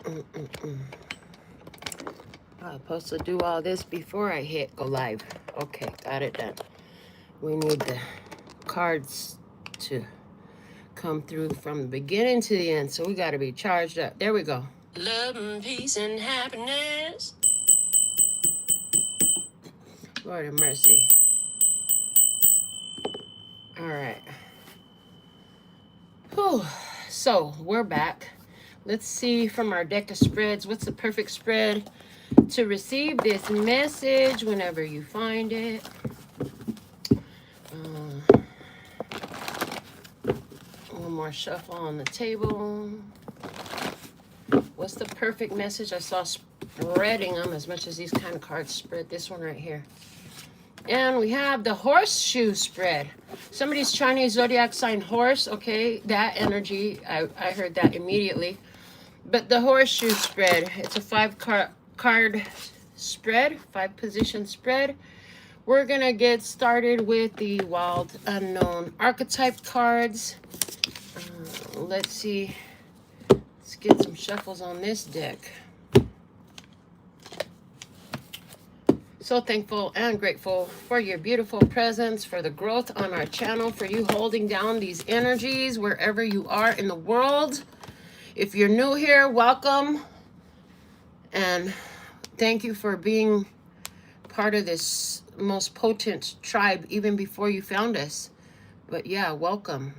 I'm supposed to do all this before I hit go live. Okay, got it done. We need the cards to come through from the beginning to the end, so we got to be charged up. There we go. Love and peace and happiness. Lord have mercy. All right. Whew. So we're back. Let's see from our deck of spreads, what's the perfect spread to receive this message whenever you find it. One more shuffle on the table. What's the perfect message? I saw spreading them as much as these kind of cards spread. This one right here. And we have the horseshoe spread. Somebody's Chinese zodiac sign horse. Okay, that energy, I heard that immediately. But the horseshoe spread, it's a 5-card spread, 5-position spread. We're going to get started with the wild unknown archetype cards. Let's see. Let's get some shuffles on this deck. So thankful and grateful for your beautiful presence, for the growth on our channel, for you holding down these energies wherever you are in the world. If you're new here, welcome. And thank you for being part of this most potent tribe even before you found us. But yeah, welcome.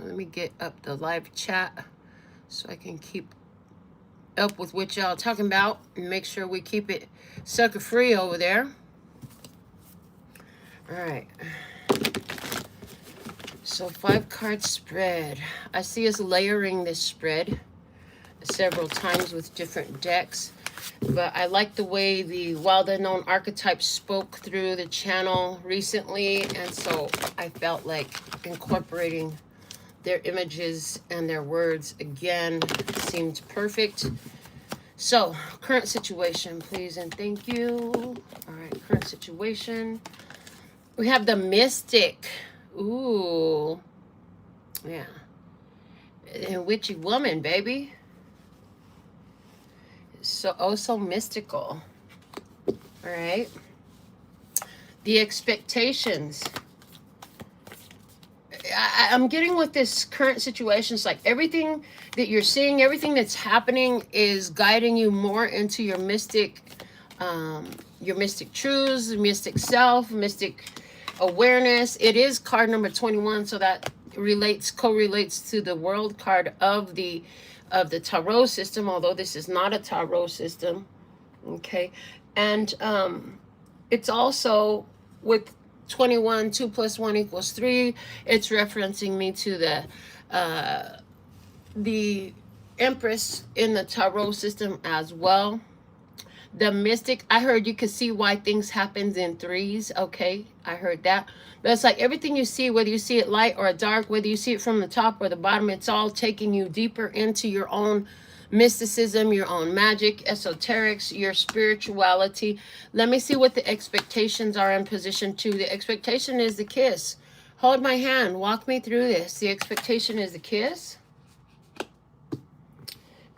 Let me get up the live chat so I can keep up with what y'all talking about and make sure we keep it sucker free over there. All right. So 5-card spread. I see us layering this spread several times with different decks, but I like the way the wild unknown archetypes spoke through the channel recently, and so I felt like incorporating their images and their words again seemed perfect. So, current situation, please and thank you. All right, current situation. We have the Mystic. Ooh. Yeah. And witchy woman, baby. So, oh, so mystical. All right. The expectations. I'm getting with this current situation, it's like everything that you're seeing, everything that's happening is guiding you more into your mystic truths, mystic self, mystic awareness. It is card number 21, so that correlates to the world card of the tarot system, although this is not a tarot system. Okay. And it's also with 21, 2 plus 1 equals 3. It's referencing me to the Empress in the tarot system as well. The Mystic, I heard you could see why things happen in threes. Okay, I heard that. But it's like everything you see, whether you see it light or dark, whether you see it from the top or the bottom, it's all taking you deeper into your own mysticism, your own magic, esoterics, your spirituality. Let me see what the expectations are in position 2. The expectation is the kiss. Hold my hand. Walk me through this. The expectation is the kiss.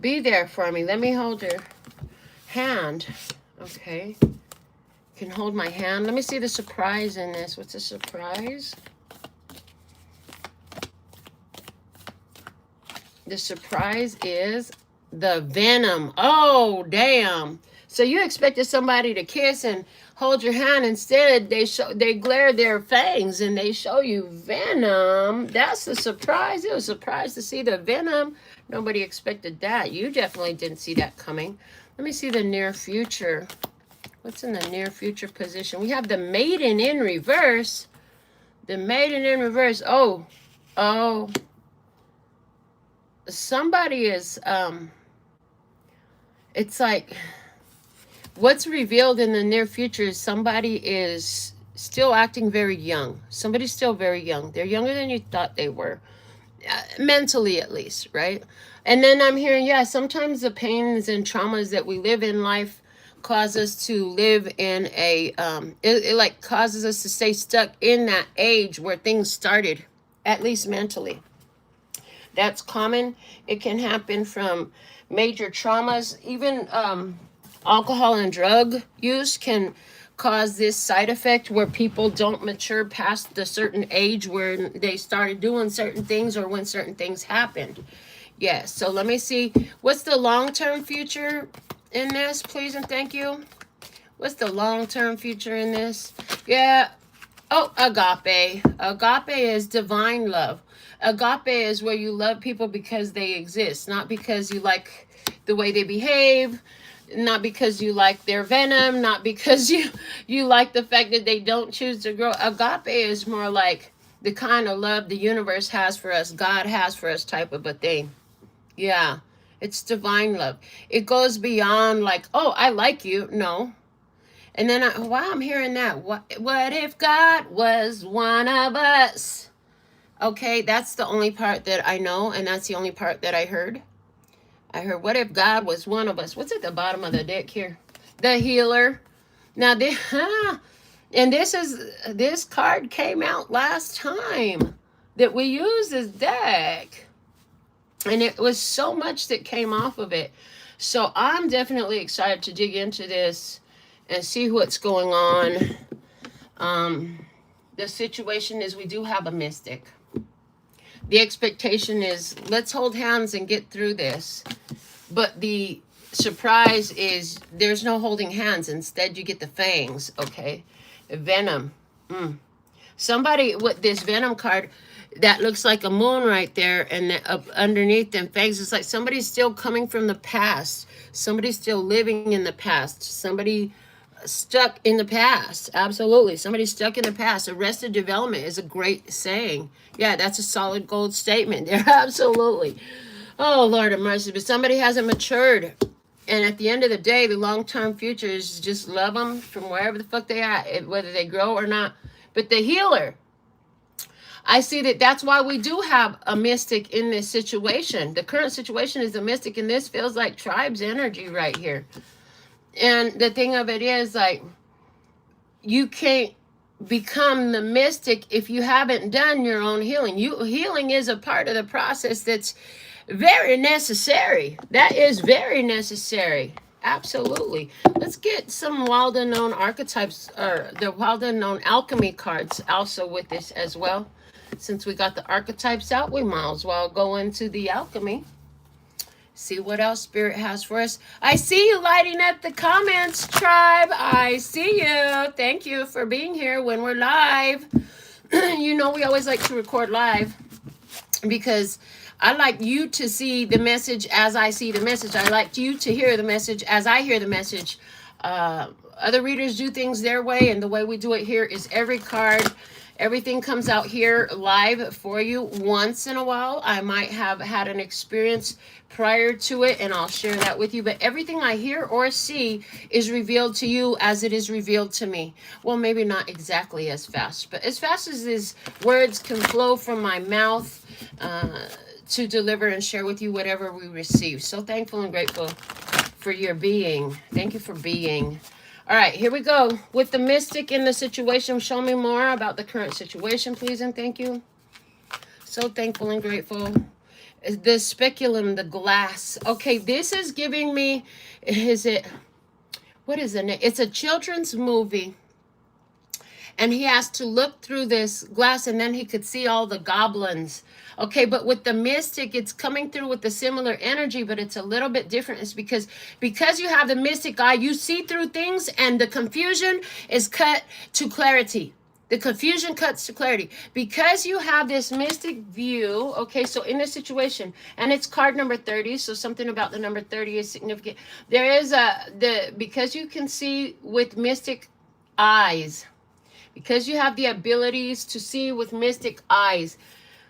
Be there for me. Let me hold your hand. Okay. You can hold my hand. Let me see the surprise in this. What's the surprise? The surprise is the venom. Oh, damn. So you expected somebody to kiss and hold your hand. Instead, they glare their fangs and they show you venom. That's the surprise. It was a surprise to see the venom. Nobody expected that. You definitely didn't see that coming. Let me see the near future. What's in the near future position? We have the Maiden in reverse. The Maiden in reverse. Oh. Somebody is, it's like, what's revealed in the near future is somebody is still acting very young. Somebody's still very young. They're younger than you thought they were. Mentally, at least, right? And then I'm hearing, yeah, sometimes the pains and traumas that we live in life cause us to live in a, it like causes us to stay stuck in that age where things started, at least mentally. That's common. It can happen from major traumas. Even alcohol and drug use can cause this side effect where people don't mature past the certain age where they started doing certain things or when certain things happened. Yes, so let me see. What's the long-term future in this, please and thank you? What's the long-term future in this? Yeah. Oh, agape. Agape is divine love. Agape is where you love people because they exist, not because you like the way they behave, not because you like their venom, not because you like the fact that they don't choose to grow. Agape is more like the kind of love the universe has for us, God has for us type of a thing. Yeah, it's divine love. It goes beyond like, oh, I like you. No. And then, wow, I'm hearing that. What if God was one of us? Okay, that's the only part that I know, and that's the only part that I heard. I heard, what if God was one of us? What's at the bottom of the deck here? The healer. Now, and this card came out last time that we used this deck. And it was so much that came off of it. So I'm definitely excited to dig into this and see what's going on. The situation is we do have a mystic. The expectation is let's hold hands and get through this. But the surprise is there's no holding hands. Instead, you get the fangs, okay? Venom. Somebody with this venom card, that looks like a moon right there, and underneath them fangs, it's like somebody's still coming from the past. Somebody's still living in the past. Somebody stuck in the past. Absolutely. Somebody stuck in the past. Arrested development is a great saying. Yeah, that's a solid gold statement there. Absolutely. Oh, Lord of mercy. But somebody hasn't matured. And at the end of the day, the long-term future is just love them from wherever the fuck they are, whether they grow or not. But the healer, I see that that's why we do have a mystic in this situation. The current situation is a mystic, and this feels like tribes energy right here. And the thing of it is, like, you can't become the mystic if you haven't done your own healing. Healing is a part of the process that's very necessary. That is very necessary. Absolutely. Let's get some wild unknown archetypes, or the wild unknown alchemy cards also with this as well. Since we got the archetypes out, we might as well go into the alchemy. See what else Spirit has for us. I see you lighting up the comments, tribe. I see you. Thank you for being here when we're live. You know, we always like to record live because I like you to see the message as I see the message. I like you to hear the message as I hear the message. Other readers do things their way, and the way we do it here is every card, everything comes out here live for you. Once in a while, I might have had an experience prior to it, and I'll share that with you. But everything I hear or see is revealed to you as it is revealed to me. Well, maybe not exactly as fast, but as fast as these words can flow from my mouth to deliver and share with you whatever we receive. So thankful and grateful for your being. Thank you for being. All right, here we go. With the mystic in the situation, show me more about the current situation, please and thank you. So thankful and grateful. The speculum, the glass. Okay, this is giving me, what is it? It's a children's movie. And he has to look through this glass, and then he could see all the goblins. Okay, but with the mystic, it's coming through with the similar energy, but it's a little bit different. It's because you have the mystic eye, you see through things, and the confusion is cut to clarity. The confusion cuts to clarity. Because you have this mystic view, okay, so in this situation, and it's card number 30, so something about the number 30 is significant. There is because you can see with mystic eyes, because you have the abilities to see with mystic eyes,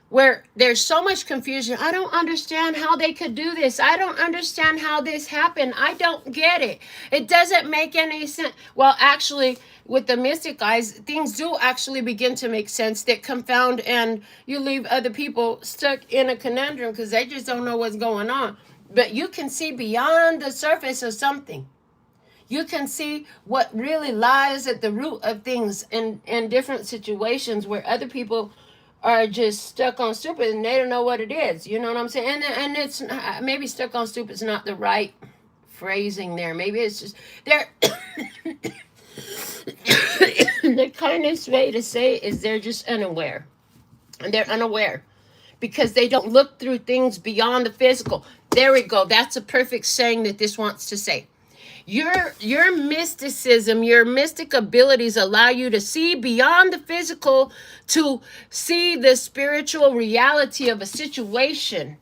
where there's so much confusion. I don't understand how they could do this. I don't understand how this happened. I don't get it. It doesn't make any sense. Well, actually, with the mystic eyes, things do actually begin to make sense that confound, and you leave other people stuck in a conundrum because they just don't know what's going on. But you can see beyond the surface of something. You can see what really lies at the root of things in different situations where other people are just stuck on stupid and they don't know what it is. You know what I'm saying? And it's maybe stuck on stupid is not the right phrasing there. Maybe it's just they're the kindest way to say it is they're just unaware. And they're unaware because they don't look through things beyond the physical. There we go. That's a perfect saying that this wants to say. Your mysticism, your mystic abilities allow you to see beyond the physical, to see the spiritual reality of a situation,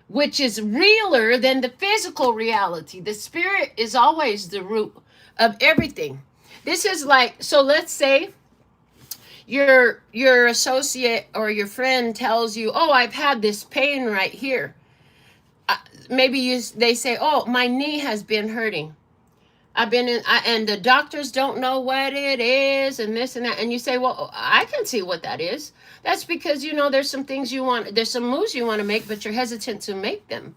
which is realer than the physical reality. The spirit is always the root of everything. This is like, so let's say your associate or your friend tells you, oh, I've had this pain right here. Maybe they say, oh, my knee has been hurting. And the doctors don't know what it is and this and that. And you say, well, I can see what that is. That's because, there's some things there's some moves you want to make, but you're hesitant to make them.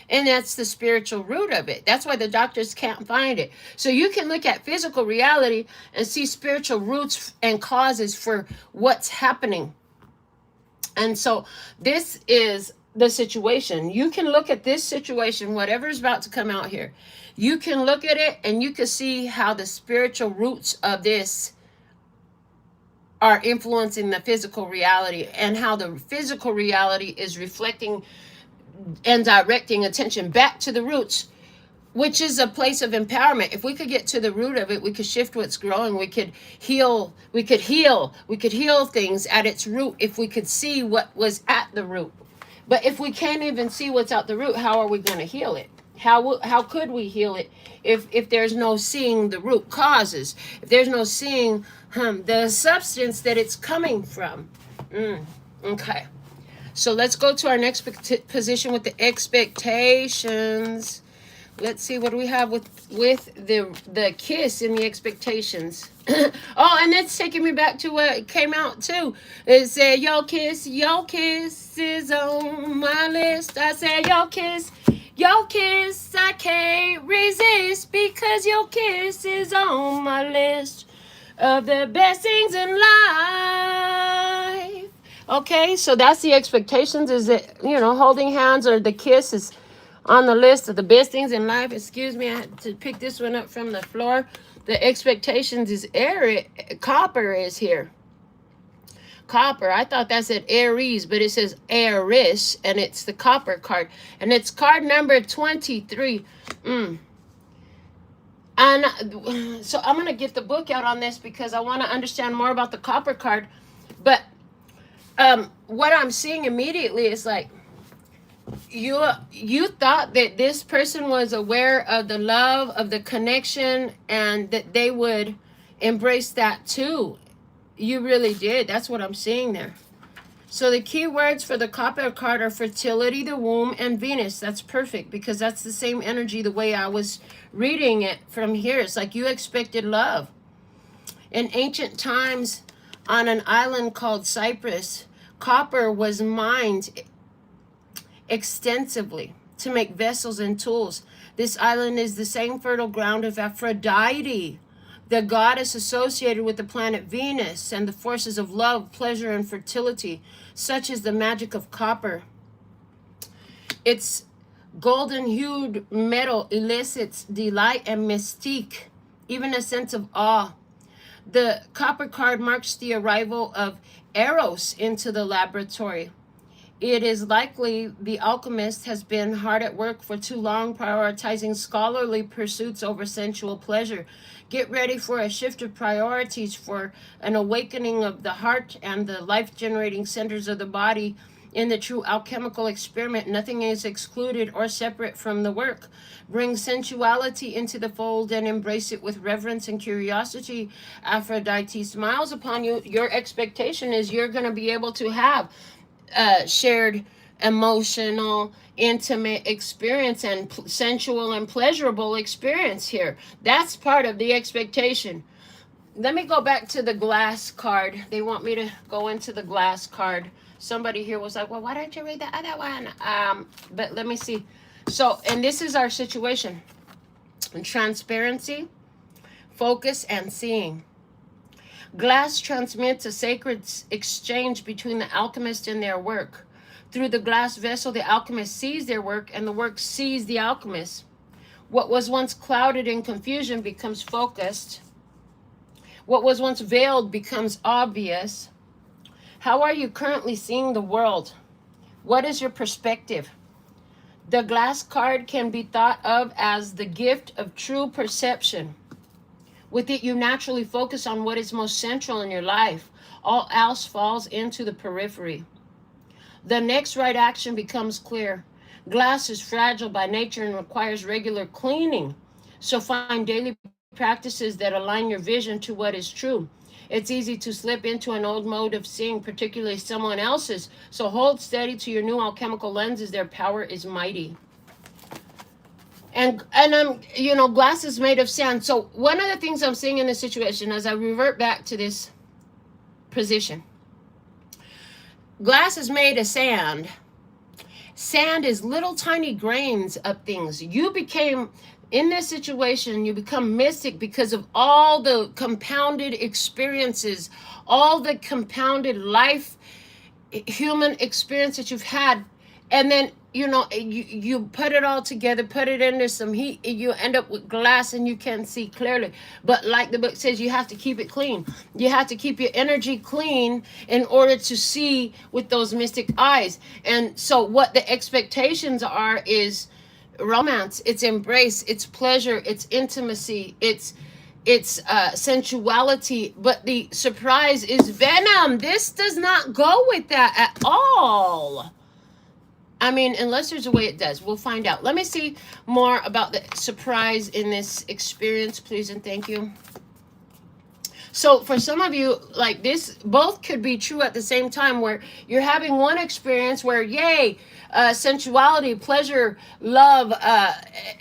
And that's the spiritual root of it. That's why the doctors can't find it. So you can look at physical reality and see spiritual roots and causes for what's happening. And so this is the situation. You can look at this situation, whatever is about to come out here. You can look at it and you can see how the spiritual roots of this are influencing the physical reality, and how the physical reality is reflecting and directing attention back to the roots, which is a place of empowerment. If we could get to the root of it, we could shift what's growing. We could heal things at its root if we could see what was at the root. But if we can't even see what's at the root, how are we going to heal it? How could we heal it if there's no seeing the root causes? If there's no seeing the substance that it's coming from? Okay. So let's go to our next position with the expectations. Let's see, what do we have with the kiss in the expectations? Oh, and that's taking me back to what came out too. It said, your kiss is on my list. I said, your kiss, I can't resist, because your kiss is on my list of the best things in life. Okay, so that's the expectations, is that, holding hands or the kiss is on the list of the best things in life. Excuse me, I had to pick this one up from the floor. The expectations is copper is here. Copper. I thought that said Aries, but it says Aries, and it's the copper card. And it's card number 23. And so I'm going to get the book out on this because I want to understand more about the copper card. But what I'm seeing immediately is like, you thought that this person was aware of the love, of the connection, and that they would embrace that too. You really did. That's what I'm seeing there. So the key words for the copper card are fertility, the womb, and Venus. That's perfect, because that's the same energy the way I was reading it from here. It's like you expected love. In ancient times, on an island called Cyprus, copper was mined extensively to make vessels and tools. This island is the same fertile ground of Aphrodite, the goddess associated with the planet Venus and the forces of love, pleasure, and fertility. Such is the magic of copper. Its golden-hued metal elicits delight and mystique, even a sense of awe. The copper card marks the arrival of Eros into the laboratory. It is likely the alchemist has been hard at work for too long, prioritizing scholarly pursuits over sensual pleasure. Get ready for a shift of priorities, for an awakening of the heart and the life-generating centers of the body. In the true alchemical experiment, nothing is excluded or separate from the work. Bring sensuality into the fold and embrace it with reverence and curiosity. Aphrodite smiles upon you. Your expectation is you're going to be able to have shared emotional, intimate experience and sensual and pleasurable experience here. That's part of the expectation. Let me go back to the glass card. They want me to go into the glass card. Somebody here was like, well, why don't you read the other one? But let me see. So, and this is our situation. Transparency, focus, and seeing. Glass transmits a sacred exchange between the alchemist and their work. Through the glass vessel, the alchemist sees their work, and the work sees the alchemist. What was once clouded in confusion becomes focused. What was once veiled becomes obvious. How are you currently seeing the world? What is your perspective? The glass card can be thought of as the gift of true perception. With it, you naturally focus on what is most central in your life. All else falls into the periphery. The next right action becomes clear. Glass is fragile by nature and requires regular cleaning. So find daily practices that align your vision to what is true. It's easy to slip into an old mode of seeing, particularly someone else's. So hold steady to your new alchemical lenses. Their power is mighty. And glass is made of sand. So one of the things I'm seeing in this situation, as I revert back to this position, glass is made of sand. Sand is little tiny grains of things. You became, in this situation, you become mystic because of all the compounded experiences, all the compounded life, human experience that you've had. And then, you put it all together, put it under some heat, you end up with glass and you can see clearly. But like the book says, you have to keep it clean. You have to keep your energy clean in order to see with those mystic eyes. And so what the expectations are is romance, it's embrace, it's pleasure, it's intimacy, it's sensuality. But the surprise is venom. This does not go with that at all. I mean, unless there's a way it does. We'll find out. Let me see more about the surprise in this experience, please and thank you. So for some of you, like this, both could be true at the same time, where you're having one experience where, yay, sensuality, pleasure, love,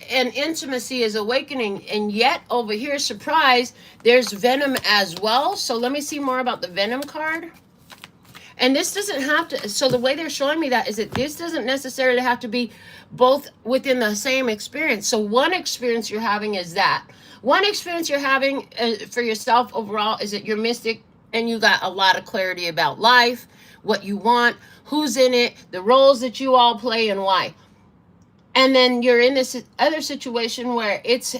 and intimacy is awakening. And yet over here, surprise, there's venom as well. So let me see more about the venom card. And this doesn't have to, so the way they're showing me that is that this doesn't necessarily have to be both within the same experience. So one experience you're having is that. One experience you're having for yourself overall is that you're mystic and you got a lot of clarity about life, what you want, who's in it, the roles that you all play and why. And then you're in this other situation where it's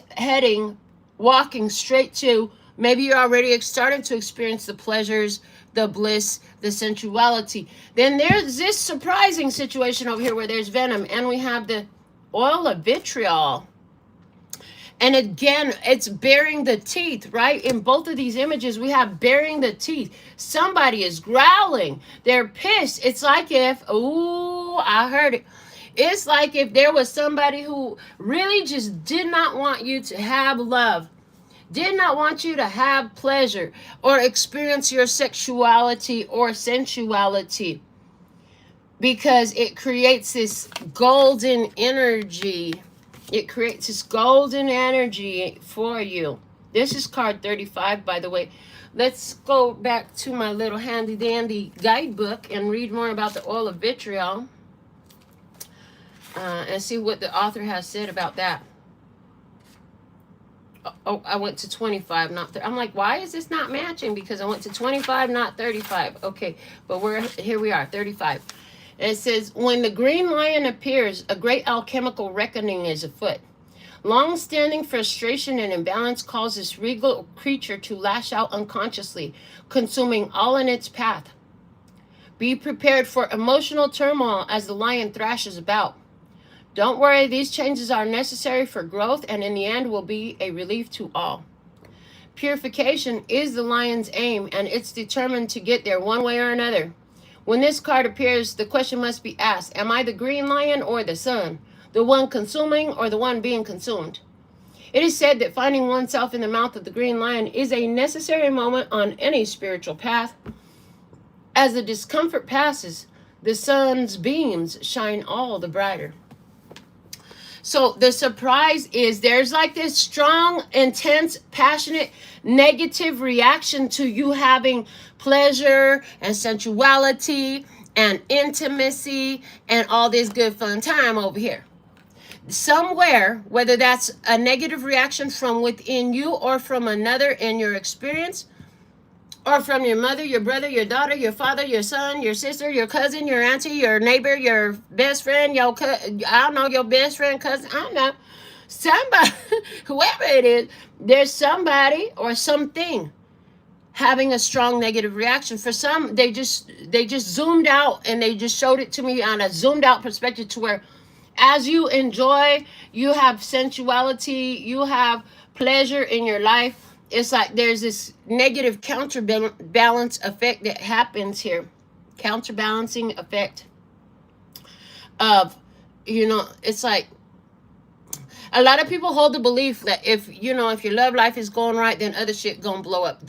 walking straight to, maybe you're already starting to experience the pleasures, the bliss, the sensuality. Then there's this surprising situation over here where there's venom, and we have the oil of vitriol. And again, it's baring the teeth, right? In both of these images, we have baring the teeth. Somebody is growling. They're pissed. It's like if, ooh, I heard it. It's like if there was somebody who really just did not want you to have love, did not want you to have pleasure or experience your sexuality or sensuality, because it creates this golden energy. It creates this golden energy for you. This is card 35, by the way. Let's go back to my little handy dandy guidebook and read more about the oil of vitriol and see what the author has said about that. Oh, I went to 25, not 30. I'm like, why is this not matching? Because I went to 25, not 35. Okay, but here we are, 35. And it says, when the green lion appears, a great alchemical reckoning is afoot. Long-standing frustration and imbalance cause this regal creature to lash out unconsciously, consuming all in its path. Be prepared for emotional turmoil as the lion thrashes about. Don't worry, these changes are necessary for growth and in the end will be a relief to all. Purification is the lion's aim, and it's determined to get there one way or another. When this card appears, the question must be asked, am I the green lion or the sun? The one consuming or the one being consumed? It is said that finding oneself in the mouth of the green lion is a necessary moment on any spiritual path. As the discomfort passes, the sun's beams shine all the brighter. So the surprise is there's like this strong, intense, passionate, negative reaction to you having pleasure and sensuality and intimacy and all this good fun time over here. Somewhere, whether that's a negative reaction from within you or from another in your experience, or from your mother, your brother, your daughter, your father, your son, your sister, your cousin, your auntie, your neighbor, your best friend, I don't know, your best friend, cousin, I don't know. Somebody, whoever it is, there's somebody or something having a strong negative reaction. For some, they just zoomed out and they just showed it to me on a zoomed out perspective, to where as you enjoy, you have sensuality, you have pleasure in your life, it's like there's this negative counterbalance effect that happens here. Counterbalancing effect of, it's like a lot of people hold the belief that if your love life is going right, then other shit gonna blow up.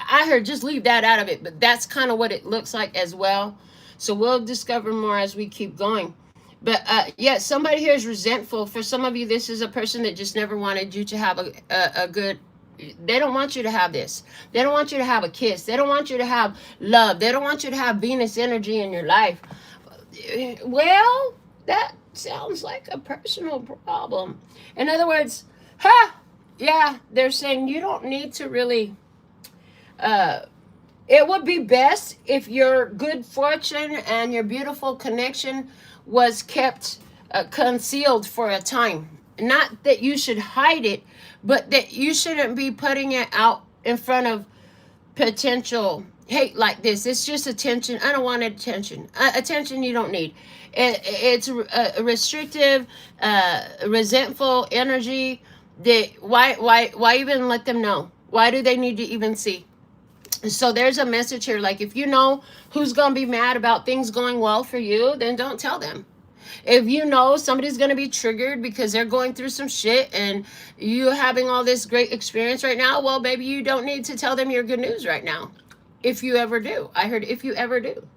I heard just leave that out of it, but that's kind of what it looks like as well. So we'll discover more as we keep going. But yeah, somebody here is resentful. For some of you, this is a person that just never wanted you to have a good. They don't want you to have this. They don't want you to have a kiss. They don't want you to have love. They don't want you to have Venus energy in your life. Well, that sounds like a personal problem. In other words, yeah, they're saying you don't need to really. It would be best if your good fortune and your beautiful connection was kept concealed for a time. Not that you should hide it, but that you shouldn't be putting it out in front of potential hate like this. It's just attention. I don't want attention. Attention you don't need. It's a restrictive, resentful energy. Why even let them know? Why do they need to even see? So there's a message here, like if you know who's going to be mad about things going well for you, then don't tell them. If you know somebody's going to be triggered because they're going through some shit and you having all this great experience right now, well, baby, you don't need to tell them your good news right now. If you ever do. I heard if you ever do.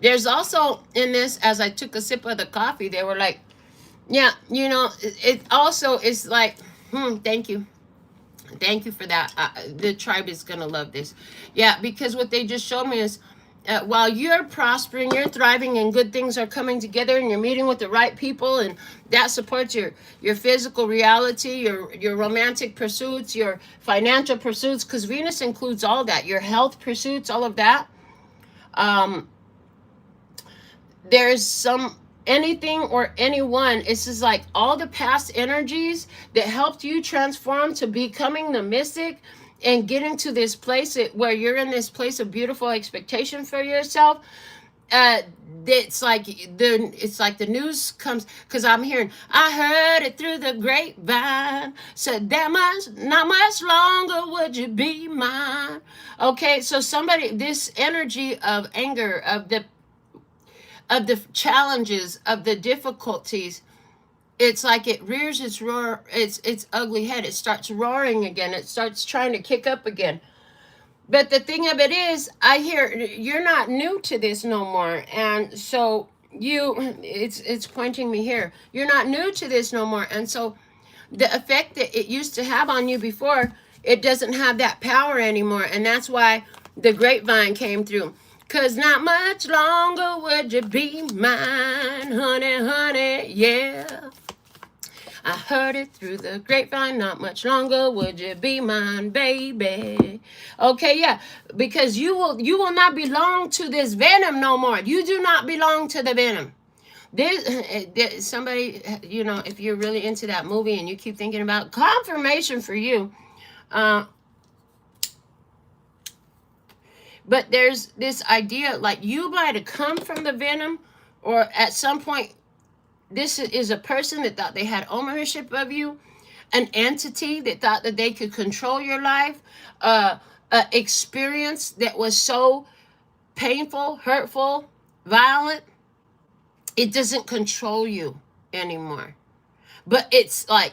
There's also in this, as I took a sip of the coffee, they were like, yeah, it also is like, thank you. Thank you for that. The tribe is going to love this. Yeah, because what they just showed me is while you're prospering, you're thriving, and good things are coming together, and you're meeting with the right people, and that supports your physical reality, your romantic pursuits, your financial pursuits, because Venus includes all that, your health pursuits, all of that. There's anything or anyone, it's just like all the past energies that helped you transform to becoming the mystic and getting to this place where you're in this place of beautiful expectation for yourself. It's like the news comes, because I'm hearing, I heard it through the grapevine, said not much longer would you be mine. Okay, so this energy of anger, of the challenges, of the difficulties, it's like it rears its ugly head. It starts roaring again. It starts trying to kick up again. But the thing of it is, I hear you're not new to this no more. And so it's pointing me here. You're not new to this no more. And so the effect that it used to have on you before, it doesn't have that power anymore. And that's why the grapevine came through. Cause not much longer would you be mine, honey, honey, yeah. I heard it through the grapevine, not much longer would you be mine, baby. Okay, yeah, because you will not belong to this venom no more. You do not belong to the venom. There's somebody, if you're really into that movie and you keep thinking about confirmation for you, but there's this idea like you might have come from the venom, or at some point, this is a person that thought they had ownership of you, an entity that thought that they could control your life, experience that was so painful, hurtful, violent. It doesn't control you anymore. But it's like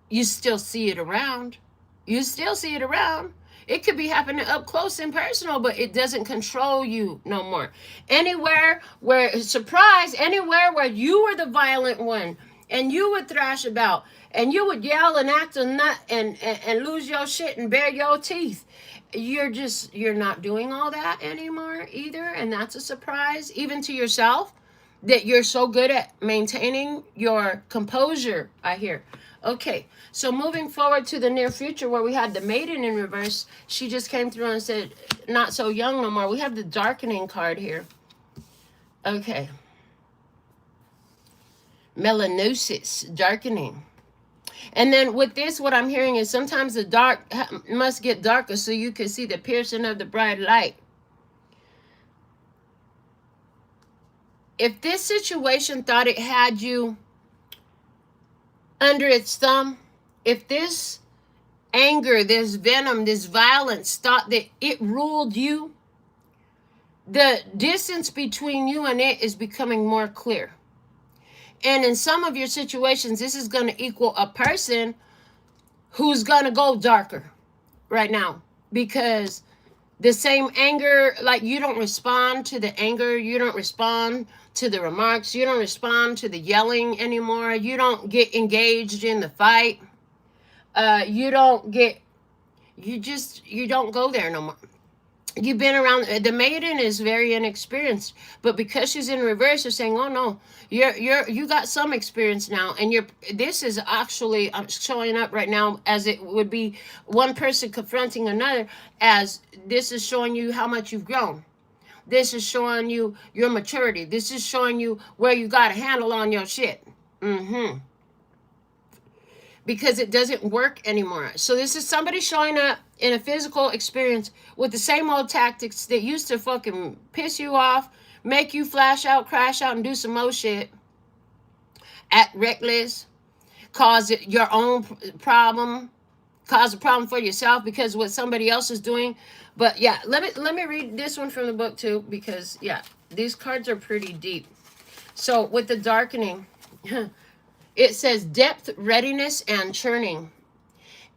you still see it around. You still see it around. It could be happening up close and personal, but it doesn't control you no more. Anywhere where you were the violent one and you would thrash about and you would yell and act a nut and lose your shit and bare your teeth, you're not doing all that anymore either. And that's a surprise even to yourself, that you're so good at maintaining your composure. I hear Okay, so moving forward to the near future where we had the maiden in reverse, she just came through and said, not so young no more. We have the darkening card here. Okay. Melanosis, darkening. And then with this, what I'm hearing is sometimes the dark must get darker so you can see the piercing of the bright light. If this situation thought it had you under its thumb, if this anger, this venom, this violence thought that it ruled you, the distance between you and it is becoming more clear. And in some of your situations, this is going to equal a person who's going to go darker right now, because the same anger, like you don't respond to the anger, you don't respond to the remarks, you don't respond to the yelling anymore, you don't get engaged in the fight, you don't go there no more. You've been around. The maiden is very inexperienced, but because she's in reverse, you're saying, "Oh no, you got some experience now," and this is actually showing up right now as it would be one person confronting another. As this is showing you how much you've grown. This is showing you your maturity. This is showing you where you got a handle on your shit. Because it doesn't work anymore. So this is somebody showing up in a physical experience with the same old tactics that used to fucking piss you off, make you flash out, crash out, and do some more shit. Act reckless, cause your own problem, cause a problem for yourself because of what somebody else is doing. But yeah, let me read this one from the book too, because yeah, these cards are pretty deep. So with the darkening, it says depth, readiness, and churning.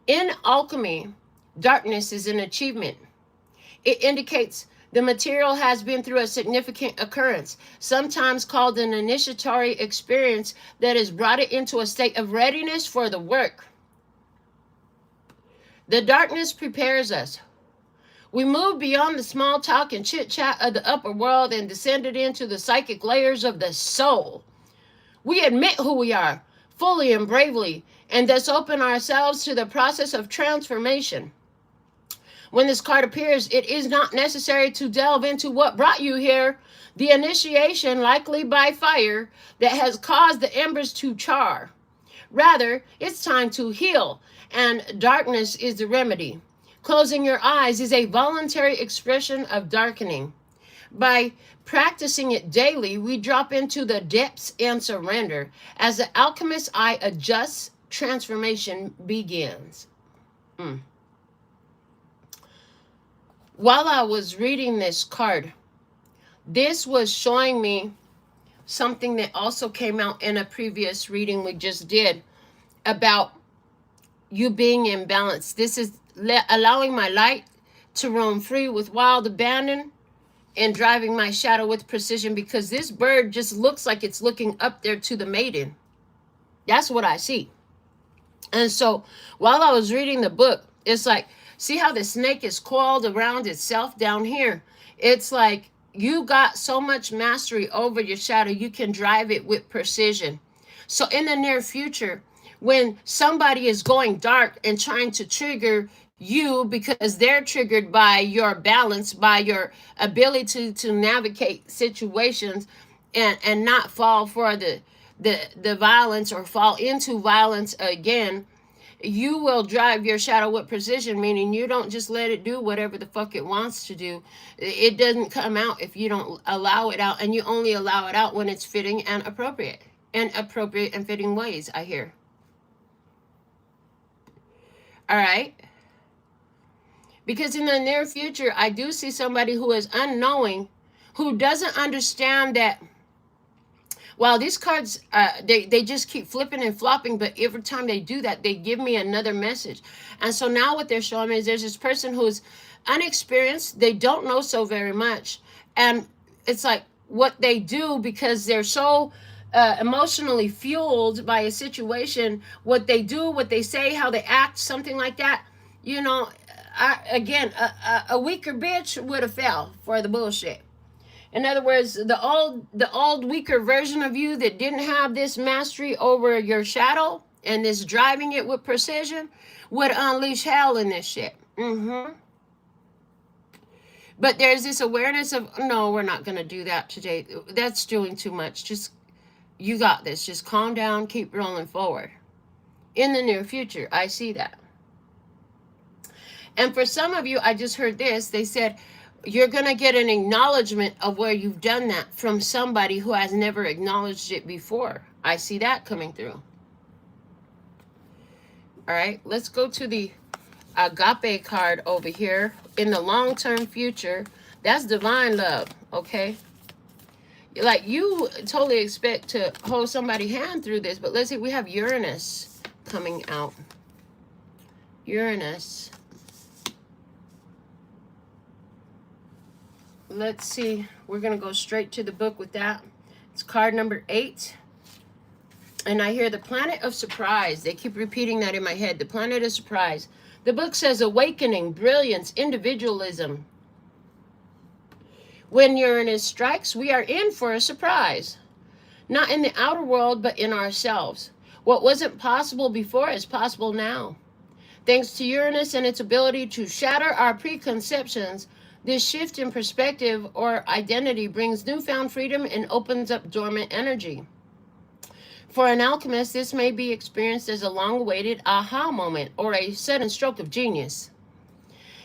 In alchemy, darkness is an achievement. It indicates the material has been through a significant occurrence, sometimes called an initiatory experience that has brought it into a state of readiness for the work. The darkness prepares us. We move beyond the small talk and chit-chat of the upper world and descended into the psychic layers of the soul. We admit who we are, fully and bravely, and thus open ourselves to the process of transformation. When this card appears, it is not necessary to delve into what brought you here, the initiation, likely by fire, that has caused the embers to char. Rather, it's time to heal, and darkness is the remedy. Closing your eyes is a voluntary expression of darkening. By practicing it daily, we drop into the depths and surrender. As the alchemist's eye adjusts, transformation begins. While I was reading this card, this was showing me something that also came out in a previous reading we just did about you being in balance. This is allowing my light to roam free with wild abandon and driving my shadow with precision, because this bird just looks like it's looking up there to the maiden. That's what I see. And so while I was reading the book, it's like, see how the snake is coiled around itself down here? It's like you got so much mastery over your shadow, you can drive it with precision. So in the near future, when somebody is going dark and trying to trigger you because they're triggered by your balance, by your ability to navigate situations and not fall for the violence or fall into violence again, you will drive your shadow with precision, meaning you don't just let it do whatever the fuck it wants to do. It doesn't come out if you don't allow it out, and you only allow it out when it's fitting and appropriate and fitting ways, I hear. All right. Because in the near future, I do see somebody who is unknowing, who doesn't understand that, well, these cards, they just keep flipping and flopping, but every time they do that, they give me another message. And so now what they're showing me is there's this person who's unexperienced. They don't know so very much. And it's like what they do, because they're so emotionally fueled by a situation, what they do, what they say, how they act, something like that, you know, a weaker bitch would have fell for the bullshit. In other words, the old weaker version of you that didn't have this mastery over your shadow, and this driving it with precision would unleash hell in this shit. But there's this awareness of, no, we're not going to do that today. That's doing too much. Just, you got this. Just calm down, keep rolling forward. In the near future, I see that. And for some of you, I just heard this. They said, you're going to get an acknowledgement of where you've done that from somebody who has never acknowledged it before. I see that coming through. All right, let's go to the agape card over here. In the long-term future, that's divine love, okay? Like, you totally expect to hold somebody's hand through this, but let's see, we have Uranus coming out. Uranus. Let's see, we're going to go straight to the book with that. It's card number 8. And I hear the planet of surprise. They keep repeating that in my head. The planet of surprise. The book says awakening, brilliance, individualism. When Uranus strikes, we are in for a surprise. Not in the outer world, but in ourselves. What wasn't possible before is possible now. Thanks to Uranus and its ability to shatter our preconceptions, this shift in perspective or identity brings newfound freedom and opens up dormant energy. For an alchemist, this may be experienced as a long-awaited aha moment or a sudden stroke of genius.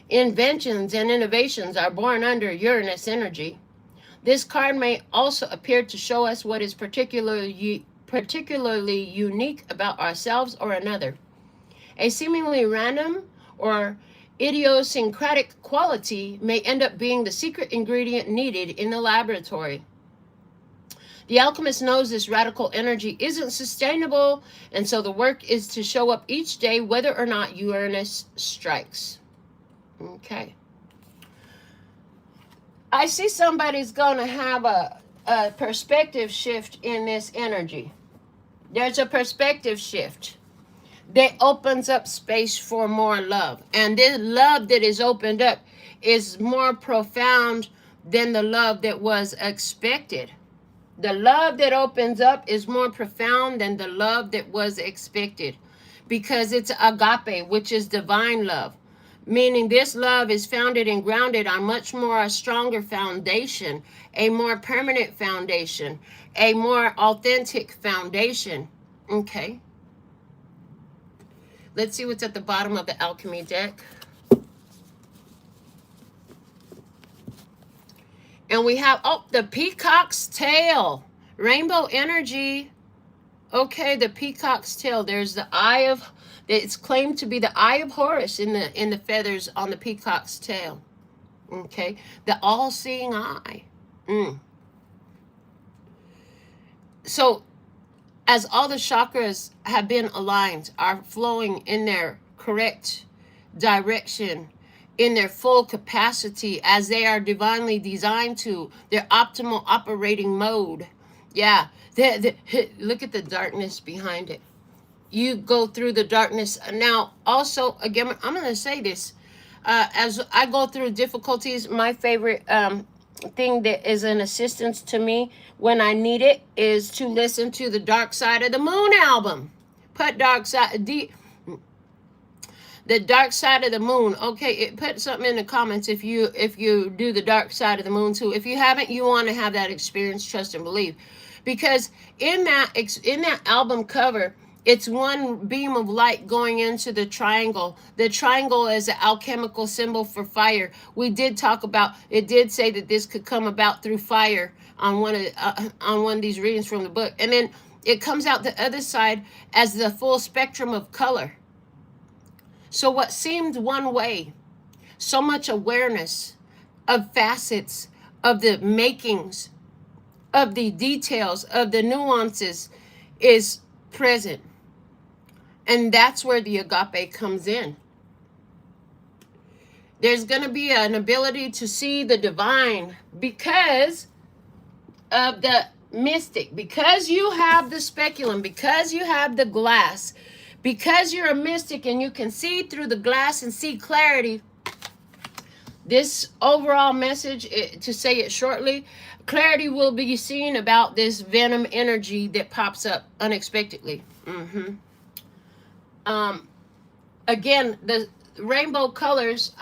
Inventions and innovations are born under Uranus energy. This card may also appear to show us what is particularly unique about ourselves or another. A seemingly random or idiosyncratic quality may end up being the secret ingredient needed in the laboratory. The alchemist knows this radical energy isn't sustainable, and so the work is to show up each day whether or not Uranus strikes. Okay. I see somebody's going to have a perspective shift in this energy. There's a perspective shift that opens up space for more love. And this love that is opened up is more profound than the love that was expected. The love that opens up is more profound than the love that was expected, because it's agape, which is divine love, meaning this love is founded and grounded on much more a stronger foundation, a more permanent foundation, a more authentic foundation. Okay. Let's see what's at the bottom of the alchemy deck. And we have, the peacock's tail. Rainbow energy. Okay, the peacock's tail. There's the eye of, it's claimed to be the eye of Horus in the feathers on the peacock's tail. Okay, the all-seeing eye. So, as all the chakras have been aligned, are flowing in their correct direction, in their full capacity, as they are divinely designed to, their optimal operating mode. Yeah, look at the darkness behind it. You go through the darkness. Now, also, again, I'm going to say this. As I go through difficulties, my favorite thing that is an assistance to me when I need it is to listen to the Dark Side of the Moon album. Put the Dark Side of the Moon. Okay, put something in the comments if you do the Dark Side of the Moon too. If you haven't, you want to have that experience, trust and believe, because in that album cover, it's one beam of light going into the triangle. The triangle is an alchemical symbol for fire. We did talk about, it did say that this could come about through fire on one of these readings from the book, and then it comes out the other side as the full spectrum of color. So what seemed one way, so much awareness of facets, of the makings, of the details, of the nuances is present. And that's where the agape comes in. There's going to be an ability to see the divine because of the mystic, because you have the speculum, because you have the glass, because you're a mystic and you can see through the glass and see clarity. This overall message, to say it shortly, clarity will be seen about this venom energy that pops up unexpectedly. Again, the rainbow colors,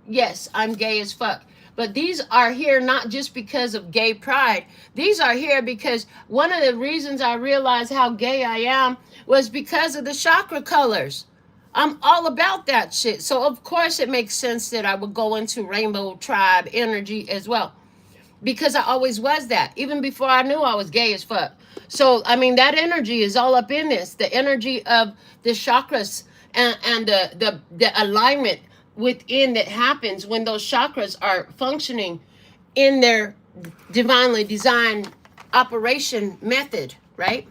yes, I'm gay as fuck. But these are here not just because of gay pride. These are here because one of the reasons I realized how gay I am was because of the chakra colors. I'm all about that shit. So of course it makes sense that I would go into rainbow tribe energy as well. Because I always was that. Even before I knew I was gay as fuck. So I mean that energy is all up in this. The energy of the chakras and the alignment within that happens when those chakras are functioning in their divinely designed operation method, right?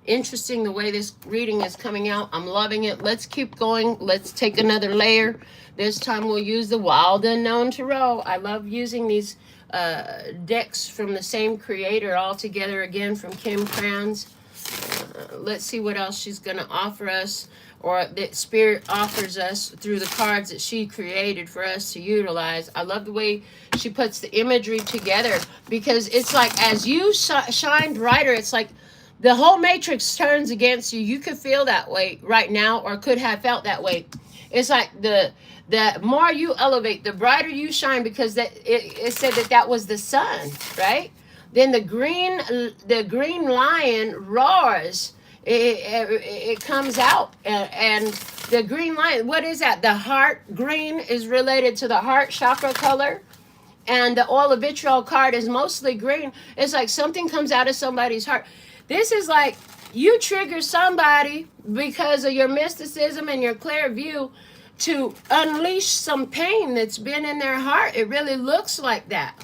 Interesting the way this reading is coming out. I'm loving it. Let's keep going. Let's take another layer. This time we'll use the Wild Unknown Tarot. I love using these decks from the same creator all together again from Kim Kranz. Let's see what else she's going to offer us, or that Spirit offers us through the cards that she created for us to utilize. I love the way she puts the imagery together, because it's like as you shine brighter, it's like the whole matrix turns against you. You could feel that way right now, or could have felt that way. It's like the more you elevate, the brighter you shine, because that it said that was the sun, right? Then the green lion roars. It comes out, and the green lion, what is that? The heart green is related to the heart chakra color, and the oil of vitriol card is mostly green. It's like something comes out of somebody's heart. This is like you trigger somebody because of your mysticism and your clear view to unleash some pain that's been in their heart. It really looks like that.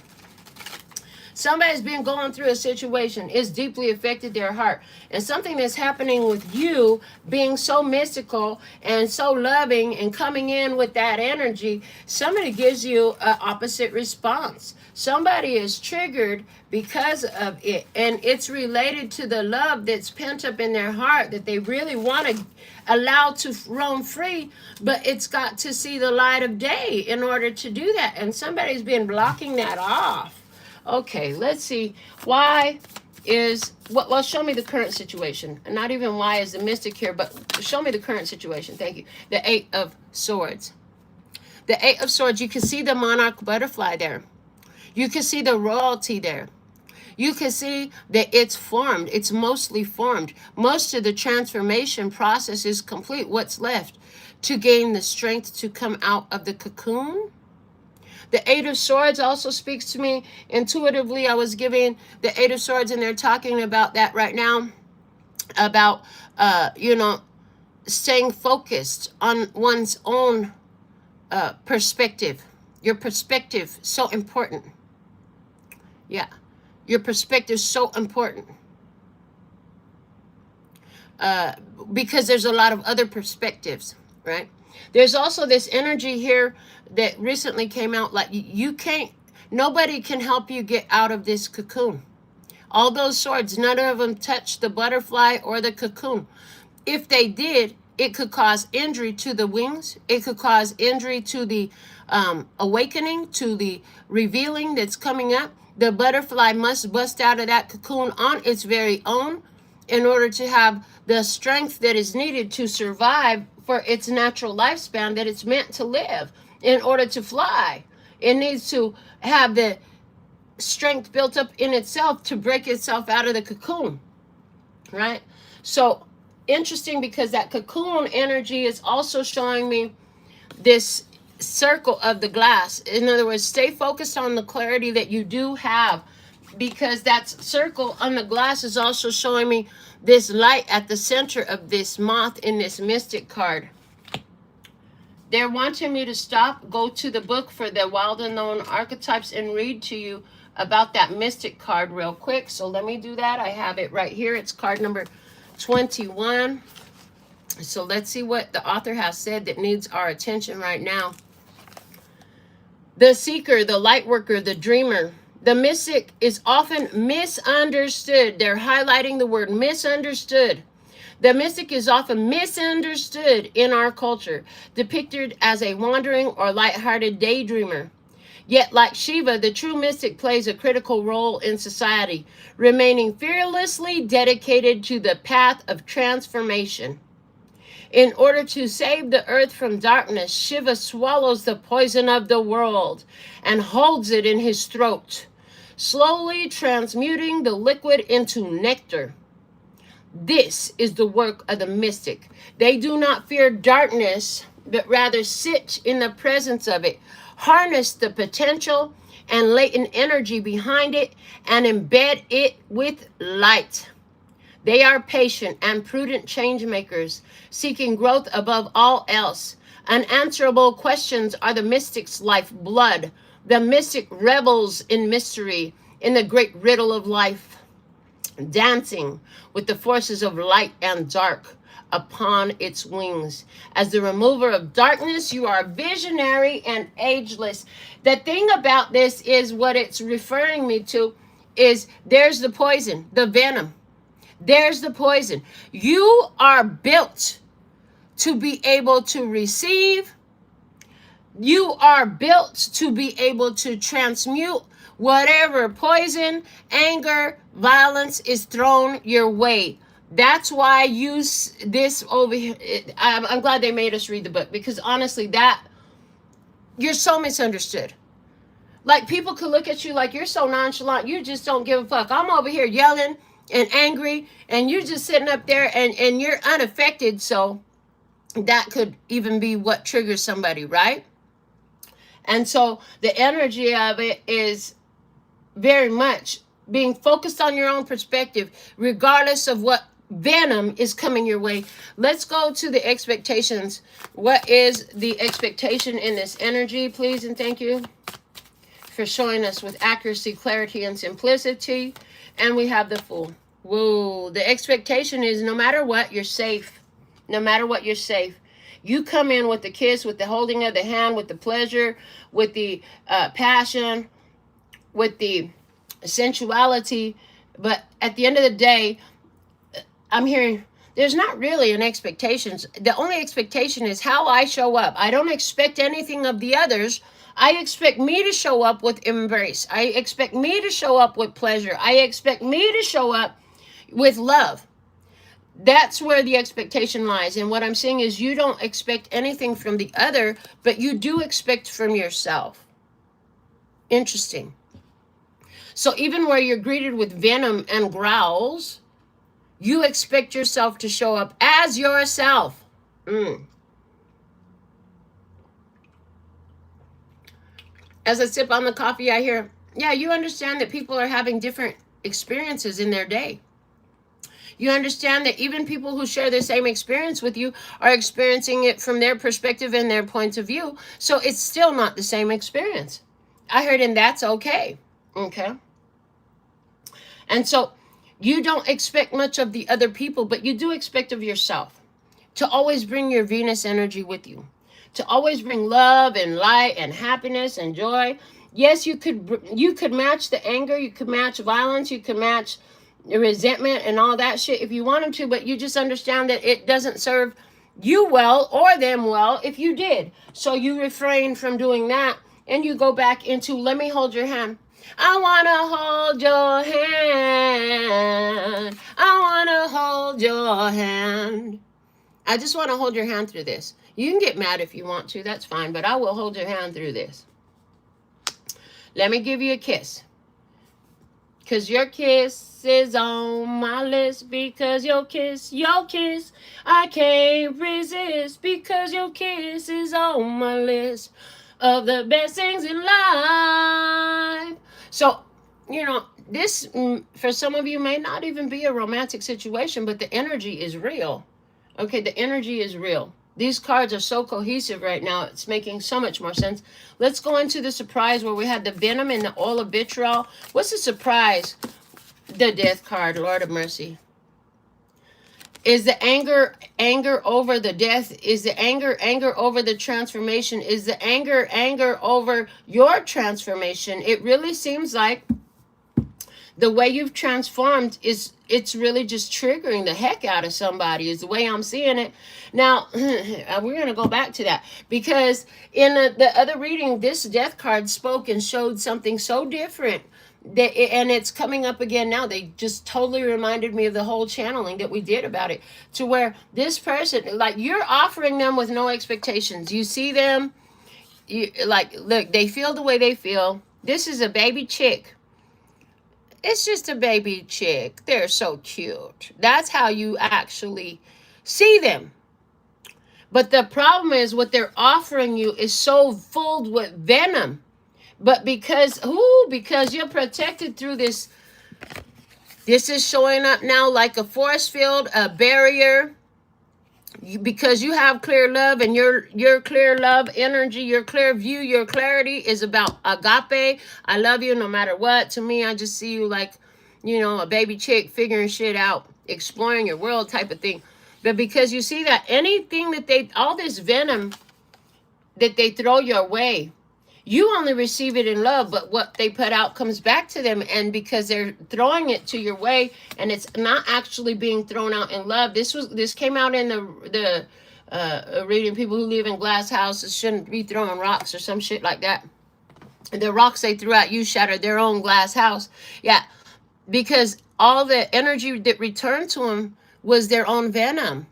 Somebody's been going through a situation. It's deeply affected their heart. And something that's happening with you being so mystical and so loving and coming in with that energy, somebody gives you an opposite response. Somebody is triggered because of it. And it's related to the love that's pent up in their heart that they really want to allow to roam free. But it's got to see the light of day in order to do that. And somebody's been blocking that off. Okay, let's see. Why is, well, show me the current situation. And not even why is the mystic here, but show me the current situation. Thank you. The Eight of Swords. The Eight of Swords, you can see the monarch butterfly there. You can see the royalty there. You can see that it's formed. It's mostly formed. Most of the transformation process is complete. What's left? To gain the strength to come out of the cocoon. The Eight of Swords also speaks to me intuitively. I was giving the Eight of Swords, and they're talking about that right now, about, staying focused on one's own perspective. Your perspective, so important. Yeah, your perspective is so important. Because there's a lot of other perspectives, right? There's also this energy here that recently came out, like nobody can help you get out of this cocoon. All those swords, none of them touch the butterfly or the cocoon. If they did, it could cause injury to the wings. It could cause injury to the awakening, to the revealing that's coming up. The butterfly must bust out of that cocoon on its very own in order to have the strength that is needed to survive for its natural lifespan that it's meant to live. In order to fly, it needs to have the strength built up in itself to break itself out of the cocoon, right? So interesting, because that cocoon energy is also showing me this circle of the glass. In other words, stay focused on the clarity that you do have, because that circle on the glass is also showing me this light at the center of this moth in this mystic card. They're wanting me to stop, go to the book for the Wild Unknown Archetypes, and read to you about that mystic card real quick. So let me do that. I have it right here. It's card number 21. So let's see what the author has said that needs our attention right now. The seeker, the light worker, the dreamer. The mystic is often misunderstood. They're highlighting the word misunderstood. The mystic is often misunderstood in our culture, depicted as a wandering or lighthearted daydreamer. Yet, like Shiva, the true mystic plays a critical role in society, remaining fearlessly dedicated to the path of transformation. In order to save the earth from darkness, Shiva swallows the poison of the world and holds it in his throat, slowly transmuting the liquid into nectar. This is the work of the mystic. They do not fear darkness, but rather sit in the presence of it, harness the potential and latent energy behind it, and embed it with light. They are patient and prudent change makers, seeking growth above all else. Unanswerable questions are the mystic's lifeblood. The mystic revels in mystery, in the great riddle of life, dancing with the forces of light and dark upon its wings. As the remover of darkness, you are visionary and ageless. The thing about this is what it's referring me to is there's the poison, the venom. There's the poison. You are built to be able to receive. You are built to be able to transmute whatever poison, anger, violence is thrown your way. That's why this over here. I'm glad they made us read the book, because honestly, you're so misunderstood. Like, people could look at you like you're so nonchalant. You just don't give a fuck. I'm over here yelling and angry, and you're just sitting up there and you're unaffected. So that could even be what triggers somebody, right? And so the energy of it is very much being focused on your own perspective, regardless of what venom is coming your way. Let's go to the expectations. What is the expectation in this energy, please? And thank you for showing us with accuracy, clarity, and simplicity. And we have the Fool. Whoa. The expectation is no matter what, you're safe. No matter what, you're safe. You come in with the kiss, with the holding of the hand, with the pleasure, with the passion, with the sensuality. But at the end of the day, I'm hearing there's not really an expectation. The only expectation is how I show up. I don't expect anything of the others. I expect me to show up with embrace. I expect me to show up with pleasure. I expect me to show up with love. That's where the expectation lies. And what I'm saying is you don't expect anything from the other, but you do expect from yourself. Interesting. So even where you're greeted with venom and growls, you expect yourself to show up as yourself. As I sip on the coffee, I hear, yeah, you understand that people are having different experiences in their day. You understand that even people who share the same experience with you are experiencing it from their perspective and their point of view. So it's still not the same experience. I heard, and that's okay. Okay. And so you don't expect much of the other people, but you do expect of yourself to always bring your Venus energy with you, to always bring love and light and happiness and joy. Yes, you could match the anger, you could match violence, you could match resentment and all that shit if you wanted to, but you just understand that it doesn't serve you well or them well if you did. So you refrain from doing that and you go back into, let me hold your hand. I want to hold your hand. I want to hold your hand. I just want to hold your hand through this. You can get mad if you want to, that's fine, but I will hold your hand through this. Let me give you a kiss. Because your kiss is on my list. Because your kiss, I can't resist. Because your kiss is on my list of the best things in life. So, you know, this, for some of you, may not even be a romantic situation, but the energy is real. Okay, the energy is real. These cards are so cohesive right now. It's making so much more sense. Let's go into the surprise where we had the venom and the oil of vitriol. What's the surprise? The death card, Lord of mercy. Is the anger over the death? Is the anger over the transformation? Is the anger over your transformation? It really seems like the way you've transformed it's really just triggering the heck out of somebody is the way I'm seeing it. Now, we're going to go back to that because in the other reading, this death card spoke and showed something so different And it's coming up again now. They just totally reminded me of the whole channeling that we did about it, to where this person, like, you're offering them with no expectations. You see them, you like, look, they feel the way they feel. This is a baby chick. It's just a baby chick. They're so cute. That's how you actually see them. But the problem is, what they're offering you is so full with venom. But because you're protected through this is showing up now like a force field, a barrier, because you have clear love, and your clear love energy, your clear view, your clarity is about agape. I love you no matter what. To me, I just see you like, a baby chick figuring shit out, exploring your world type of thing. But because you see that anything that all this venom that they throw your way, you only receive it in love, but what they put out comes back to them. And because they're throwing it to your way, and it's not actually being thrown out in love. This came out in the reading. People who live in glass houses shouldn't be throwing rocks or some shit like that. The rocks they threw at you shattered their own glass house. Yeah, because all the energy that returned to them was their own venom.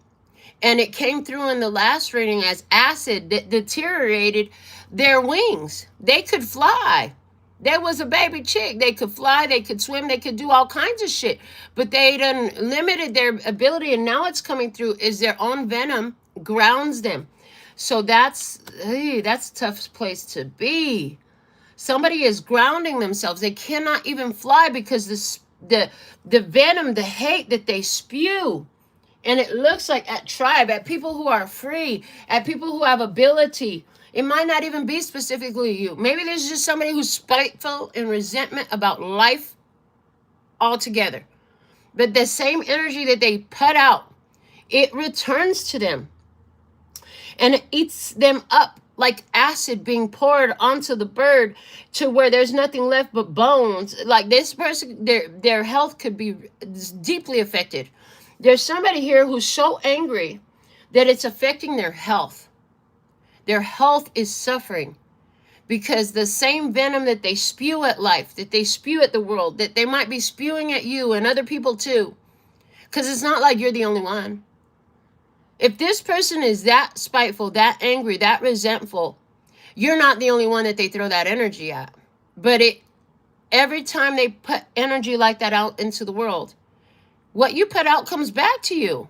And it came through in the last reading as acid that deteriorated their wings. They could fly. There was a baby chick. They could fly, they could swim, they could do all kinds of shit. But they done limited their ability, and now it's coming through is their own venom grounds them. So that's a tough place to be. Somebody is grounding themselves. They cannot even fly because the venom, the hate that they spew. And it looks like at tribe, at people who are free, at people who have ability. It might not even be specifically you. Maybe there's just somebody who's spiteful and resentment about life altogether. But the same energy that they put out, it returns to them. And it eats them up like acid being poured onto the bird, to where there's nothing left but bones. Like, this person, their health could be deeply affected. There's somebody here who's so angry that it's affecting their health. Their health is suffering because the same venom that they spew at life, that they spew at the world, that they might be spewing at you and other people too. Because it's not like you're the only one. If this person is that spiteful, that angry, that resentful, you're not the only one that they throw that energy at. But every time they put energy like that out into the world, what you put out comes back to you.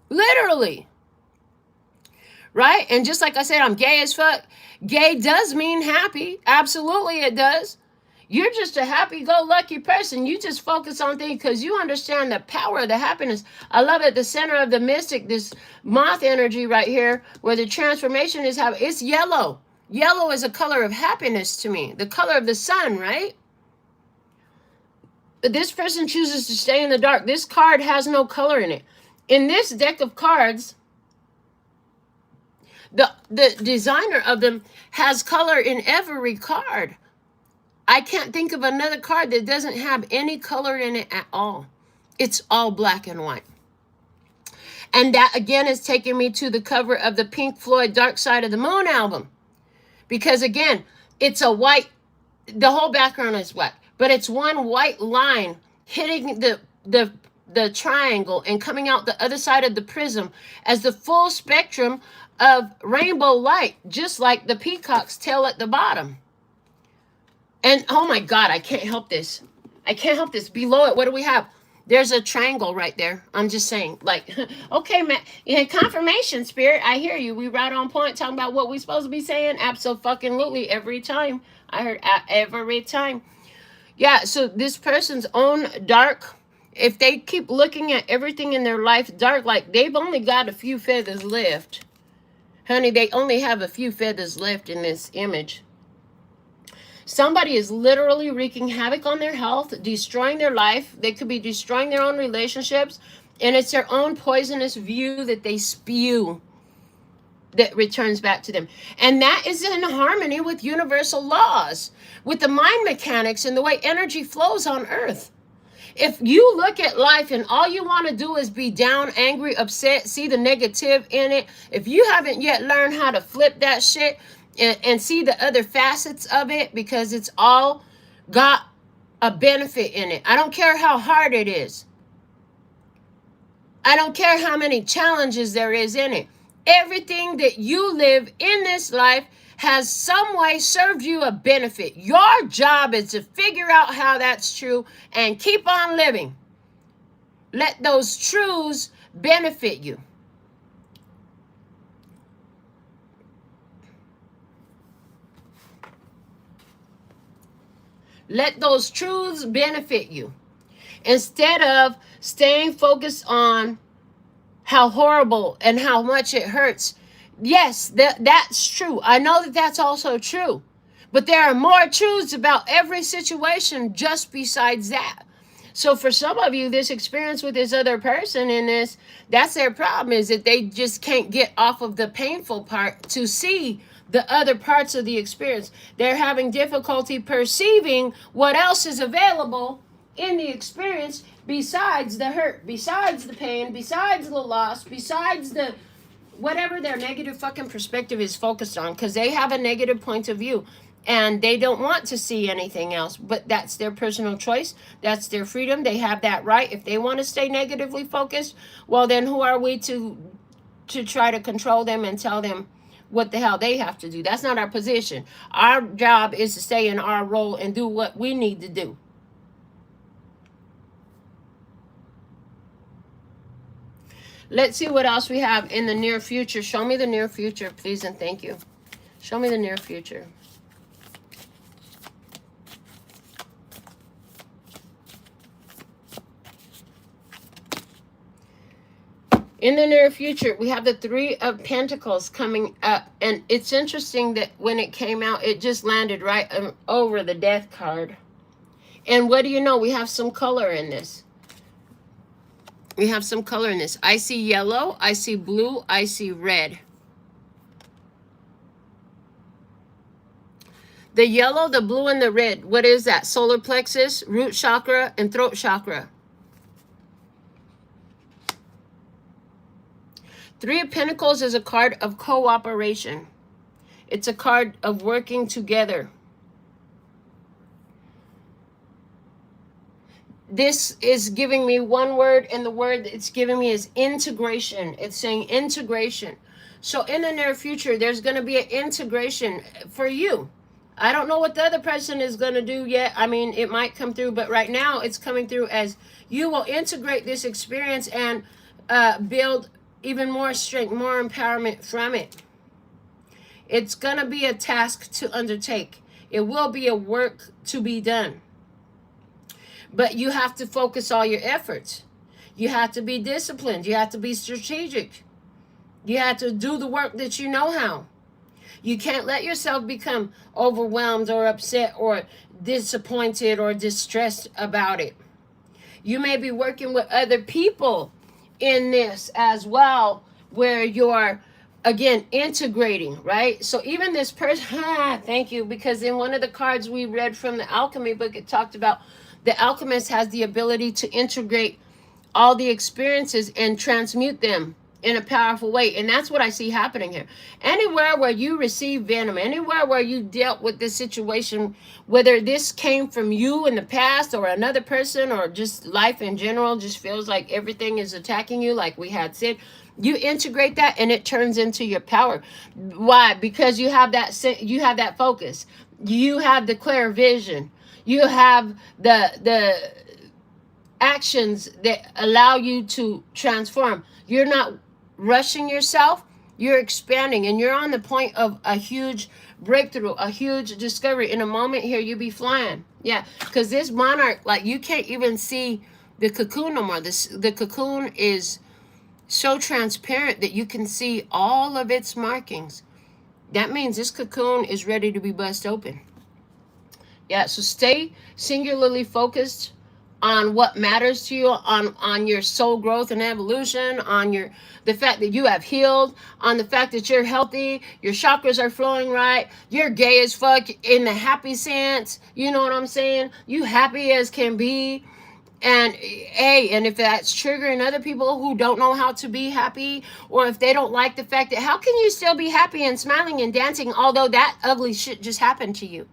Literally. Right? And just like I said, I'm gay as fuck. Gay does mean happy. Absolutely it does. You're just a happy-go-lucky person. You just focus on things because you understand the power of the happiness. I love it. The center of the mystic, this moth energy right here, where the transformation is happening. It's yellow. Yellow is a color of happiness to me. The color of the sun, right? This person chooses to stay in the dark. This card has no color in it. In this deck of cards, the designer of them has color in every card. I can't think of another card that doesn't have any color in it at all. It's all black and white. And that, again, is taking me to the cover of the Pink Floyd Dark Side of the Moon album. Because, again, it's a white, the whole background is white. But it's one white line hitting the triangle and coming out the other side of the prism as the full spectrum of rainbow light, just like the peacock's tail at the bottom. And oh my God, I can't help this. I can't help this. Below it, what do we have? There's a triangle right there. I'm just saying, like, okay, man, yeah, confirmation, spirit. I hear you. We right on point talking about what we supposed to be saying. Absolutely, every time. I heard every time. Yeah, so this person's own dark, if they keep looking at everything in their life dark, like they've only got a few feathers left. Honey, they only have a few feathers left in this image. Somebody is literally wreaking havoc on their health, destroying their life. They could be destroying their own relationships. And it's their own poisonous view that they spew that returns back to them. And that is in harmony with universal laws, with the mind mechanics and the way energy flows on Earth. If you look at life and all you want to do is be down, angry, upset, see the negative in it, if you haven't yet learned how to flip that shit and see the other facets of it, because it's all got a benefit in it. I don't care how hard it is. I don't care how many challenges there is in it. Everything that you live in this life has some way served you a benefit. Your job is to figure out how that's true and keep on living. Let those truths benefit you. Let those truths benefit you. Instead of staying focused on how horrible and how much it hurts. Yes, that's true. I know that that's also true. But there are more truths about every situation just besides that. So for some of you, this experience with this other person in this, that's their problem, is that they just can't get off of the painful part to see the other parts of the experience. They're having difficulty perceiving what else is available in the experience besides the hurt, besides the pain, besides the loss, besides the whatever their negative fucking perspective is focused on, because they have a negative point of view and they don't want to see anything else. But that's their personal choice. That's their freedom. They have that right. If they want to stay negatively focused, well, then who are we to try to control them and tell them what the hell they have to do? That's not our position. Our job is to stay in our role and do what we need to do. Let's see what else we have in the near future. Show me the near future, please, and thank you. Show me the near future. In the near future, we have the Three of Pentacles coming up. And it's interesting that when it came out, it just landed right over the Death card. And what do you know? We have some color in this. We have some color in this. I see yellow, I see blue, I see red. The yellow, the blue, and the red, what is that? Solar plexus, root chakra, and throat chakra. Three of Pentacles is a card of cooperation. It's a card of working together. This is giving me one word, and the word it's giving me is integration. It's saying integration. So in the near future, there's going to be an integration for you. I don't know what the other person is going to do yet. I mean, it might come through, but right now it's coming through as you will integrate this experience and build even more strength, more empowerment from it. It's going to be a task to undertake. It will be a work to be done. But you have to focus all your efforts. You have to be disciplined. You have to be strategic. You have to do the work that you know how. You can't let yourself become overwhelmed or upset or disappointed or distressed about it. You may be working with other people in this as well, where you're, again, integrating, right? So even this person, thank you, because in one of the cards we read from the Alchemy book, it talked about the alchemist has the ability to integrate all the experiences and transmute them in a powerful way. And that's what I see happening here. Anywhere where you receive venom, anywhere where you dealt with this situation, whether this came from you in the past or another person or just life in general, just feels like everything is attacking you, like we had said, you integrate that and it turns into your power. Why? Because you have that focus. You have the clear vision. You have the actions that allow you to transform. You're not rushing yourself. You're expanding, and you're on the point of a huge breakthrough, a huge discovery. In a moment here, you be flying. Yeah, because this monarch, like, you can't even see the cocoon no more. The cocoon is so transparent that you can see all of its markings. That means this cocoon is ready to be bust open. Yeah, so stay singularly focused on what matters to you, on your soul growth and evolution, on the fact that you have healed, on the fact that you're healthy, your chakras are flowing right, you're gay as fuck in the happy sense, you know what I'm saying? You happy as can be. And hey, and if that's triggering other people who don't know how to be happy, or if they don't like the fact that how can you still be happy and smiling and dancing although that ugly shit just happened to you?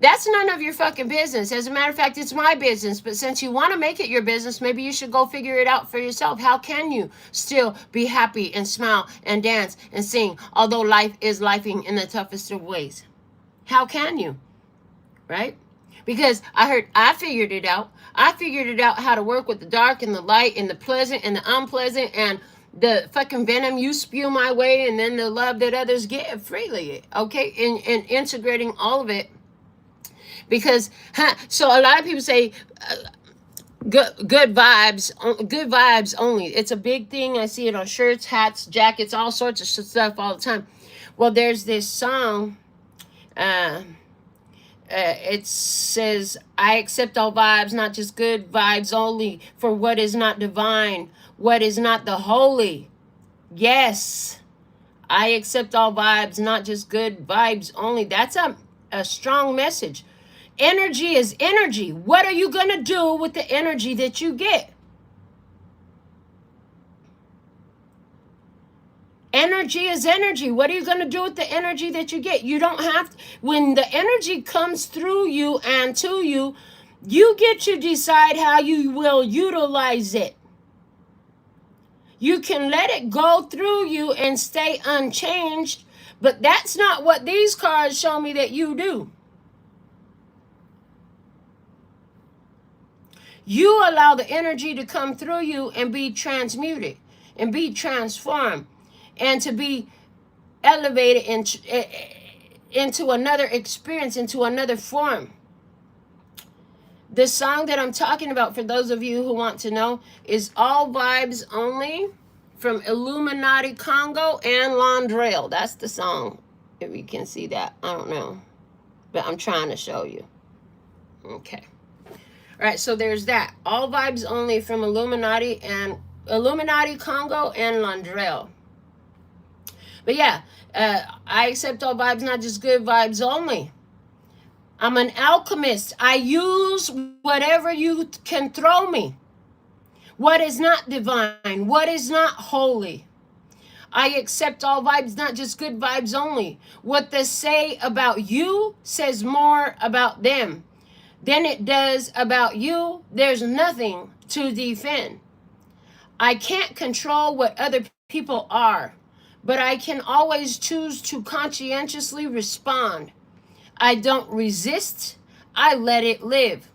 That's none of your fucking business. As a matter of fact, it's my business. But since you want to make it your business, maybe you should go figure it out for yourself. How can you still be happy and smile and dance and sing although life is lifing in the toughest of ways? How can you? Right? Because I figured it out. I figured it out how to work with the dark and the light and the pleasant and the unpleasant and the fucking venom you spew my way and then the love that others get freely. Okay? And integrating all of it. Because, so a lot of people say, good vibes only. It's a big thing. I see it on shirts, hats, jackets, all sorts of stuff all the time. Well, there's this song, it says, I accept all vibes, not just good vibes only, for what is not divine, what is not the holy. Yes, I accept all vibes, not just good vibes only. That's a strong message. Energy is energy. What are you going to do with the energy that you get? Energy is energy. What are you going to do with the energy that you get? You don't have to, when the energy comes through you and to you, you get to decide how you will utilize it. You can let it go through you and stay unchanged, but that's not what these cards show me that you do. You allow the energy to come through you and be transmuted and be transformed and to be elevated into another experience, into another form. The song that I'm talking about, for those of you who want to know, is All Vibes Only from Illuminati Congo and Londrelle. That's the song, if you can see that. I don't know, but I'm trying to show you. Okay. All right, so there's that. All Vibes Only from Illuminati Congo and Londrelle. But yeah, I accept all vibes, not just good vibes only. I'm an alchemist. I use whatever you can throw me. What is not divine? What is not holy? I accept all vibes, not just good vibes only. What they say about you says more about them than it does about you. There's nothing to defend. I can't control what other people are, but I can always choose to conscientiously respond. I don't resist. I let it live.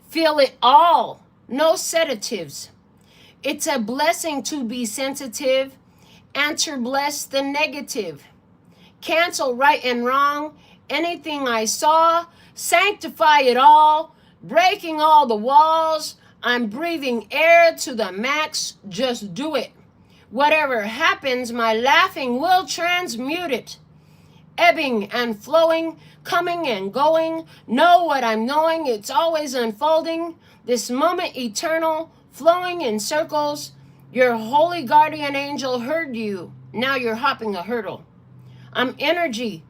Feel it all. No sedatives. It's a blessing to be sensitive. Answer bless the negative. Cancel right and wrong. Anything I saw. Sanctify it all. Breaking all the walls. I'm breathing air to the max. Just do it. Whatever happens, my laughing will transmute it. Ebbing and flowing, coming and going. Know what I'm knowing, it's always unfolding. This moment eternal, flowing in circles. Your holy guardian angel heard you. Now you're hopping a hurdle. I'm energy,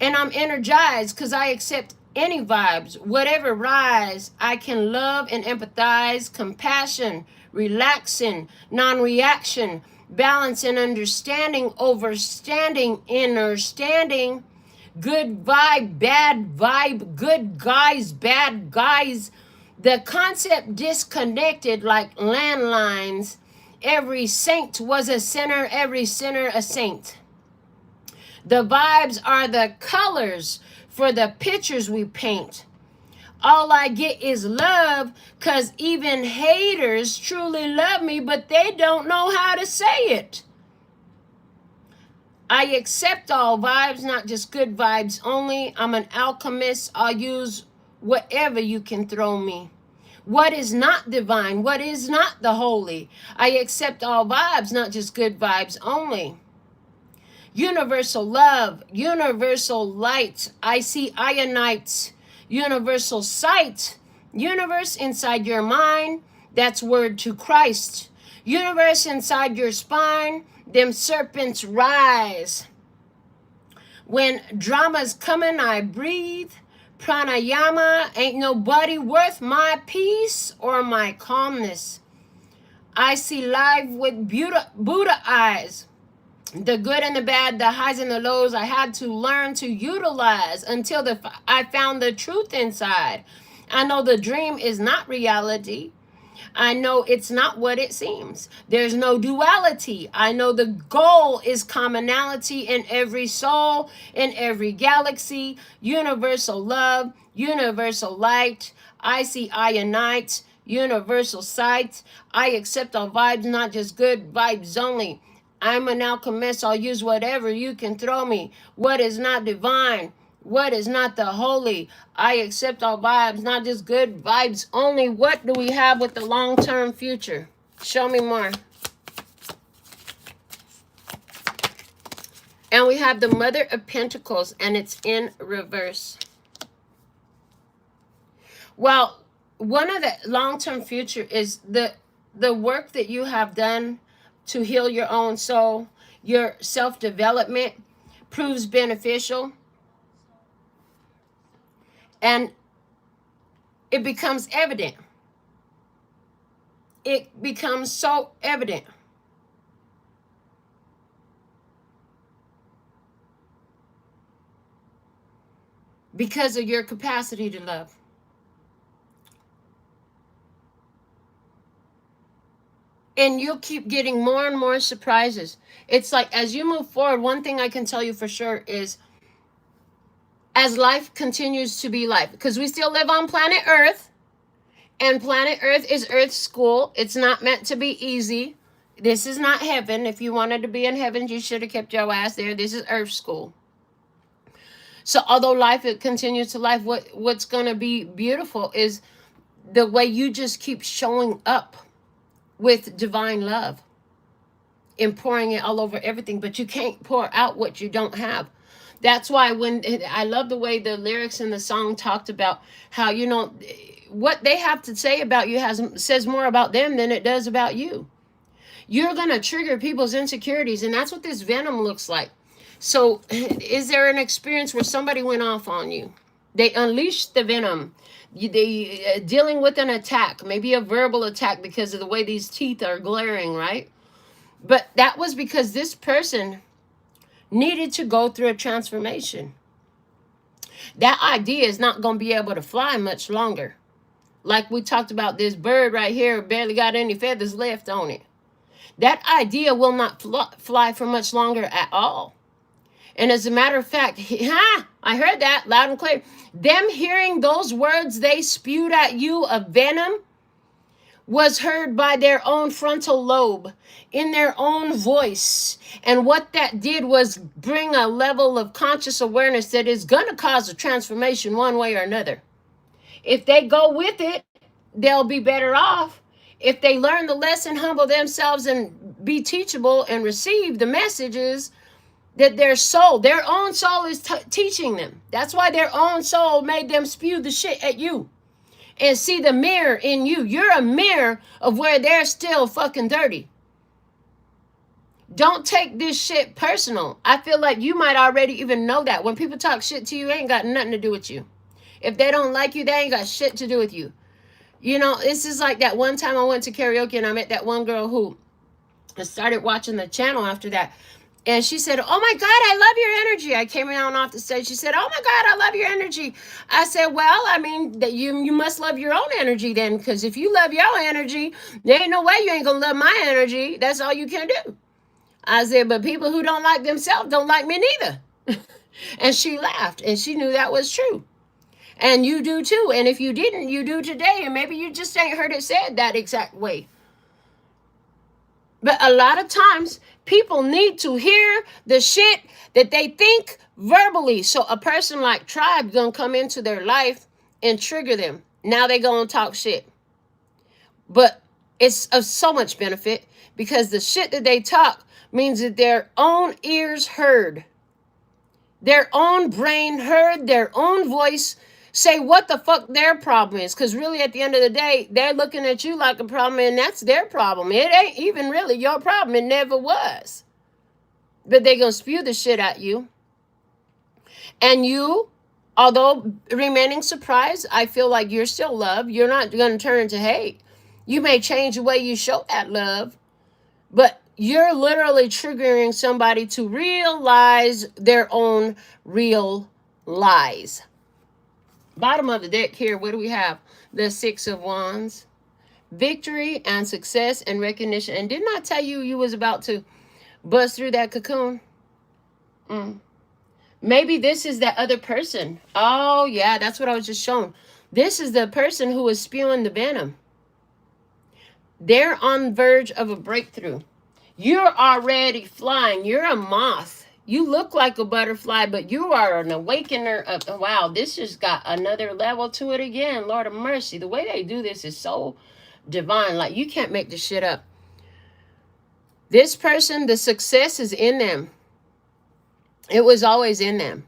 and I'm energized because I accept any vibes. Whatever rise, I can love and empathize. Compassion, relaxing, non-reaction, balance and understanding, overstanding, understanding, good vibe, good guys, bad guys. The concept disconnected like landlines. Every saint was a sinner, every sinner a saint. The vibes are the colors for the pictures we paint. All I get is love, because even haters truly love me, but they don't know how to say it. I accept all vibes, not just good vibes only. I'm an alchemist. I'll use whatever you can throw me. What is not divine? What is not the holy? I accept all vibes, not just good vibes only. Universal love, universal light. I see ionites. Universal sight, universe inside your mind, that's word to Christ. Universe inside your spine, them serpents rise. When drama's coming, I breathe, Pranayama, ain't nobody worth my peace or my calmness. I see life with Buddha eyes. The good and the bad, the highs and the lows, I had to learn to utilize until I found the truth inside. I know the dream is not reality. I know it's not what it seems. There's no duality. I know the goal is commonality in every soul, in every galaxy, universal love, universal light. I see ionites, universal sight. I accept all vibes, not just good vibes only. I'm an alchemist. I'll use whatever you can throw me. What is not divine? What is not the holy? I accept all vibes, not just good vibes only. What do we have with the long-term future? Show me more. And we have the Mother of Pentacles, and it's in reverse. Well, one of the long-term future is the work that you have done to heal your own soul. Your self-development proves beneficial. And it becomes evident. It becomes so evident. Because of your capacity to love. And you'll keep getting more and more surprises. It's like as you move forward, one thing I can tell you for sure is as life continues to be life, because we still live on planet Earth, and planet Earth is Earth's school. It's not meant to be easy. This is not heaven. If you wanted to be in heaven, you should have kept your ass there. This is Earth school. So although life it continues to life, what's going to be beautiful is the way you just keep showing up with divine love and pouring it all over everything. But you can't pour out what you don't have. That's why when I love the way the lyrics in the song talked about how, you know, what they have to say about you says more about them than it does about you. You're going to trigger people's insecurities, and that's what this venom looks like. So is there an experience where somebody went off on you? They unleashed the venom. They dealing with an attack, maybe a verbal attack because of the way these teeth are glaring, right? But that was because this person needed to go through a transformation. That idea is not going to be able to fly much longer. Like we talked about, this bird right here barely got any feathers left on it. That idea will not fly for much longer at all. And as a matter of fact, I heard that loud and clear. Them hearing those words they spewed at you of venom was heard by their own frontal lobe in their own voice. And what that did was bring a level of conscious awareness that is going to cause a transformation one way or another. If they go with it, they'll be better off. If they learn the lesson, humble themselves, and be teachable and receive the messages that their own soul is teaching them. That's why their own soul made them spew the shit at you. And see the mirror in you. You're a mirror of where they're still fucking dirty. Don't take this shit personal. I feel like you might already even know that. When people talk shit to you, it ain't got nothing to do with you. If they don't like you, they ain't got shit to do with you. You know, it's just like that one time I went to karaoke and I met that one girl who started watching the channel after that. And she said, oh my God, I love your energy. I came down off the stage. She said, oh my God, I love your energy. I said, well, I mean, that you must love your own energy then. Because if you love your energy, there ain't no way you ain't going to love my energy. That's all you can do. I said, but people who don't like themselves don't like me neither. And she laughed. And she knew that was true. And you do too. And if you didn't, you do today. And maybe you just ain't heard it said that exact way. But a lot of times, people need to hear the shit that they think verbally. So a person like Tribe gonna come into their life and trigger them. Now they gonna talk shit. But it's of so much benefit because the shit that they talk means that their own ears heard. Their own brain heard their own voice say what the fuck their problem is. Because really at the end of the day, they're looking at you like a problem and that's their problem. It ain't even really your problem. It never was. But they're going to spew the shit at you. And you Although remaining surprised, I feel like you're still loved. You're not going to turn into hate. You may change the way you show that love, but you're literally triggering somebody to realize their own real lies. Bottom of the deck here, what do we have? The Six of Wands. Victory and success and recognition. And didn't I tell you you was about to bust through that cocoon? Maybe this is that other person. Oh, yeah, that's what I was just showing. This is the person who is spewing the venom. They're on the verge of a breakthrough. You're already flying. You're a moth. You look like a butterfly, but you are an awakener of, wow, this just got another level to it again. Lord of mercy. The way they do this is so divine. Like, you can't make this shit up. This person, the success is in them. It was always in them.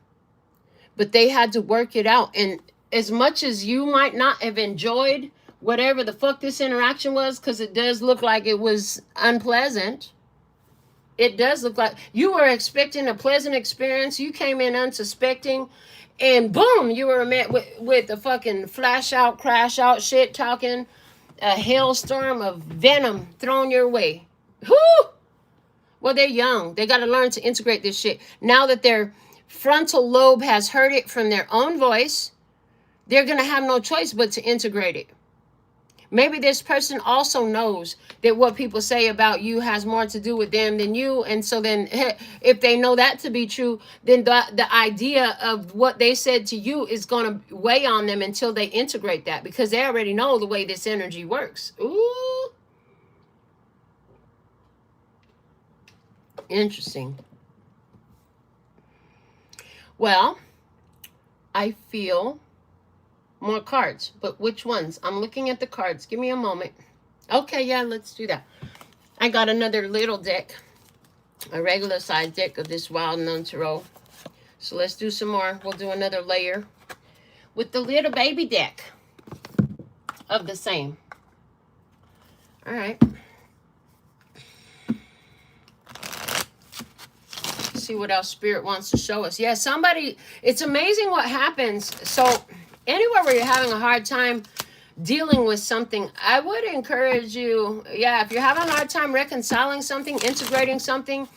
But they had to work it out. And as much as you might not have enjoyed whatever the fuck this interaction was, because it does look like it was unpleasant. It does look like you were expecting a pleasant experience. You came in unsuspecting, and boom, you were met with a fucking flash out, crash out, shit talking, a hailstorm of venom thrown your way. Whoo! Well, they're young. They got to learn to integrate this shit. Now that their frontal lobe has heard it from their own voice, they're going to have no choice but to integrate it. Maybe this person also knows that what people say about you has more to do with them than you. And so then if they know that to be true, then the idea of what they said to you is going to weigh on them until they integrate that, because they already know the way this energy works. Ooh. Interesting. Well, I feel more cards, but which ones? I'm looking at the cards. Give me a moment. Okay, yeah, let's do that. I got another little deck, a regular size deck of this Wild Nun Tarot. So let's do some more. We'll do another layer with the little baby deck of the same. All right. See what else Spirit wants to show us. Yeah, somebody, it's amazing what happens. So anywhere where you're having a hard time dealing with something, I would encourage you, yeah, if you're having a hard time reconciling something, integrating something,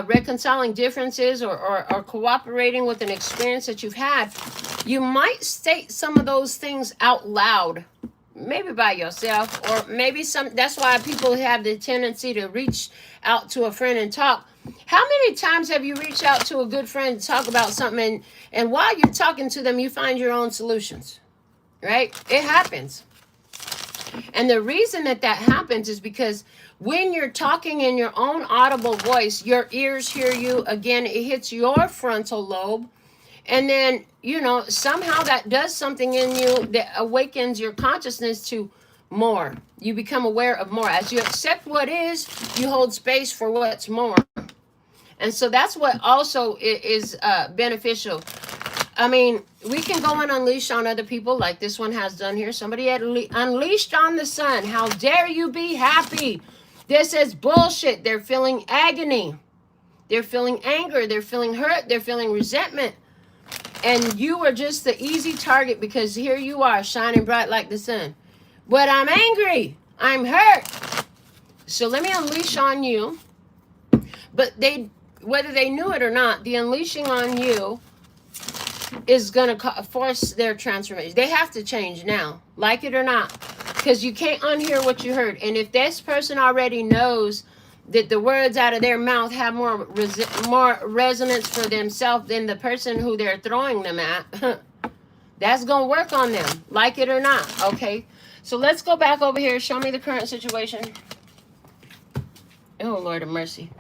reconciling differences, or cooperating with an experience that you've had, you might state some of those things out loud, maybe by yourself, or maybe that's why people have the tendency to reach out to a friend and talk. How many times have you reached out to a good friend to talk about something, and while you're talking to them, you find your own solutions, right? It happens. And the reason that happens is because when you're talking in your own audible voice, your ears hear you. Again, it hits your frontal lobe. And then, you know, somehow that does something in you that awakens your consciousness to more. You become aware of more. As you accept what is, you hold space for what's more. And so that's what also is beneficial. I mean, we can go and unleash on other people like this one has done here. Somebody had unleashed on the sun. How dare you be happy? This is bullshit. They're feeling agony. They're feeling anger. They're feeling hurt. They're feeling resentment. And you are just the easy target because here you are shining bright like the sun. But I'm angry. I'm hurt. So let me unleash on you. But whether they knew it or not, the unleashing on you is going to force their transformation. They have to change now, like it or not, because you can't unhear what you heard. And if this person already knows that the words out of their mouth have more resonance for themselves than the person who they're throwing them at, that's going to work on them, like it or not, okay? So let's go back over here. Show me the current situation. Oh, Lord of mercy.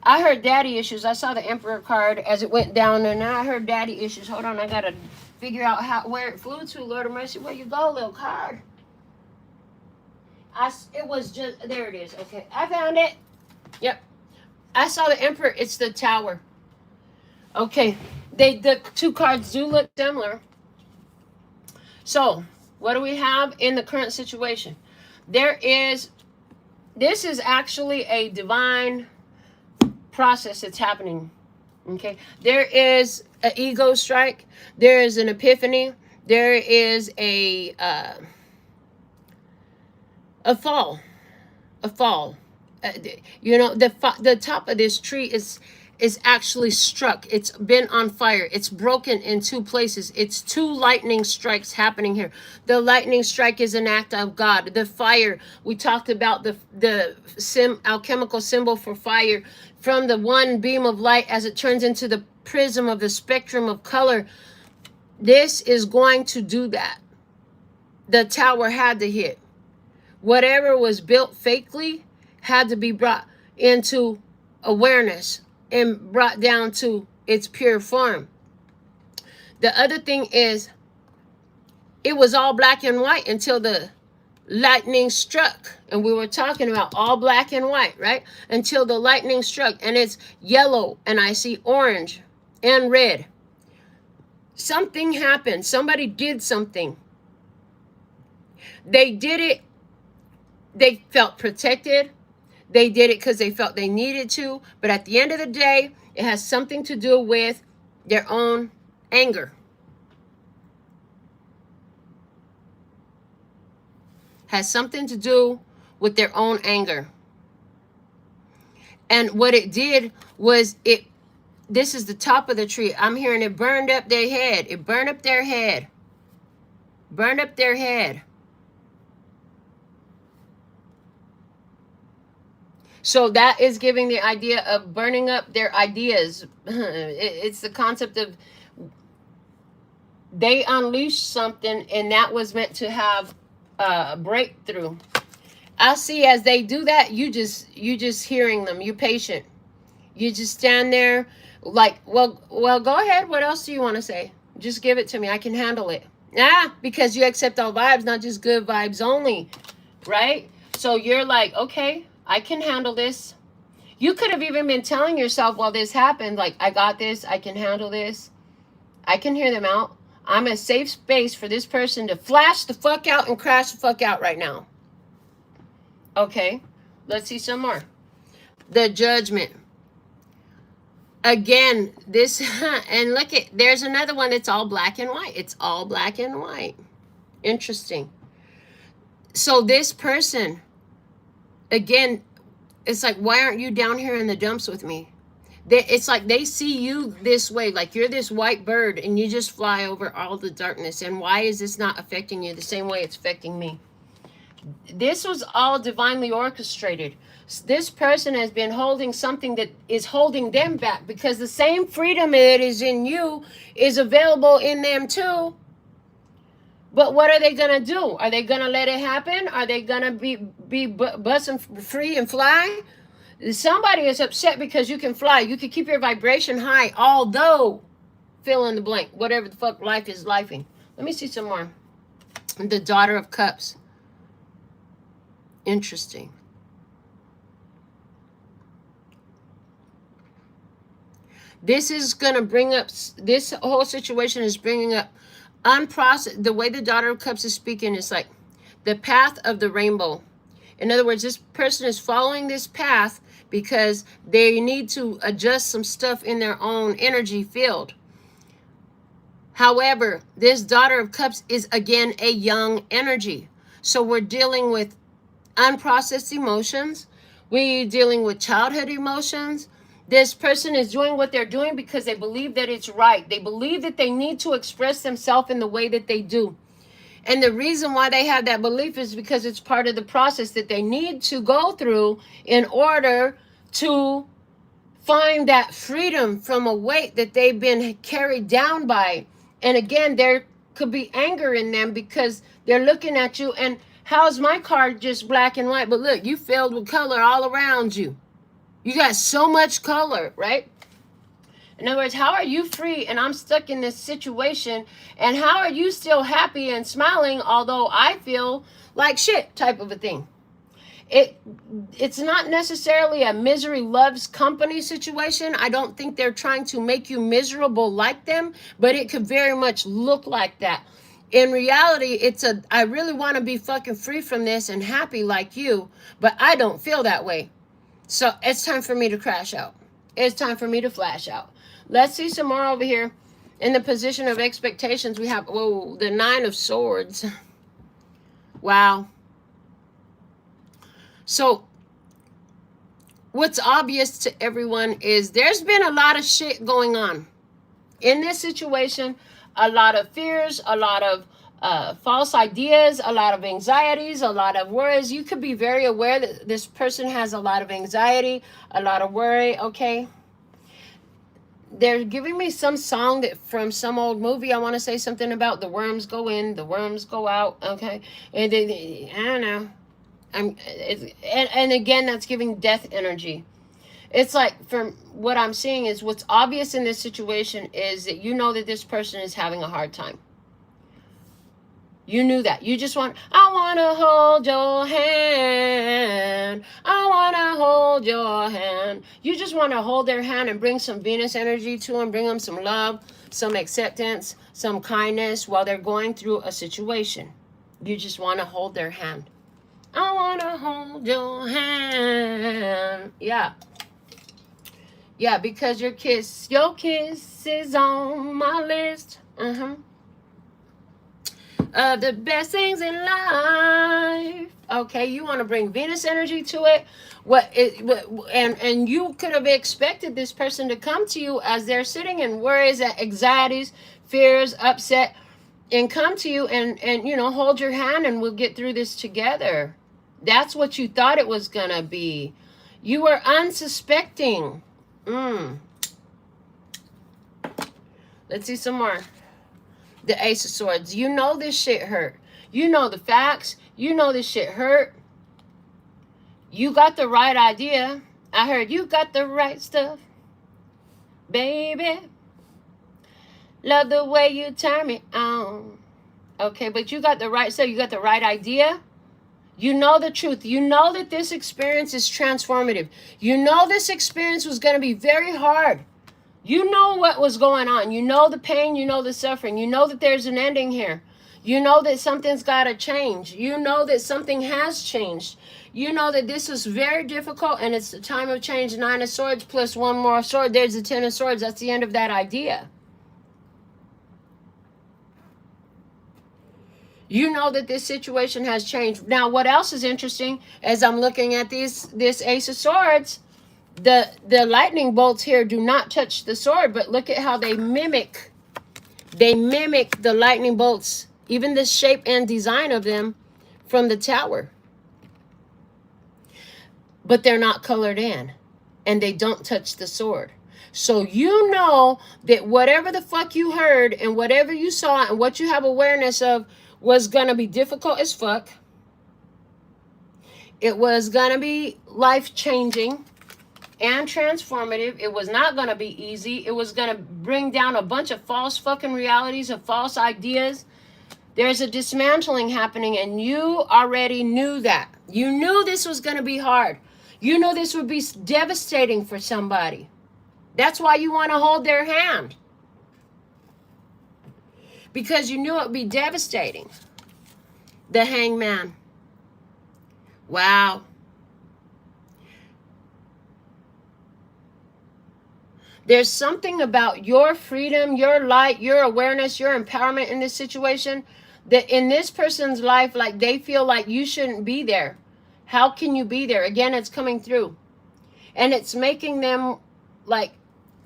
I heard daddy issues. I saw the Emperor card as it went down, and now I heard daddy issues. Hold on, I got to figure out where it flew to, Lord of mercy. Where you go, little card? It was just, there it is. Okay, I found it. Yep. I saw the Emperor. It's the Tower. Okay, the two cards do look similar. So, what do we have in the current situation? This is actually a divine process that's happening Okay, there is an ego strike. There is an epiphany. There is a fall, a fall. You know, the top of this tree is actually struck. It's been on fire. It's broken in two places. It's two lightning strikes happening here. The lightning strike is an act of God. The fire, we talked about the alchemical symbol for fire, from the one beam of light as it turns into the prism of the spectrum of color. This is going to do that. The tower had to hit. Whatever was built fakely had to be brought into awareness and brought down to its pure form. The other thing is, it was all black and white until the lightning struck. And we were talking about all black and white, right? Until the lightning struck, and it's yellow, and I see orange and red. Something happened. Somebody did something. They did it. They felt protected. They did it because they felt they needed to. But at the end of the day, it has something to do with their own anger. Has something to do with their own anger. And what it did was this is the top of the tree. I'm hearing it burned up their head. It burned up their head. Burned up their head. So that is giving the idea of burning up their ideas. It's the concept of they unleashed something, and that was meant to have a breakthrough. I see as they do that, you just hearing them. You patient. You just stand there like, well, go ahead. What else do you want to say? Just give it to me. I can handle it. Because you accept all vibes, not just good vibes only, right? So you're like, okay, I can handle this. You could have even been telling yourself while this happened, like, I got this. I can handle this. I can hear them out. I'm a safe space for this person to flash the fuck out and crash the fuck out right now. Okay, let's see some more. The Judgment. Again, this, and look at, there's another one that's all black and white. It's all black and white. Interesting. So this person, again, it's like, why aren't you down here in the dumps with me? It's like they see you this way, like you're this white bird and you just fly over all the darkness. And why is this not affecting you the same way it's affecting me? This was all divinely orchestrated. This person has been holding something that is holding them back, because the same freedom that is in you is available in them too. But what are they going to do? Are they going to let it happen? Are they going to be busting free and fly? Somebody is upset because you can fly. You can keep your vibration high, although, fill in the blank, whatever the fuck life is lifing. Let me see some more. The Daughter of Cups. Interesting. This is going to bring up, this whole situation is bringing up unprocessed. The way the Daughter of Cups is speaking is like the path of the rainbow. In other words, this person is following this path because they need to adjust some stuff in their own energy field. However, this Daughter of Cups is, again, a young energy. So we're dealing with unprocessed emotions. We're dealing with childhood emotions. This person is doing what they're doing because they believe that it's right. They believe that they need to express themselves in the way that they do. And the reason why they have that belief is because it's part of the process that they need to go through in order to find that freedom from a weight that they've been carried down by. And again, there could be anger in them because they're looking at you and, how's my card just black and white? But look, you filled with color all around you. You got so much color, right? In other words, how are you free and I'm stuck in this situation? And how are you still happy and smiling, although I feel like shit type of a thing? It's not necessarily a misery loves company situation. I don't think they're trying to make you miserable like them, but it could very much look like that. In reality, I really want to be fucking free from this and happy like you, but I don't feel that way. So it's time for me to crash out. It's time for me to flash out. Let's see some more over here. In the position of expectations, we have, whoa, the 9 of Swords. Wow. So what's obvious to everyone is there's been a lot of shit going on in this situation. A lot of fears, a lot of false ideas, a lot of anxieties, a lot of worries. You could be very aware that this person has a lot of anxiety, a lot of worry, okay? They're giving me some song that from some old movie. I want to say something about the worms go in, the worms go out, okay? And I don't know. And again, that's giving death energy. It's like, from what I'm seeing is what's obvious in this situation is that you know that this person is having a hard time. You knew that. You just want, I want to hold your hand. I want to hold your hand. You just want to hold their hand and bring some Venus energy to them. Bring them some love, some acceptance, some kindness while they're going through a situation. You just want to hold their hand. I want to hold your hand. Yeah. Yeah, because your kiss is on my list. The best things in life. Okay, you want to bring Venus energy to it. And you could have expected this person to come to you as they're sitting in worries, anxieties, fears, upset, and come to you and you know, hold your hand and we'll get through this together. That's what you thought it was gonna be. You were unsuspecting. Let's see some more. The Ace of Swords. You know this shit hurt. You know the facts. You know this shit hurt. You got the right idea. I heard you got the right stuff. Baby. Love the way you turn me on. Okay, but you got the right stuff. You got the right idea. You know the truth. You know that this experience is transformative. You know this experience was going to be very hard. You know what was going on. You know the pain. You know the suffering. You know that there's an ending here. You know that something's got to change. You know that something has changed. You know that this is very difficult and it's the time of change. 9 of Swords plus one more sword. There's the 10 of Swords. That's the end of that idea. You know that this situation has changed. Now, what else is interesting as I'm looking at this Ace of Swords, the lightning bolts here do not touch the sword, but look at how they mimic the lightning bolts, even the shape and design of them from the tower. But they're not colored in, and they don't touch the sword. So you know that whatever the fuck you heard and whatever you saw and what you have awareness of was going to be difficult as fuck. It was going to be life-changing and transformative. It was not going to be easy. It was going to bring down a bunch of false fucking realities, of false ideas. There's a dismantling happening, and you already knew that. You knew this was going to be hard. You know this would be devastating for somebody. That's why you want to hold their hand. Because you knew it would be devastating. The Hangman. Wow. There's something about your freedom, your light, your awareness, your empowerment in this situation that in this person's life, like they feel like you shouldn't be there. How can you be there? Again, it's coming through. And it's making them like,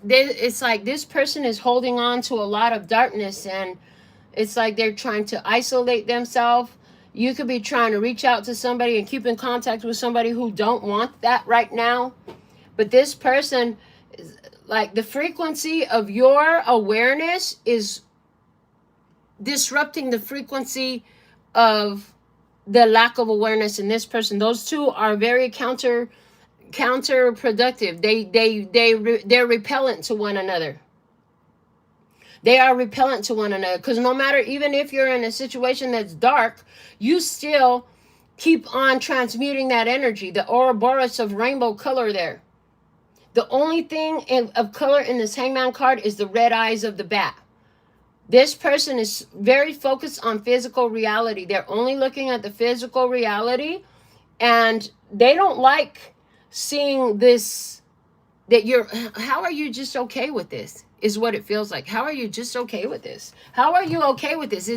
it's like this person is holding on to a lot of darkness, and it's like they're trying to isolate themselves. You could be trying to reach out to somebody and keep in contact with somebody who don't want that right now. But this person, like the frequency of your awareness is disrupting the frequency of the lack of awareness in this person. Those two are very counterproductive. They're repellent to one another. They are repellent to one another, because no matter, even if you're in a situation that's dark, you still keep on transmuting that energy, the Ouroboros of rainbow color there. The only thing of color in this Hangman card is the red eyes of the bat. This person is very focused on physical reality. They're only looking at the physical reality, and they don't like seeing this, that you're, how are you just okay with this? is what it feels like. How are you just okay with this? How are you okay with this?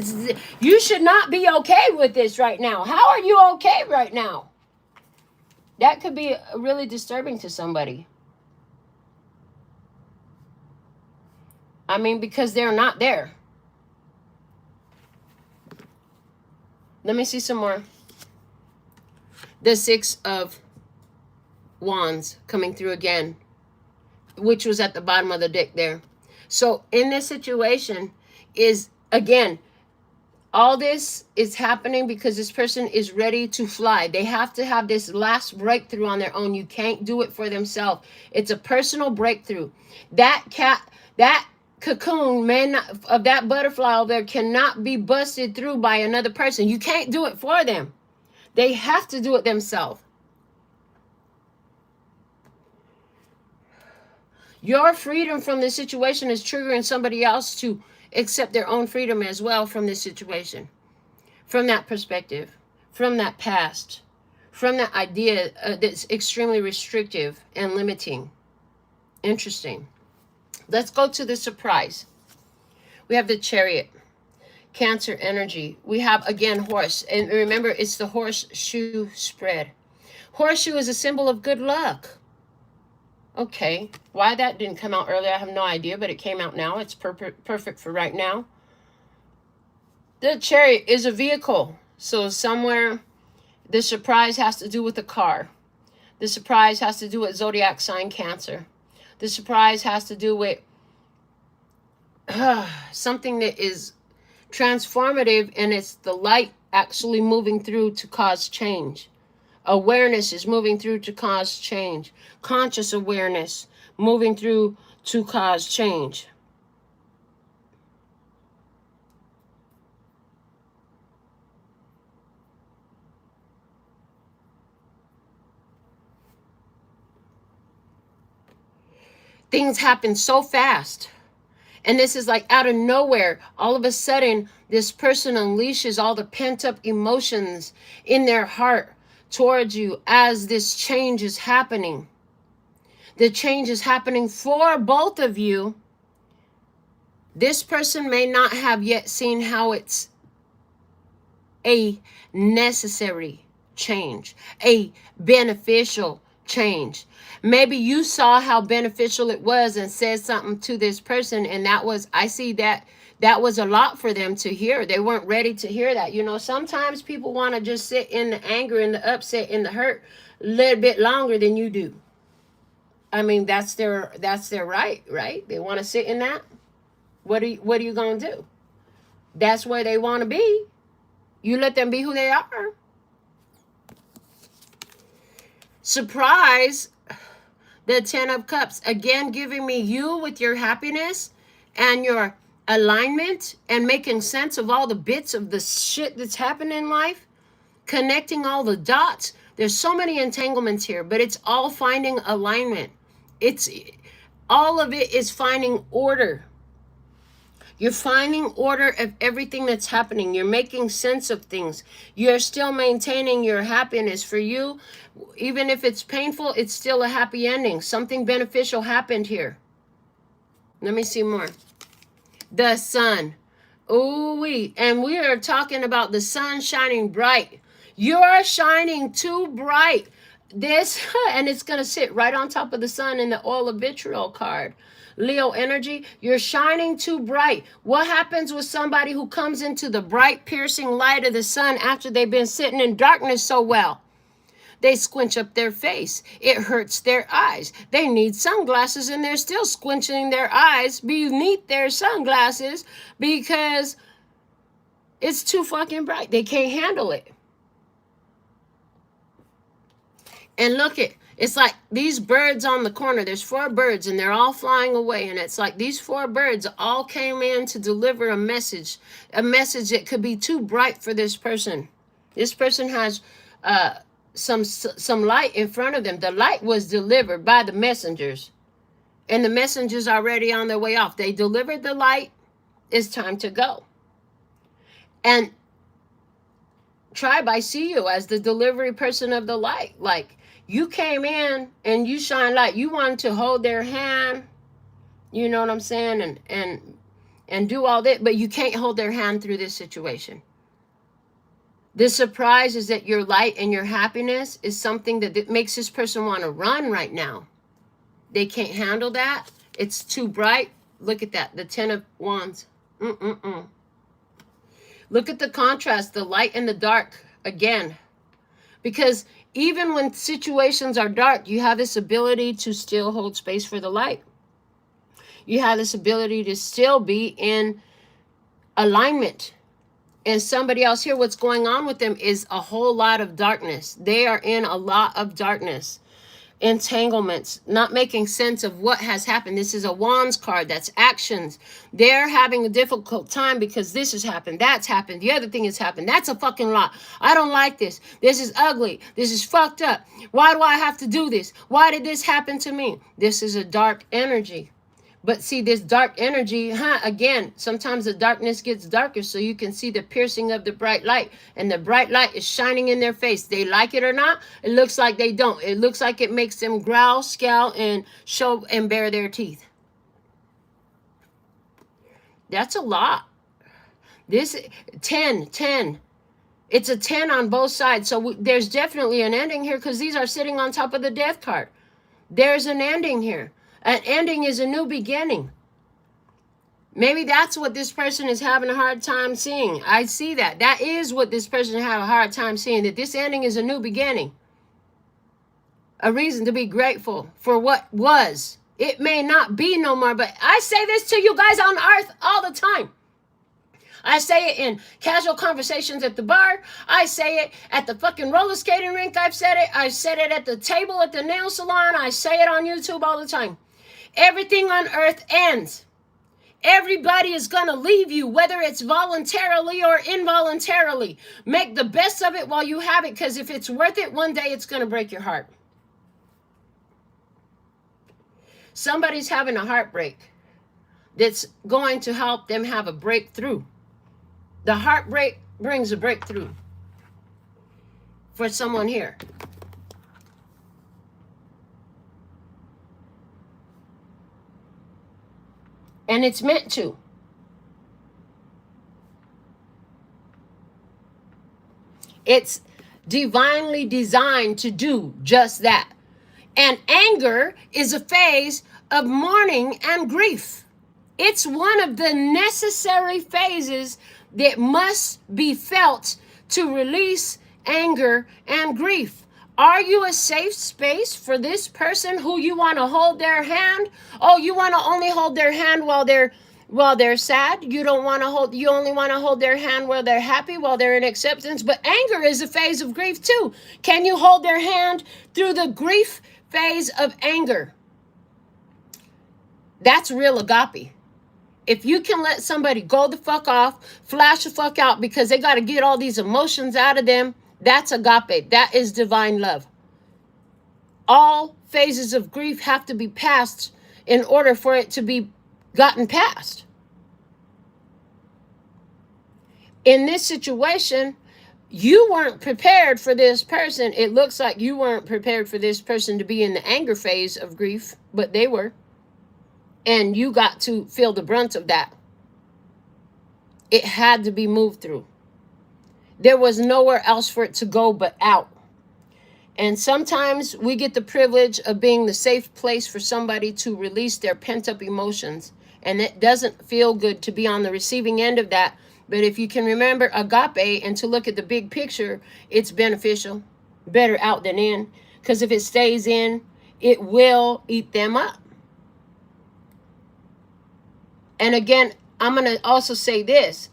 You should not be okay with this right now. How are you okay right now? That could be really disturbing to somebody. I mean, because they're not there. Let me see some more. The 6 of Wands coming through again, which was at the bottom of the deck there. So in this situation is, again, all this is happening because this person is ready to fly. They have to have this last breakthrough on their own. You can't do it for themselves. It's a personal breakthrough. That cocoon of that butterfly over there cannot be busted through by another person. You can't do it for them. They have to do it themselves. Your freedom from this situation is triggering somebody else to accept their own freedom as well from this situation, from that perspective, from that past, from that idea that's extremely restrictive and limiting. Interesting. Let's go to the surprise. We have the Chariot, Cancer energy. We have, again, horse. And remember, it's the horseshoe spread. Horseshoe is a symbol of good luck. Okay, why that didn't come out earlier, I have no idea, but it came out now. It's perfect for right now. The Chariot is a vehicle. So somewhere the surprise has to do with a car. The surprise has to do with zodiac sign Cancer. The surprise has to do with something that is transformative, and it's the light actually moving through to cause change. Awareness is moving through to cause change. Conscious awareness moving through to cause change. Things happen so fast. And this is like out of nowhere. All of a sudden, this person unleashes all the pent-up emotions in their heart towards you as this change is happening. The change is happening for both of you. This person may not have yet seen how it's a necessary change, a beneficial change. Maybe you saw how beneficial it was and said something to this person, and that was, I see that was a lot for them to hear. They weren't ready to hear that. You know, sometimes people want to just sit in the anger and the upset and the hurt a little bit longer than you do. I mean, that's their right, right? They want to sit in that. What are you going to do? That's where they want to be. You let them be who they are. Surprise, the 10 of Cups, again giving me you with your happiness and your alignment and making sense of all the bits of the shit that's happening in life, connecting all the dots. There's so many entanglements here, but it's all finding alignment. It's all of it is finding order. You're finding order of everything that's happening. You're making sense of things. You're still maintaining your happiness. For you, even if it's painful, it's still a happy ending. Something beneficial happened here. Let me see more. The sun. Ooh-wee. And we are talking about the sun shining bright. You're shining too bright. This, and it's going to sit right on top of the sun in the oil of vitriol card. Leo energy, you're shining too bright. What happens with somebody who comes into the bright, piercing light of the sun after they've been sitting in darkness so well? They squinch up their face. It hurts their eyes. They need sunglasses, and they're still squinching their eyes beneath their sunglasses because it's too fucking bright. They can't handle it. And look at, it's like these birds on the corner. There's 4 birds and they're all flying away. And it's like these 4 birds all came in to deliver a message that could be too bright for this person. This person has some light in front of them. The light was delivered by the messengers. And the messengers are already on their way off. They delivered the light. It's time to go. And tribe, I see you as the delivery person of the light. Like, you came in and you shine light. You wanted to hold their hand. You know what I'm saying? And do all that, but you can't hold their hand through this situation. The surprise is that your light and your happiness is something that makes this person want to run right now. They can't handle that. It's too bright. Look at that. The 10 of Wands. Look at the contrast, the light and the dark again. Because even when situations are dark, you have this ability to still hold space for the light. You have this ability to still be in alignment. And somebody else here, what's going on with them is a whole lot of darkness. They are in a lot of darkness. Entanglements, not making sense of what has happened. This is a Wands card. That's actions. They're having a difficult time because this has happened. That's happened. The other thing has happened. That's a fucking lot. I don't like this. This is ugly. This is fucked up. Why do I have to do this? Why did this happen to me? This is a dark energy. But see, this dark energy, again, sometimes the darkness gets darker so you can see the piercing of the bright light. And the bright light is shining in their face. They like it or not, it looks like they don't. It looks like it makes them growl, scowl, and show and bare their teeth. That's a lot. This 10. It's a 10 on both sides. So there's definitely an ending here because these are sitting on top of the death card. There's an ending here. An ending is a new beginning. Maybe that's what this person is having a hard time seeing. I see that. That is what this person has a hard time seeing, that this ending is a new beginning. A reason to be grateful for what was. It may not be no more, but I say this to you guys on earth all the time. I say it in casual conversations at the bar. I say it at the fucking roller skating rink. I've said it. I said it at the table at the nail salon. I say it on YouTube all the time. Everything on earth ends. Everybody is going to leave you, whether it's voluntarily or involuntarily. Make the best of it while you have it, because if it's worth it, one day it's going to break your heart. Somebody's having a heartbreak that's going to help them have a breakthrough. The heartbreak brings a breakthrough for someone here. And it's meant to. It's divinely designed to do just that. And anger is a phase of mourning and grief. It's one of the necessary phases that must be felt to release anger and grief. Are you a safe space for this person who you want to hold their hand? Oh, you want to only hold their hand while they're sad? You only want to hold their hand while they're happy, while they're in acceptance? But anger is a phase of grief too. Can you hold their hand through the grief phase of anger? That's real agape. If you can let somebody go the fuck off, flash the fuck out because they got to get all these emotions out of them, that's agape. That is divine love. All phases of grief have to be passed in order for it to be gotten past. In this situation, you weren't prepared for this person. It looks like you weren't prepared for this person to be in the anger phase of grief, but they were. And you got to feel the brunt of that. It had to be moved through. There was nowhere else for it to go but out. And sometimes we get the privilege of being the safe place for somebody to release their pent-up emotions. And it doesn't feel good to be on the receiving end of that. But if you can remember agape and to look at the big picture, it's beneficial. Better out than in. Because if it stays in, it will eat them up. And again, I'm going to also say this.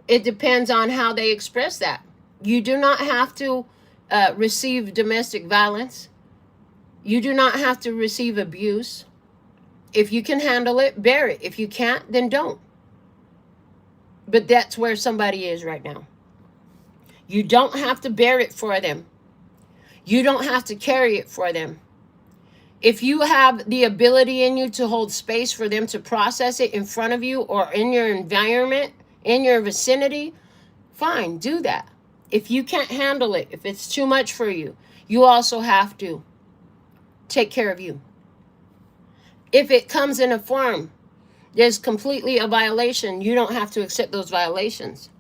It depends on how they express that. You do not have to receive domestic violence. You do not have to receive abuse. If you can handle it, bear it. If you can't, then don't. But that's where somebody is right now. You don't have to bear it for them. You don't have to carry it for them. If you have the ability in you to hold space for them to process it in front of you or in your environment, in your vicinity, fine, do that. If you can't handle it, if it's too much for you, you also have to take care of you. If it comes in a form There's completely a violation. You don't have to accept those violations.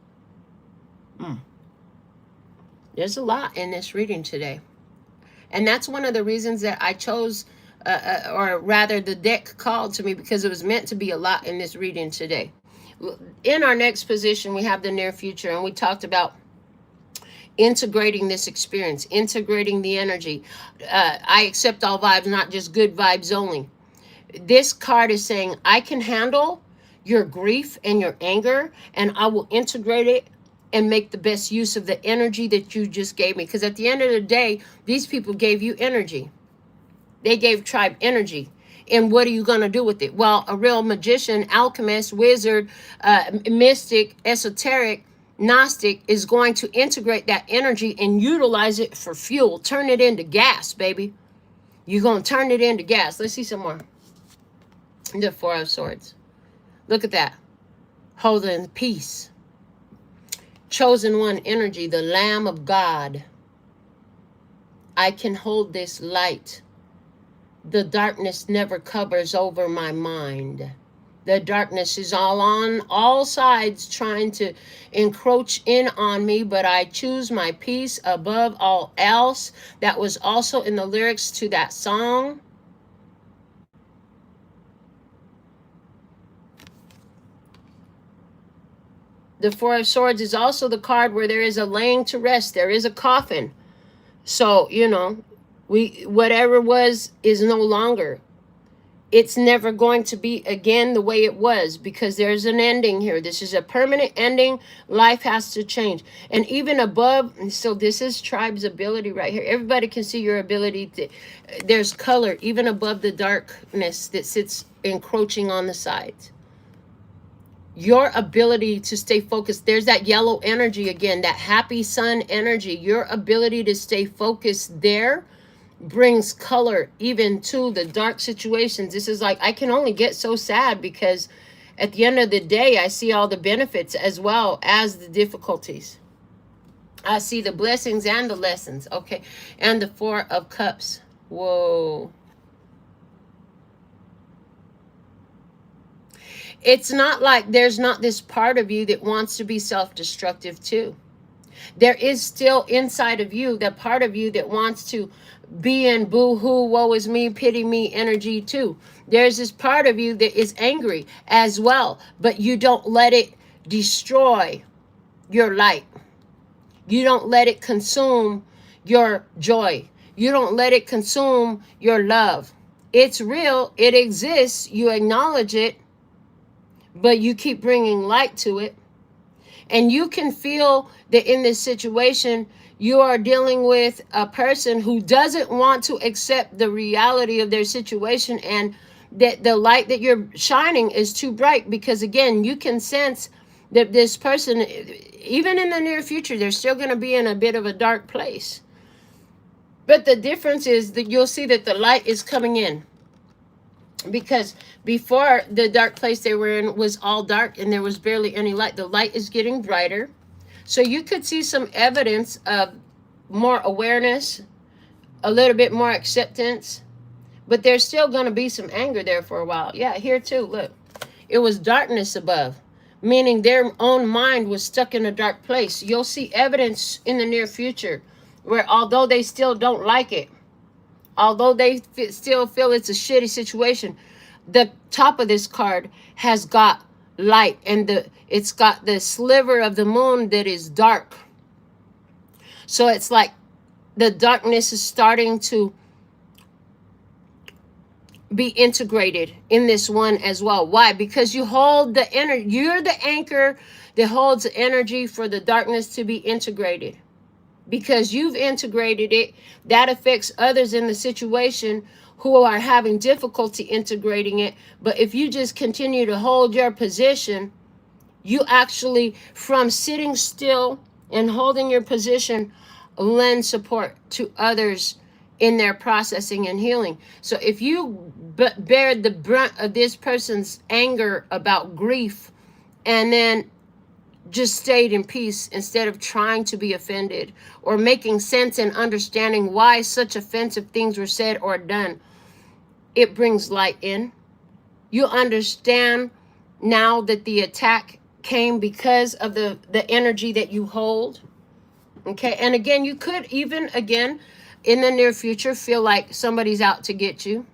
There's a lot in this reading today. And that's one of the reasons that I chose, or rather the deck called to me, because it was meant to be a lot in this reading today. In our next position, we have the near future, and we talked about integrating this experience, integrating the energy. I accept all vibes, not just good vibes only. This card is saying, I can handle your grief and your anger, and I will integrate it and make the best use of the energy that you just gave me. Because at the end of the day, these people gave you energy. They gave tribe energy. And what are you going to do with it? Well, a real magician, alchemist, wizard, mystic, esoteric, Gnostic is going to integrate that energy and utilize it for fuel. Turn it into gas, baby. You're going to turn it into gas. Let's see some more. The Four of Swords. Look at that. Holding peace. Chosen one energy, the Lamb of God. I can hold this light. The darkness never covers over my mind. The darkness is all on all sides trying to encroach in on me, but I choose my peace above all else. That was also in the lyrics to that song. The Four of Swords is also the card where there is a laying to rest. There is a coffin. So, you know, whatever was is no longer. It's never going to be again the way it was, because there's an ending here. This is a permanent ending. Life has to change. And even above, so this is tribe's ability right here. Everybody can see your ability to, there's color even above the darkness that sits encroaching on the sides. Your ability to stay focused. There's that yellow energy again, that happy sun energy. Your ability to stay focused there brings color even to the dark situations. This is like, I can only get so sad because at the end of the day, I see all the benefits as well as the difficulties. I see the blessings and the lessons. Okay. And the Four of Cups. Whoa. It's not like there's not this part of you that wants to be self-destructive too. There is still inside of you that part of you that wants to be in boo-hoo, woe is me, pity me energy too. There's this part of you that is angry as well, but you don't let it destroy your light. You don't let it consume your joy. You don't let it consume your love. It's real. It exists. You acknowledge it, but you keep bringing light to it. And you can feel that in this situation, you are dealing with a person who doesn't want to accept the reality of their situation, and that the light that you're shining is too bright, because again, you can sense that this person, even in the near future, they're still going to be in a bit of a dark place. But the difference is that you'll see that the light is coming in. Because before, the dark place they were in was all dark and there was barely any light. The light is getting brighter. So you could see some evidence of more awareness, a little bit more acceptance. But there's still going to be some anger there for a while. Yeah, here too, look. It was darkness above, meaning their own mind was stuck in a dark place. You'll see evidence in the near future where, although they still don't like it, although they still feel it's a shitty situation, the top of this card has got light, and it's got the sliver of the moon that is dark. So it's like the darkness is starting to be integrated in this one as well. Why? Because you hold the energy. You're the anchor that holds the energy for the darkness to be integrated. Because you've integrated it, that affects others in the situation who are having difficulty integrating it. But if you just continue to hold your position, you actually, from sitting still and holding your position, lend support to others in their processing and healing. So if you bear the brunt of this person's anger about grief, and then just stayed in peace instead of trying to be offended or making sense and understanding why such offensive things were said or done, it brings light in. You understand now that the attack came because of the energy that you hold. Okay, and again, you could even, again, in the near future, feel like somebody's out to get you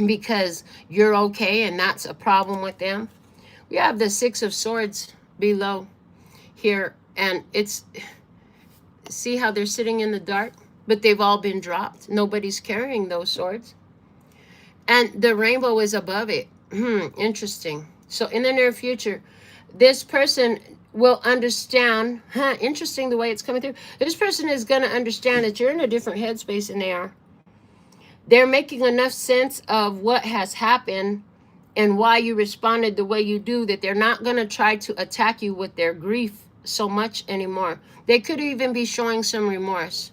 because you're okay and that's a problem with them. We have the Six of Swords below here, and it's, see how they're sitting in the dark, but they've all been dropped. Nobody's carrying those swords. And the rainbow is above it. Interesting. So in the near future, this person will understand, interesting the way it's coming through. This person is going to understand that you're in a different headspace than they are. They're making enough sense of what has happened and why you responded the way you do, that they're not going to try to attack you with their grief so much anymore. They could even be showing some remorse.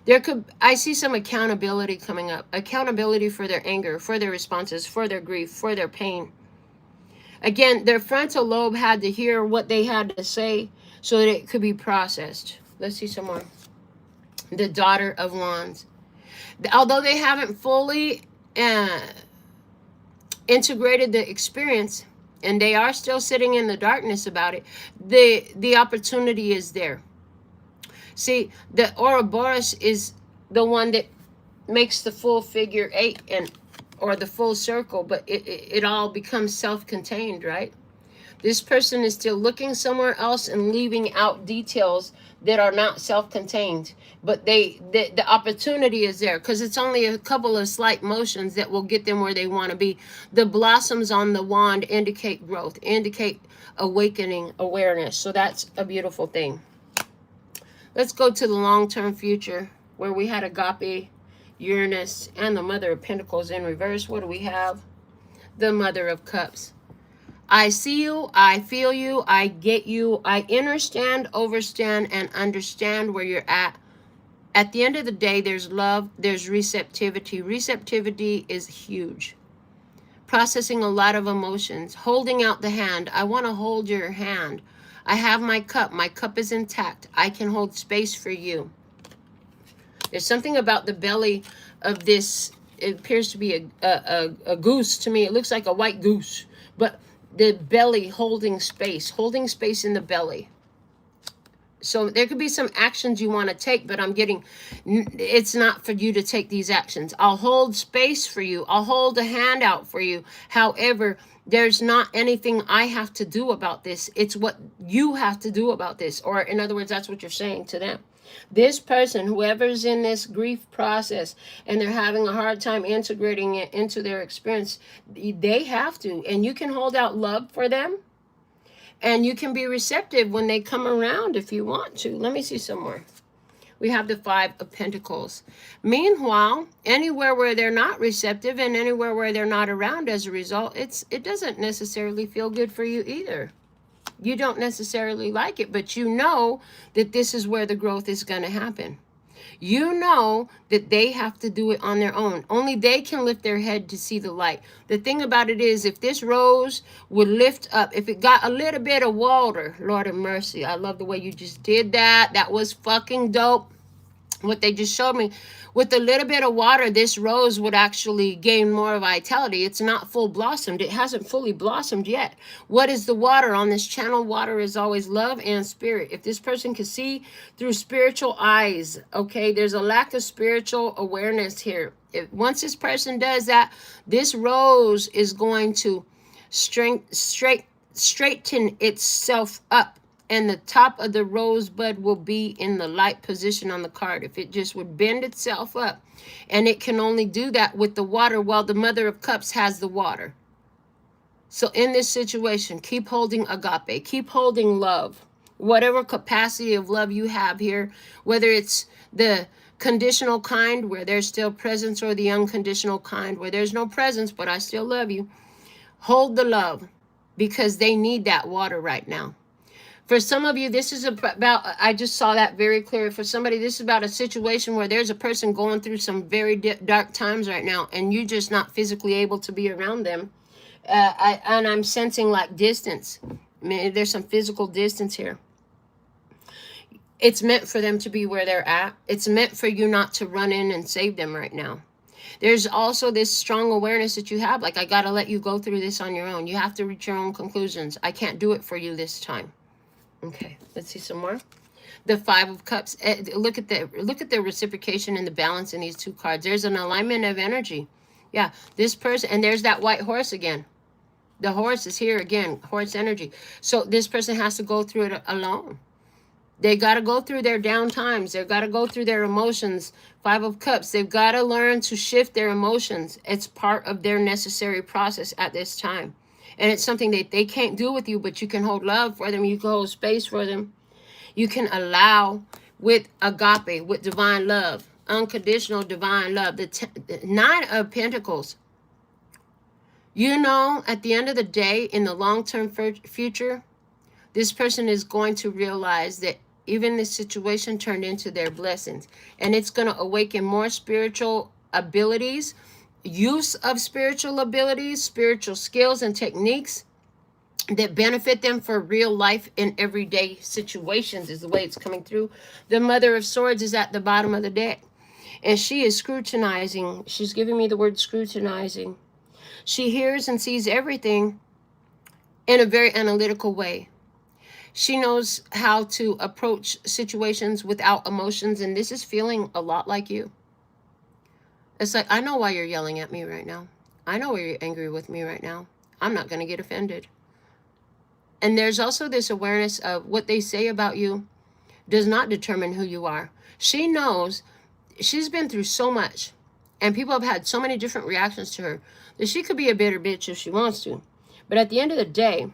There could, I see some accountability coming up. Accountability for their anger, for their responses, for their grief, for their pain. Again, their frontal lobe had to hear what they had to say so that it could be processed. Let's see some more. The Daughter of Wands. Although they haven't fully integrated the experience, and they are still sitting in the darkness about it, the opportunity is there. See, the Ouroboros is the one that makes the full figure 8 and or the full circle, but it all becomes self-contained, right? This person is still looking somewhere else and leaving out details that are not self-contained, but the opportunity is there because it's only a couple of slight motions that will get them where they want to be. The blossoms on the wand indicate growth, indicate awakening awareness. So that's a beautiful thing. Let's go to the long-term future where we had Agape, Uranus, and the Mother of Pentacles in reverse. What do we have? The Mother of Cups. I see you, I feel you, I get you, I understand, overstand, and understand where you're at. At the end of the day, there's love, there's receptivity. Receptivity is huge. Processing a lot of emotions, holding out the hand. I want to hold your hand. I have my cup is intact. I can hold space for you. There's something about the belly of this, it appears to be a goose to me. It looks like a white goose, but the belly holding space in the belly. So there could be some actions you want to take, but I'm getting, it's not for you to take these actions. I'll hold space for you. I'll hold a hand out for you. However, there's not anything I have to do about this. It's what you have to do about this. Or in other words, that's what you're saying to them. This person, whoever's in this grief process and they're having a hard time integrating it into their experience, they have to. And you can hold out love for them. And you can be receptive when they come around if you want to. Let me see some more. We have the Five of Pentacles. Meanwhile, anywhere where they're not receptive and anywhere where they're not around as a result, it doesn't necessarily feel good for you either. You don't necessarily like it, but you know that this is where the growth is going to happen. You know that they have to do it on their own. Only they can lift their head to see the light. The thing about it is, if this rose would lift up, if it got a little bit of water, Lord of mercy, I love the way you just did that. That was fucking dope. What they just showed me, with a little bit of water, this rose would actually gain more vitality. It's not full blossomed. It hasn't fully blossomed yet. What is the water on this channel? Water is always love and spirit. If this person can see through spiritual eyes, okay, there's a lack of spiritual awareness here. Once this person does that, this rose is going to straighten itself up. And the top of the rosebud will be in the light position on the card. If it just would bend itself up. And it can only do that with the water while the Mother of Cups has the water. So in this situation, keep holding agape. Keep holding love. Whatever capacity of love you have here, whether it's the conditional kind where there's still presence, or the unconditional kind where there's no presence, but I still love you. Hold the love, because they need that water right now. For some of you, this is about, I just saw that very clear. For somebody, this is about a situation where there's a person going through some very dark times right now, and you're just not physically able to be around them. And I'm sensing like distance. I mean, there's some physical distance here. It's meant for them to be where they're at. It's meant for you not to run in and save them right now. There's also this strong awareness that you have, like, I got to let you go through this on your own. You have to reach your own conclusions. I can't do it for you this time. Okay, let's see some more. The Five of Cups. Look at the reciprocation and the balance in these two cards. There's an alignment of energy. Yeah, this person, and there's that white horse again. The horse is here again, horse energy. So this person has to go through it alone. They got to go through their down times. They've got to go through their emotions. Five of Cups. They've got to learn to shift their emotions. It's part of their necessary process at this time. And it's something that they can't do with you, but you can hold love for them. You can hold space for them. You can allow with agape, with divine love, unconditional divine love. The Nine of Pentacles. You know, at the end of the day, in the long-term future, this person is going to realize that even this situation turned into their blessings. And it's going to awaken more spiritual abilities, use of spiritual abilities, spiritual skills and techniques that benefit them for real life in everyday situations is the way it's coming through. The Mother of Swords is at the bottom of the deck. And she is scrutinizing. She's giving me the word scrutinizing. She hears and sees everything in a very analytical way. She knows how to approach situations without emotions, and this is feeling a lot like you. It's like, I know why you're yelling at me right now. I know why you're angry with me right now. I'm not going to get offended. And there's also this awareness of what they say about you does not determine who you are. She knows she's been through so much, and people have had so many different reactions to her, that she could be a bitter bitch if she wants to. But at the end of the day,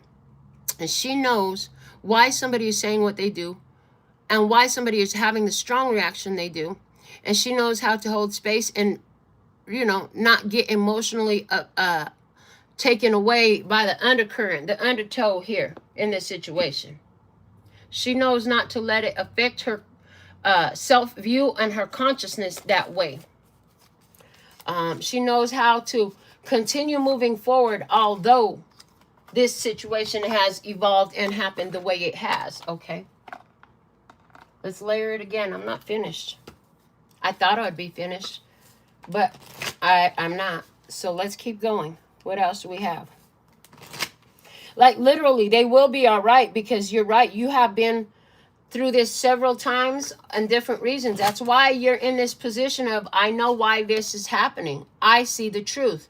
she knows why somebody is saying what they do and why somebody is having the strong reaction they do. And she knows how to hold space and, you know, not get emotionally taken away by the undercurrent, the undertow here in this situation. She knows not to let it affect her self-view and her consciousness that way. She knows how to continue moving forward, although this situation has evolved and happened the way it has. Okay. Let's layer it again. I'm not finished. I thought I'd be finished, but I'm not. So let's keep going. What else do we have? Like, literally, they will be all right, because you're right. You have been through this several times and different reasons. That's why you're in this position of, I know why this is happening. I see the truth.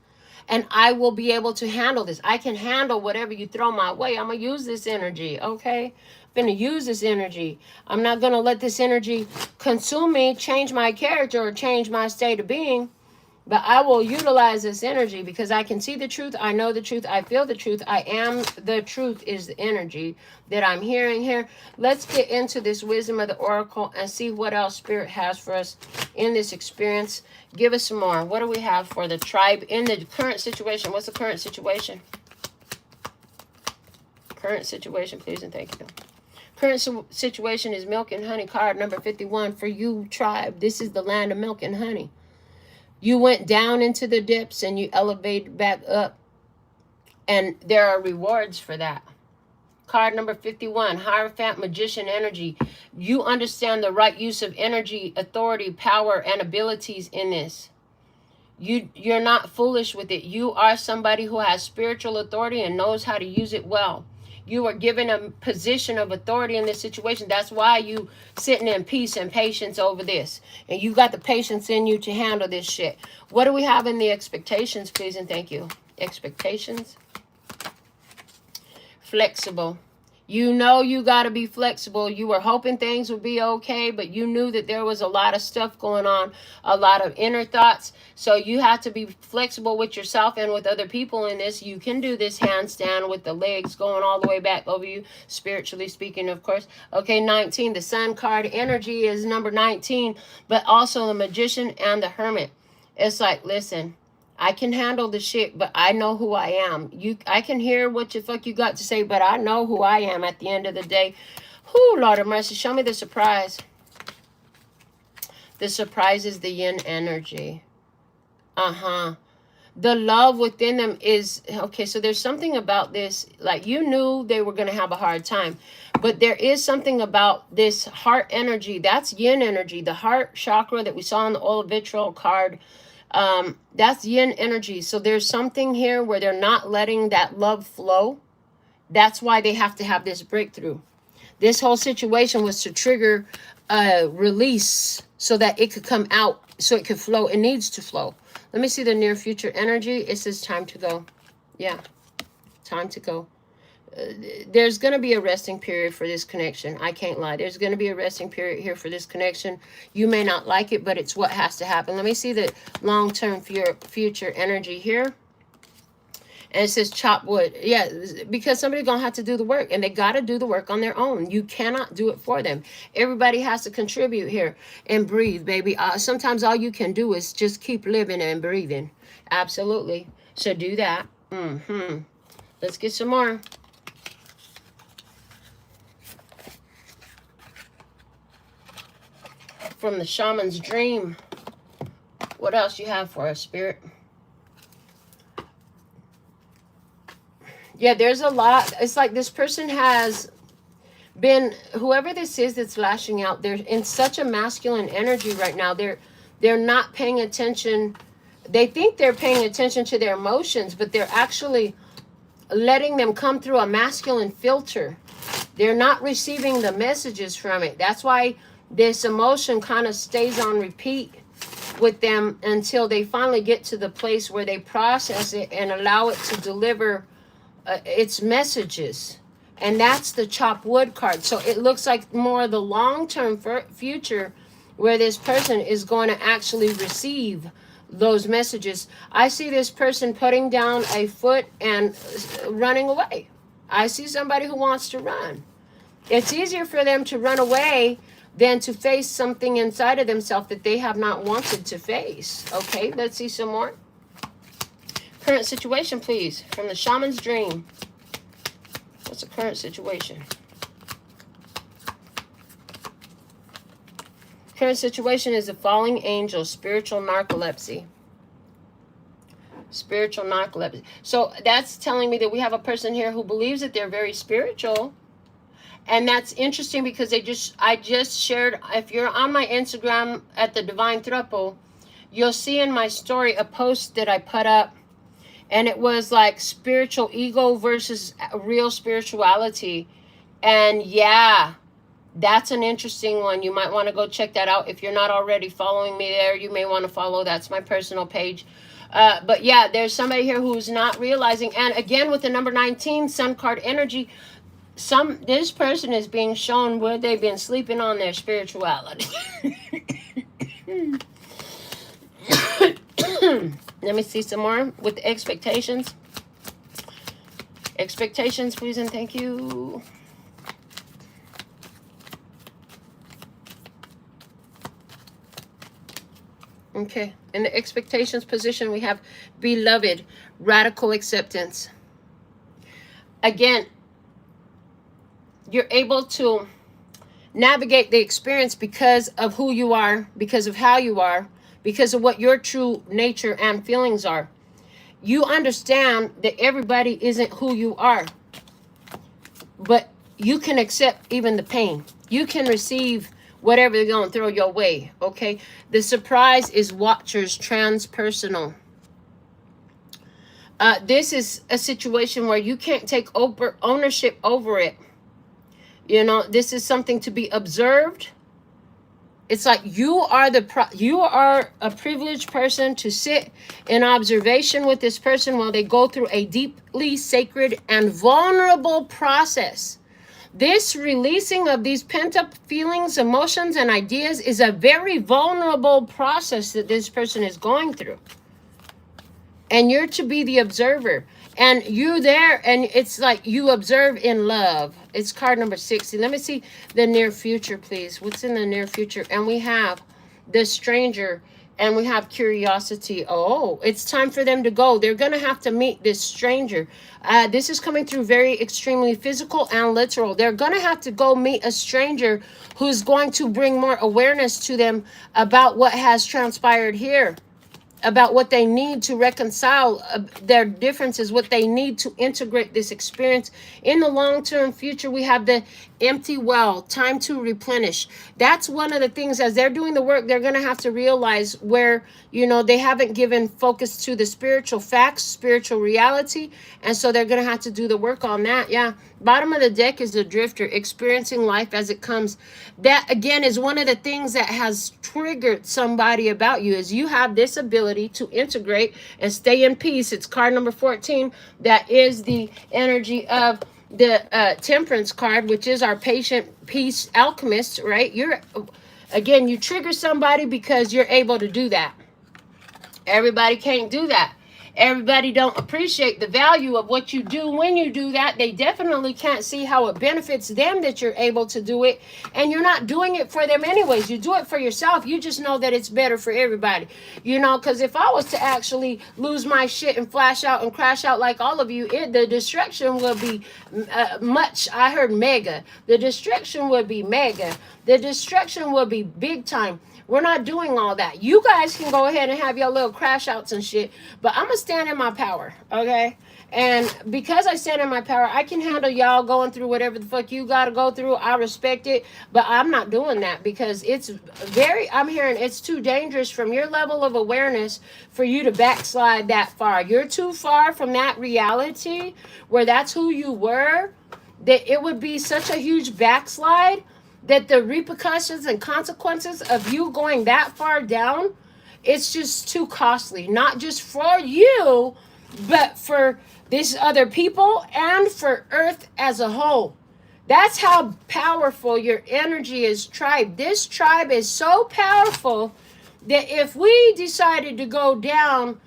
And I will be able to handle this. I can handle whatever you throw my way. I'm going to use this energy, okay? I'm going to use this energy. I'm not going to let this energy consume me, change my character, or change my state of being. But I will utilize this energy because I can see the truth. I know the truth. I feel the truth. I am the truth is the energy that I'm hearing here. Let's get into this wisdom of the oracle and see what else Spirit has for us in this experience. Give us some more. What do we have for the tribe in the current situation? What's the current situation? Current situation, please and thank you. Current situation is milk and honey, card number 51 for you, tribe. This is the land of milk and honey. You went down into the depths and you elevated back up. And there are rewards for that. Card number 51, Hierophant, Magician energy. You understand the right use of energy, authority, power, and abilities in this. You're not foolish with it. You are somebody who has spiritual authority and knows how to use it well. You are given a position of authority in this situation. That's why you sitting in peace and patience over this. And you got the patience in you to handle this shit. What do we have in the expectations, please and thank you? Expectations. Flexible. You know you got to be flexible. You were hoping things would be okay, but you knew that there was a lot of stuff going on, a lot of inner thoughts. So you have to be flexible with yourself and with other people in this. You can do this handstand with the legs going all the way back over you, spiritually speaking, of course. Okay, 19, the Sun card energy is number 19, but also the Magician and the Hermit. It's like, listen, I can handle the shit, but I know who I am. I can hear what the fuck you got to say, but I know who I am at the end of the day. Whoo, Lord of mercy, show me the surprise. The surprise is the yin energy. The love within them is, okay, so there's something about this, like you knew they were going to have a hard time, but there is something about this heart energy. That's yin energy, the heart chakra that we saw in the oil of vitriol card. That's yin energy. So there's something here where they're not letting that love flow. That's why they have to have this breakthrough. This whole situation was to trigger a release so that it could come out, so it could flow. It needs to flow. Let me see the near future energy. It says time to go. Yeah, time to go. There's going to be a resting period for this connection. I can't lie. There's going to be a resting period here for this connection. You may not like it, but it's what has to happen. Let me see the long-term future energy here. And it says chop wood. Yeah, because somebody's going to have to do the work. And they got to do the work on their own. You cannot do it for them. Everybody has to contribute here. And breathe, baby. Sometimes all you can do is just keep living and breathing. Absolutely. So do that. Let's get some more. From the shaman's dream. What else you have for us, Spirit? Yeah, there's a lot. It's like this person has been, whoever this is that's lashing out, they're in such a masculine energy right now. They're not paying attention. They think they're paying attention to their emotions, but they're actually letting them come through a masculine filter. They're not receiving the messages from it. That's why this emotion kind of stays on repeat with them until they finally get to the place where they process it and allow it to deliver its messages. And that's the chop wood card. So it looks like more the long-term future where this person is going to actually receive those messages. I see this person putting down a foot and running away. I see somebody who wants to run. It's easier for them to run away than to face something inside of themselves that they have not wanted to face. Okay, let's see some more. Current situation, please, from the shaman's dream. What's the current situation? Current situation is a falling angel, spiritual narcolepsy. Spiritual narcolepsy. So that's telling me that we have a person here who believes that they're very spiritual. And that's interesting because I just shared, if you're on my Instagram at the Divine Thruple, you'll see in my story a post that I put up. And it was like spiritual ego versus real spirituality. And yeah, that's an interesting one. You might want to go check that out. If you're not already following me there, you may want to follow. That's my personal page. But yeah, there's somebody here who's not realizing. And again, with the number 19, Sun card energy, this person is being shown where they've been sleeping on their spirituality. Let me see some more with the expectations. Expectations, please and thank you. Okay, in the expectations position, we have beloved, radical acceptance. Again, you're able to navigate the experience because of who you are, because of how you are, because of what your true nature and feelings are. You understand that everybody isn't who you are, but you can accept even the pain. You can receive whatever they're going to throw your way, okay? The surprise is Watcher's transpersonal. This is a situation where you can't take ownership over it. You know, this is something to be observed. It's like you are a privileged person to sit in observation with this person while they go through a deeply sacred and vulnerable process. This releasing of these pent-up feelings, emotions, and ideas is a very vulnerable process that this person is going through. And you're to be the observer. And you there, and it's like you observe in love. It's card number 60. Let me see the near future, please. What's in the near future? And we have the stranger, and we have curiosity. Oh, it's time for them to go. They're going to have to meet this stranger. This is coming through very extremely physical and literal. They're going to have to go meet a stranger who's going to bring more awareness to them about what has transpired here, about what they need to reconcile their differences, what they need to integrate this experience. In the long-term future, we have the empty well, time to replenish. That's one of the things, as they're doing the work, they're going to have to realize where, you know, they haven't given focus to the spiritual facts, spiritual reality. And so they're going to have to do the work on that. Yeah. Bottom of the deck is the drifter, experiencing life as it comes. That, again, is one of the things that has triggered somebody about you, is you have this ability to integrate and stay in peace. It's card number 14. That is the energy of the temperance card, which is our patient peace alchemist, right? You're, again, you trigger somebody because you're able to do that. Everybody can't do that. Everybody don't appreciate the value of what you do when you do that. They definitely can't see how it benefits them that you're able to do it. And you're not doing it for them anyways. You do it for yourself. You just know that it's better for everybody. You know, because if I was to actually lose my shit and flash out and crash out like all of you, the destruction will be much. I heard mega. The destruction would be mega. The destruction will be big time. We're not doing all that. You guys can go ahead and have your little crash outs and shit, but I'm going to stand in my power, okay? And because I stand in my power, I can handle y'all going through whatever the fuck you got to go through. I respect it, but I'm not doing that because it's very, I'm hearing it's too dangerous from your level of awareness for you to backslide that far. You're too far from that reality where that's who you were, that it would be such a huge backslide that the repercussions and consequences of you going that far down, it's just too costly. Not just for you, but for these other people and for Earth as a whole. That's how powerful your energy is, tribe. This tribe is so powerful that if we decided to go down,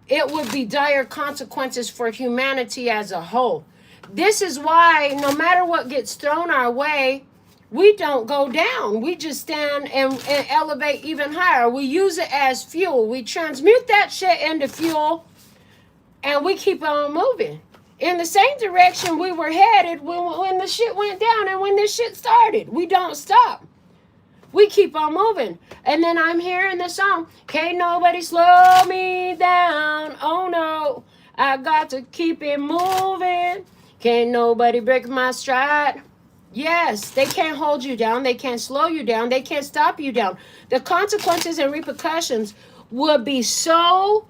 it would be dire consequences for humanity as a whole. This is why no matter what gets thrown our way, we don't go down. We just stand and elevate even higher. We use it as fuel. We transmute that shit into fuel and we keep on moving in the same direction we were headed when the shit went down and when this shit started. We don't stop. We keep on moving. And then I'm hearing the song, can't nobody slow me down. Oh no, I got to keep it moving. Can't nobody break my stride. Yes, they can't hold you down. They can't slow you down. They can't stop you down. The consequences and repercussions would be so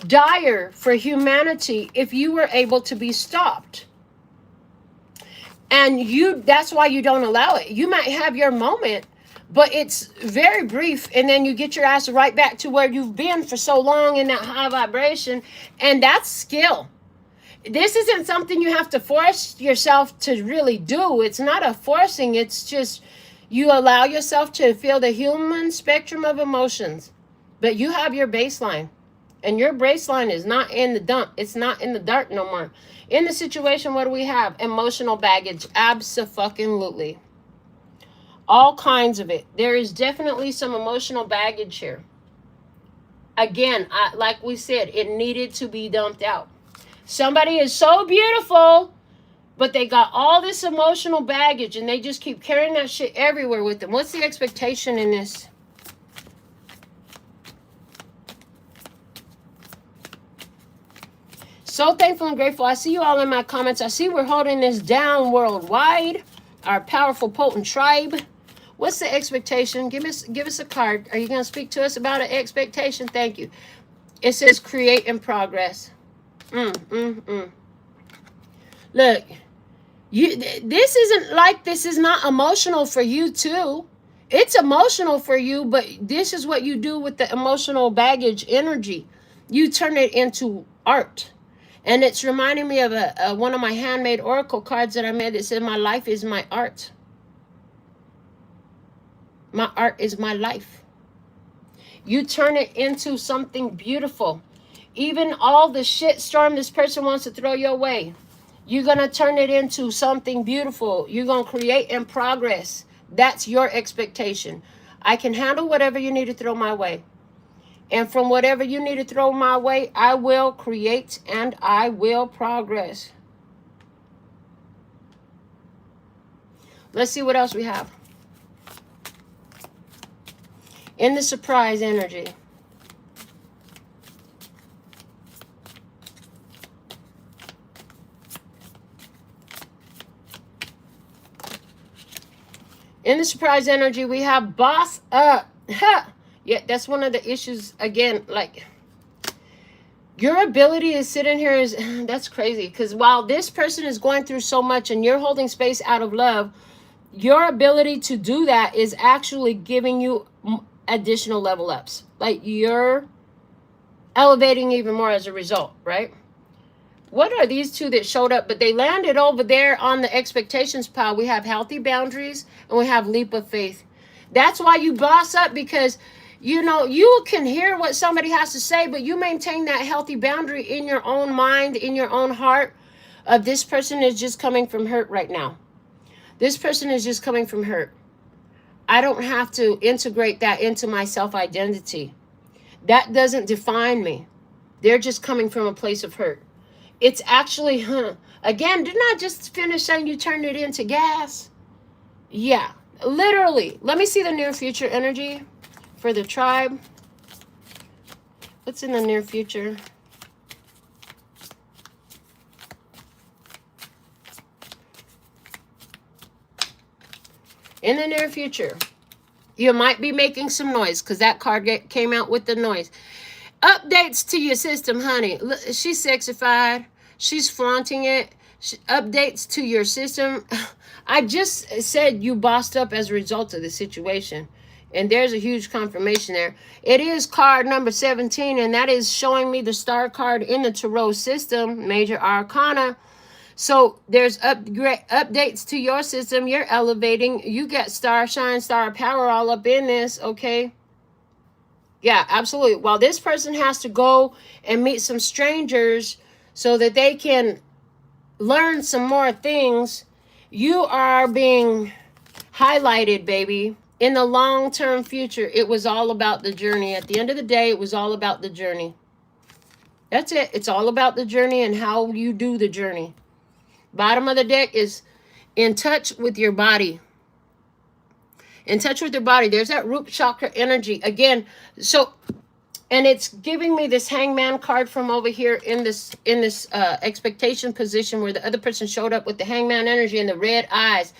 dire for humanity if you were able to be stopped. And that's why you don't allow it. You might have your moment, but it's very brief, and then you get your ass right back to where you've been for so long in that high vibration, and that's skill. This isn't something you have to force yourself to really do. It's not a forcing. It's just you allow yourself to feel the human spectrum of emotions. But you have your baseline. And your baseline is not in the dump. It's not in the dark no more. In the situation, what do we have? Emotional baggage. Abso-fucking-lutely. All kinds of it. There is definitely some emotional baggage here. Again, like we said, it needed to be dumped out. Somebody is so beautiful, but they got all this emotional baggage and they just keep carrying that shit everywhere with them. What's the expectation in this? So thankful and grateful. I see you all in my comments. I see we're holding this down worldwide. Our powerful, potent tribe. What's the expectation? Give us a card. Are you going to speak to us about an expectation? Thank you. It says create in progress. Look, this is not emotional for you too. It's emotional for you, but this is what you do with the emotional baggage energy. You turn it into art. And it's reminding me of one of my handmade oracle cards that I made that said, my life is my art. My art is my life. You turn it into something beautiful. Even all the shit storm this person wants to throw your way, you're going to turn it into something beautiful. You're going to create in progress. That's your expectation. I can handle whatever you need to throw my way. And from whatever you need to throw my way, I will create and I will progress. Let's see what else we have. In the surprise energy. In the surprise energy, we have boss up. Ha! Yeah, that's one of the issues. Again, like, your ability to sit in here is, that's crazy. Because while this person is going through so much and you're holding space out of love, your ability to do that is actually giving you additional level ups. Like, you're elevating even more as a result, right? What are these two that showed up? But they landed over there on the expectations pile. We have healthy boundaries and we have leap of faith. That's why you boss up, because you know you can hear what somebody has to say, but you maintain that healthy boundary in your own mind, in your own heart, of this person is just coming from hurt right now. This person is just coming from hurt. I don't have to integrate that into my self-identity. That doesn't define me. They're just coming from a place of hurt. It's actually, again, didn't I just finish saying you turned it into gas? Yeah, literally. Let me see the near future energy for the tribe. What's in the near future? In the near future, you might be making some noise, because that card came out with the noise. Updates to your system, honey. She's sexified. She's flaunting it. Updates to your system. I just said you bossed up as a result of the situation. And there's a huge confirmation there. It is card number 17, and that is showing me the star card in the tarot system, major arcana. So there's updates to your system. You're elevating. You got star shine, star power all up in this, okay? Yeah, absolutely. While this person has to go and meet some strangers so that they can learn some more things, you are being highlighted, baby. In the long-term future, it was all about the journey. At the end of the day, it was all about the journey. That's it. It's all about the journey and how you do the journey. Bottom of the deck is in touch with your body. In touch with your body. There's that root chakra energy again. So, and it's giving me this hangman card from over here in this expectation position, where the other person showed up with the hangman energy and the red eyes.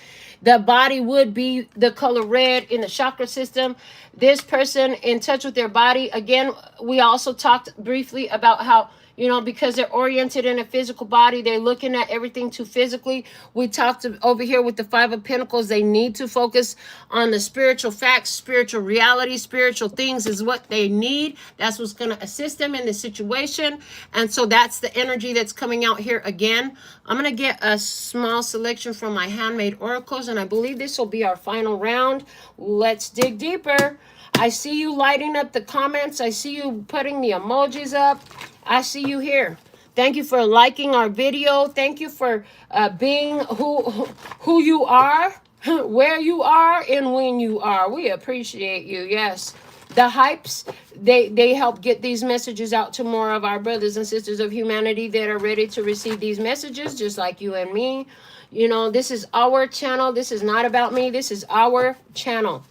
The body would be the color red in the chakra system. This person in touch with their body. Again, we also talked briefly about how, you know, because they're oriented in a physical body, they're looking at everything too physically. We talked over here with the Five of Pentacles. They need to focus on the spiritual facts, spiritual reality, spiritual things is what they need. That's what's going to assist them in the situation. And so that's the energy that's coming out here again. I'm going to get a small selection from my handmade oracles, and I believe this will be our final round. Let's dig deeper. I see you lighting up the comments. I see you putting the emojis up. I see you here. Thank you for liking our video. Thank you for being who you are, where you are, and when you are. We appreciate you. Yes. The hypes, they help get these messages out to more of our brothers and sisters of humanity that are ready to receive these messages, just like you and me. You know, this is our channel. This is not about me. This is our channel.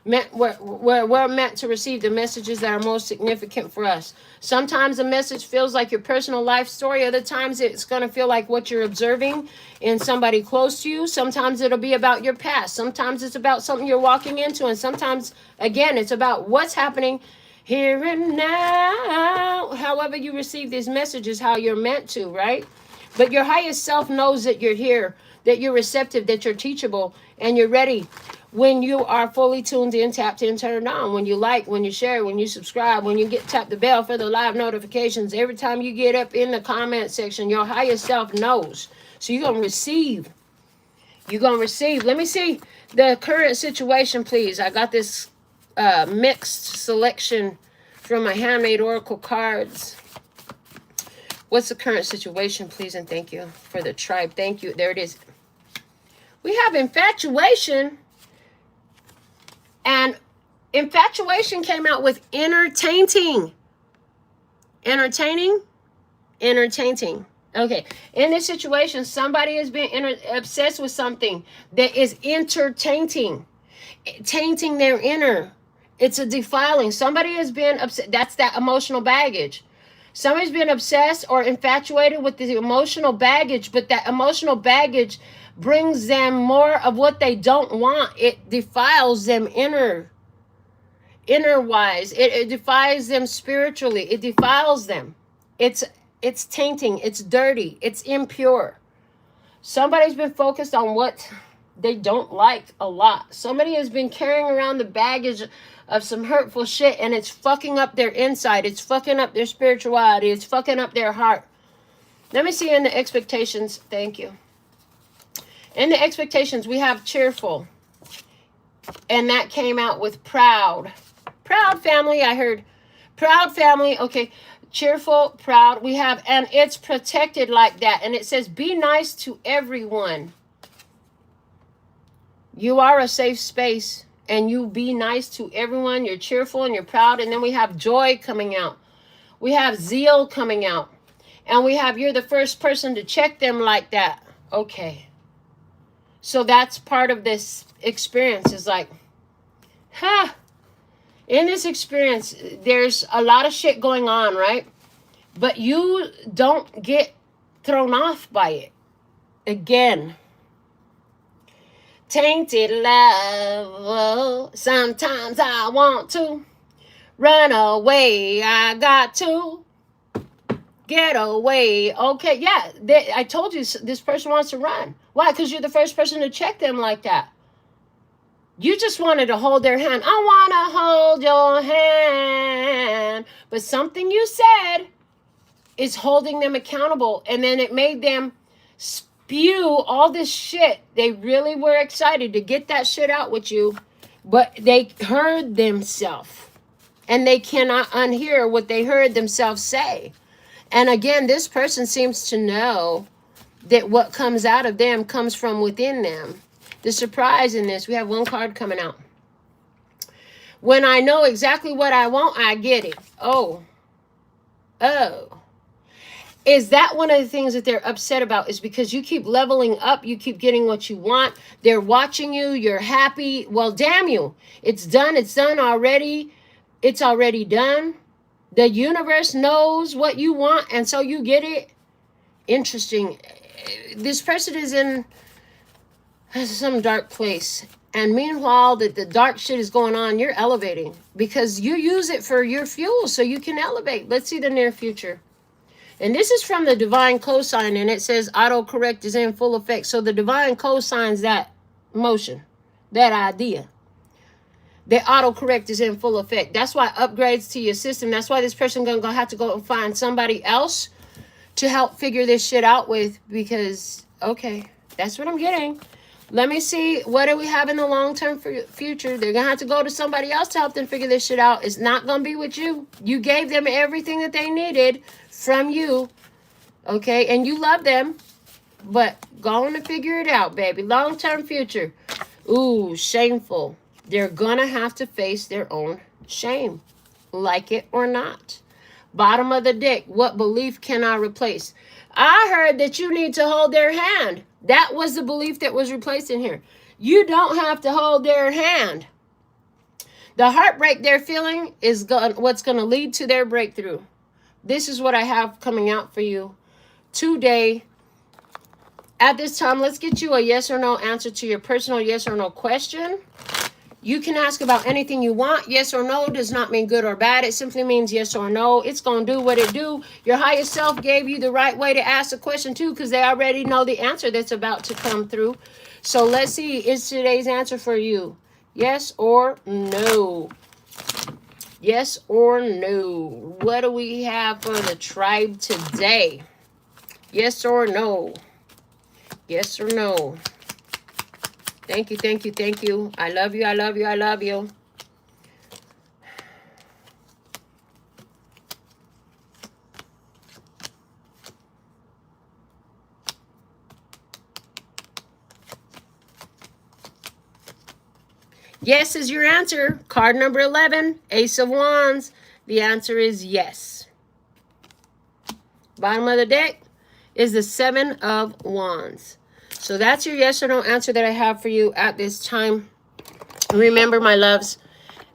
We're meant to receive the messages that are most significant for us. Sometimes a message feels like your personal life story. Other times it's going to feel like what you're observing in somebody close to you. Sometimes it'll be about your past. Sometimes it's about something you're walking into. And sometimes, again, it's about what's happening here and now. However you receive these messages, how you're meant to, right? But your highest self knows that you're here, that you're receptive, that you're teachable, and you're ready. When you are fully tuned in, tapped in, turned on, when you like, when you share, when you subscribe, when you tap the bell for the live notifications, every time you get up in the comment section, your higher self knows. So you're going to receive. You're going to receive. Let me see the current situation, please. I got this mixed selection from my handmade oracle cards. What's the current situation, please? And thank you for the tribe. Thank you. There it is. We have infatuation. And infatuation came out with entertaining. Entertaining? Entertaining. Okay. In this situation, somebody is being obsessed with something that is entertaining. Tainting their inner. It's a defiling. Somebody has been upset. That's that emotional baggage. Somebody's been obsessed or infatuated with the emotional baggage, but that emotional baggage brings them more of what they don't want. It defiles them inner wise. It defiles them spiritually. It defiles them. It's tainting. It's dirty. It's impure. Somebody's been focused on what they don't like a lot. Somebody has been carrying around the baggage of some hurtful shit, and it's fucking up their inside. It's fucking up their spirituality. It's fucking up their heart. Let me see in the expectations. Thank you. In the expectations, we have cheerful. And that came out with proud. Proud family, I heard. Proud family, okay. Cheerful, proud. We have, and it's protected like that. And it says, be nice to everyone. You are a safe space. And you be nice to everyone. You're cheerful and you're proud. And then we have joy coming out. We have zeal coming out. And we have, you're the first person to check them like that. Okay. So that's part of this experience, is like, in this experience, there's a lot of shit going on, right? But you don't get thrown off by it. Again, tainted love. Oh, sometimes I want to run away. I got to get away. Okay, yeah, I told you this person wants to run. Why? Because you're the first person to check them like that. You just wanted to hold their hand. I want to hold your hand. But something you said is holding them accountable. And then it made them spew all this shit. They really were excited to get that shit out with you. But they heard themselves. And they cannot unhear what they heard themselves say. And again, this person seems to know that what comes out of them comes from within them. The surprise in this, we have one card coming out. When I know exactly what I want, I get it. Oh. Is that one of the things that they're upset about? Is because you keep leveling up, you keep getting what you want. They're watching you, you're happy. Well, damn you. It's done already. It's already done. The universe knows what you want, and so you get it. Interesting. This person is in some dark place. And meanwhile, that the dark shit is going on, you're elevating. Because you use it for your fuel so you can elevate. Let's see the near future. And this is from the divine cosign, and it says autocorrect is in full effect. So the divine cosigns that motion, that idea. The autocorrect is in full effect. That's why upgrades to your system. That's why this person gonna have to go and find somebody else to help figure this shit out with. Because, okay, that's what I'm getting. Let me see, what do we have in the long-term future? They're gonna have to go to somebody else to help them figure this shit out. It's not gonna be with you. You gave them everything that they needed from you. Okay, and you love them. But go on and figure it out, baby. Long-term future. Ooh, shameful. They're gonna have to face their own shame, like it or not. Bottom of the deck, what belief can I replace? I heard that you need to hold their hand. That was the belief that was replaced in here. You don't have to hold their hand. The heartbreak they're feeling is what's going to lead to their breakthrough. This is what I have coming out for you today. At this time, let's get you a yes or no answer to your personal yes or no question. You can ask about anything you want. Yes or no does not mean good or bad. It simply means yes or no. It's going to do what it do. Your higher self gave you the right way to ask the question too, because they already know the answer that's about to come through. So let's see. Is today's answer for you? Yes or no? Yes or no? What do we have for the tribe today? Yes or no? Yes or no? Thank you, thank you, thank you. I love you, I love you, I love you. Yes is your answer. Card number 11, Ace of Wands. The answer is yes. Bottom of the deck is the 7 of Wands. So that's your yes or no answer that I have for you at this time. Remember, my loves,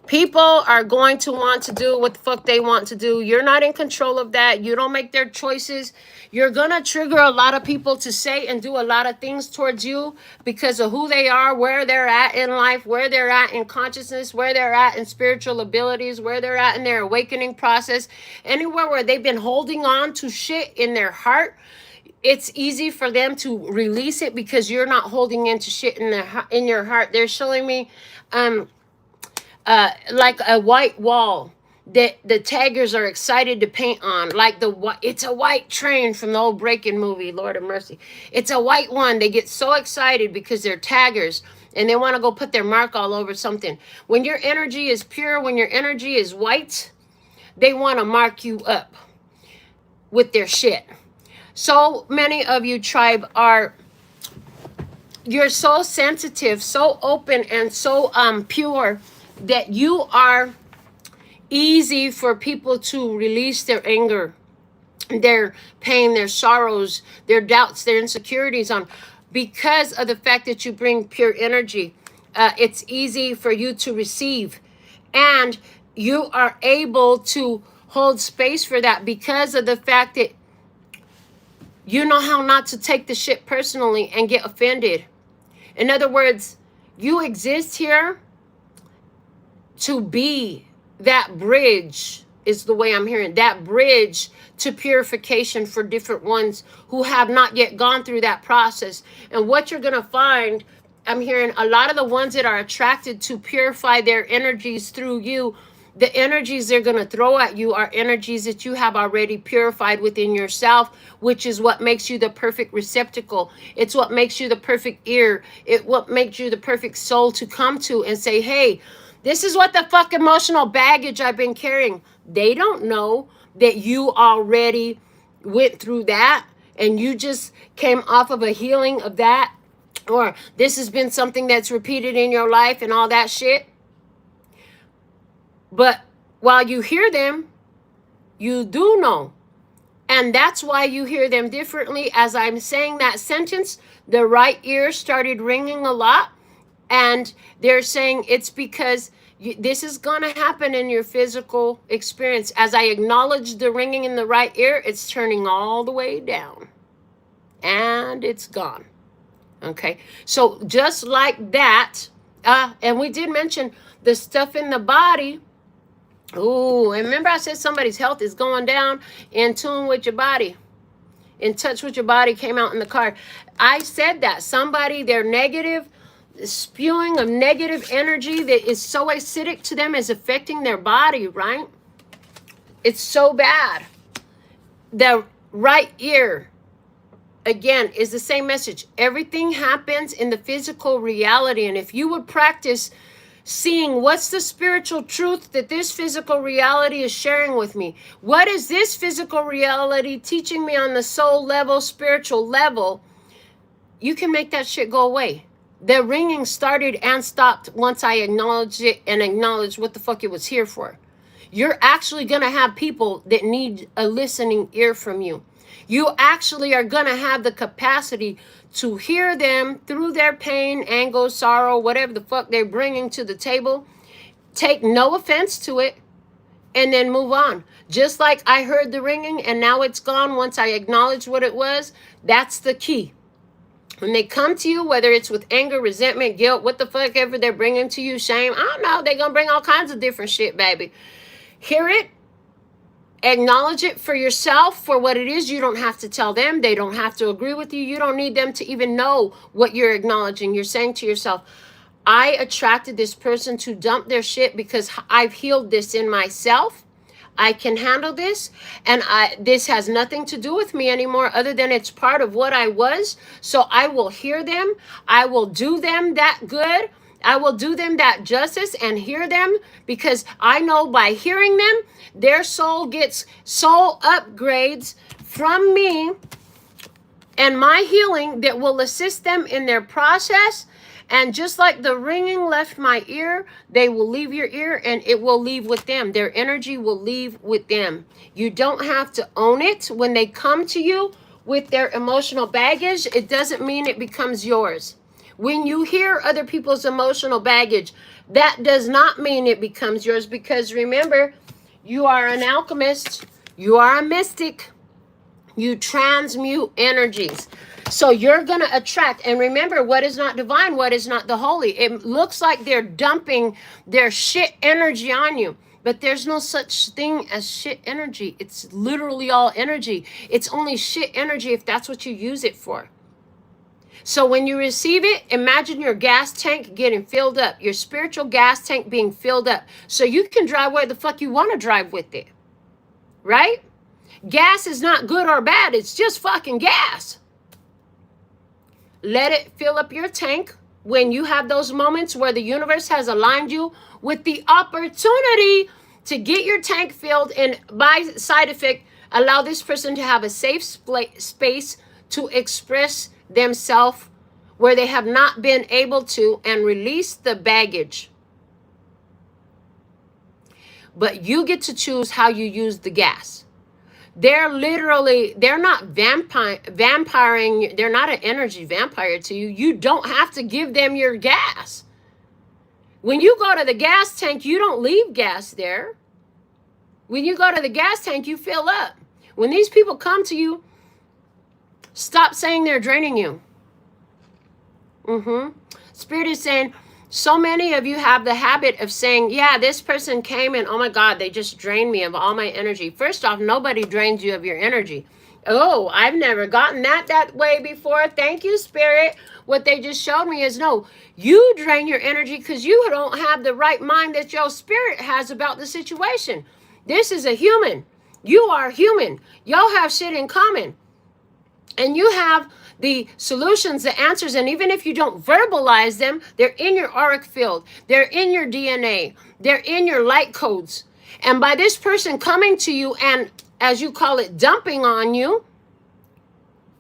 People are going to want to do what the fuck they want to do. You're not in control of that. You don't make their choices. You're going to trigger a lot of people to say and do a lot of things towards you because of who they are, where they're at in life, where they're at in consciousness, where they're at in spiritual abilities, where they're at in their awakening process. Anywhere where they've been holding on to shit in their heart, it's easy for them to release it because you're not holding into shit in your heart. They're showing me like a white wall that the taggers are excited to paint on, like it's a white train from the old Breaking movie, Lord of Mercy. It's a white one. They get so excited because they're taggers and they want to go put their mark all over something. When your energy is pure, when your energy is white, they want to mark you up with their shit. So many of you, tribe, you're so sensitive, so open, and so pure that you are easy for people to release their anger, their pain, their sorrows, their doubts, their insecurities on, because of the fact that you bring pure energy. It's easy for you to receive, and you are able to hold space for that because of the fact that you know how not to take the shit personally and get offended. In other words, you exist here to be that bridge, is the way I'm hearing, that bridge to purification for different ones who have not yet gone through that process. And what you're going to find, I'm hearing a lot of the ones that are attracted to purify their energies through you, the energies they're going to throw at you are energies that you have already purified within yourself, which is what makes you the perfect receptacle. It's what makes you the perfect ear. It what makes you the perfect soul to come to and say, hey, this is what the fuck emotional baggage I've been carrying. They don't know that you already went through that and you just came off of a healing of that, or this has been something that's repeated in your life and all that shit. But while you hear them, you do know. And that's why you hear them differently. As I'm saying that sentence, the right ear started ringing a lot. And they're saying it's because this is going to happen in your physical experience. As I acknowledge the ringing in the right ear, it's turning all the way down. And it's gone. Okay. So just like that, and we did mention the stuff in the body. Ooh, and remember I said somebody's health is going down, in tune with your body. In touch with your body came out in the card. I said that. Somebody, they're negative, spewing of negative energy that is so acidic to them is affecting their body, right? It's so bad. The right ear, again, is the same message. Everything happens in the physical reality. And if you would practice seeing what's the spiritual truth that this physical reality is sharing with me. What is this physical reality teaching me on the soul level, spiritual level? You can make that shit go away. The ringing started and stopped once I acknowledged it and acknowledged what the fuck it was here for. You're actually going to have people that need a listening ear from you. You actually are going to have the capacity to hear them through their pain, anger, sorrow, whatever the fuck they're bringing to the table. Take no offense to it and then move on. Just like I heard the ringing and now it's gone once I acknowledged what it was. That's the key. When they come to you, whether it's with anger, resentment, guilt, what the fuck ever they're bringing to you, shame, I don't know. They're going to bring all kinds of different shit, baby. Hear it. Acknowledge it for yourself for what it is. You don't have to tell them. They don't have to agree with you. You don't need them to even know what you're acknowledging. You're saying to yourself, I attracted this person to dump their shit because I've healed this in myself. I can handle this, and this has nothing to do with me anymore other than it's part of what I was. So I will hear them. I will do them that good. I will do them that justice and hear them, because I know by hearing them, their soul gets soul upgrades from me and my healing that will assist them in their process. And just like the ringing left my ear, they will leave your ear and it will leave with them. Their energy will leave with them. You don't have to own it. When they come to you with their emotional baggage, it doesn't mean it becomes yours. When you hear other people's emotional baggage, that does not mean it becomes yours, because remember, you are an alchemist, you are a mystic, you transmute energies. So you're going to attract, and remember, what is not divine, what is not the holy. It looks like they're dumping their shit energy on you, but there's no such thing as shit energy. It's literally all energy. It's only shit energy if that's what you use it for. So when you receive it, imagine your gas tank getting filled up, your spiritual gas tank being filled up, so you can drive where the fuck you want to drive with it, right? Gas is not good or bad. It's just fucking gas. Let it fill up your tank. When you have those moments where the universe has aligned you with the opportunity to get your tank filled, and by side effect, allow this person to have a safe space to express themselves where they have not been able to, and release the baggage. But you get to choose how you use the gas. They're not vampiring. They're not an energy vampire to you. You don't have to give them your gas. When you go to the gas tank, you don't leave gas there. When you go to the gas tank, you fill up. When these people come to you, stop saying they're draining you. Spirit is saying, so many of you have the habit of saying, yeah, this person came and oh my God, they just drained me of all my energy. First off, nobody drains you of your energy. Oh, I've never gotten that way before. Thank you, Spirit. What they just showed me is, no, you drain your energy because you don't have the right mind that your spirit has about the situation. This is a human. You are human. Y'all have shit in common. And you have the solutions, the answers, and even if you don't verbalize them, they're in your auric field. They're in your DNA. They're in your light codes. And by this person coming to you and, as you call it, dumping on you,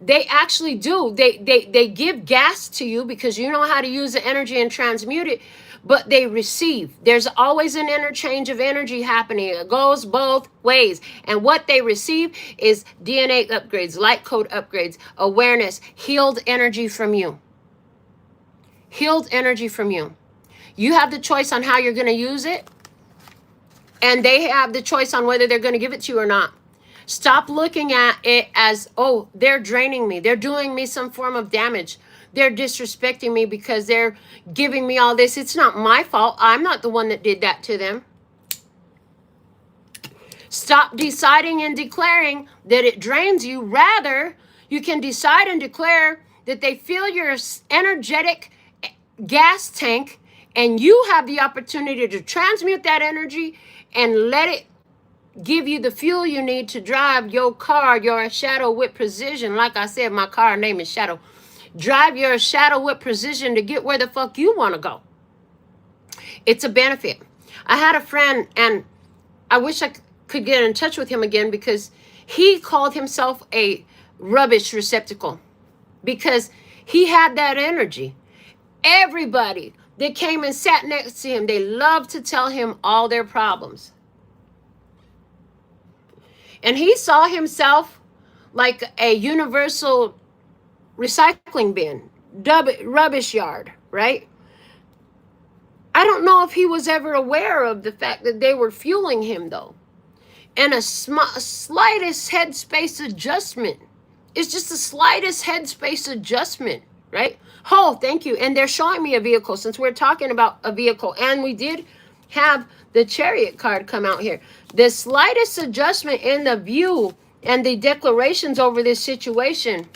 they actually do. They give gas to you because you know how to use the energy and transmute it, but they receive. There's always an interchange of energy happening. It goes both ways. And what they receive is DNA upgrades, light code upgrades, awareness, healed energy from you. Healed energy from you. You have the choice on how you're going to use it, and they have the choice on whether they're going to give it to you or not. Stop looking at it as, oh, they're draining me. They're doing me some form of damage. They're disrespecting me because they're giving me all this. It's not my fault. I'm not the one that did that to them. Stop deciding and declaring that it drains you. Rather, you can decide and declare that they fill your energetic gas tank, and you have the opportunity to transmute that energy and let it give you the fuel you need to drive your car, your shadow with precision. Like I said, my car name is Shadow. Drive your shadow with precision to get where the fuck you want to go. It's a benefit. I had a friend, and I wish I could get in touch with him again, because he called himself a rubbish receptacle because he had that energy. Everybody that came and sat next to him, they loved to tell him all their problems. And he saw himself like a universal recycling bin, rubbish yard, right? I don't know if he was ever aware of the fact that they were fueling him, though. And a slightest headspace adjustment. It's just the slightest headspace adjustment, right? Oh, thank you. And they're showing me a vehicle, since we're talking about a vehicle. And we did have the Chariot card come out here. The slightest adjustment in the view and the declarations over this situation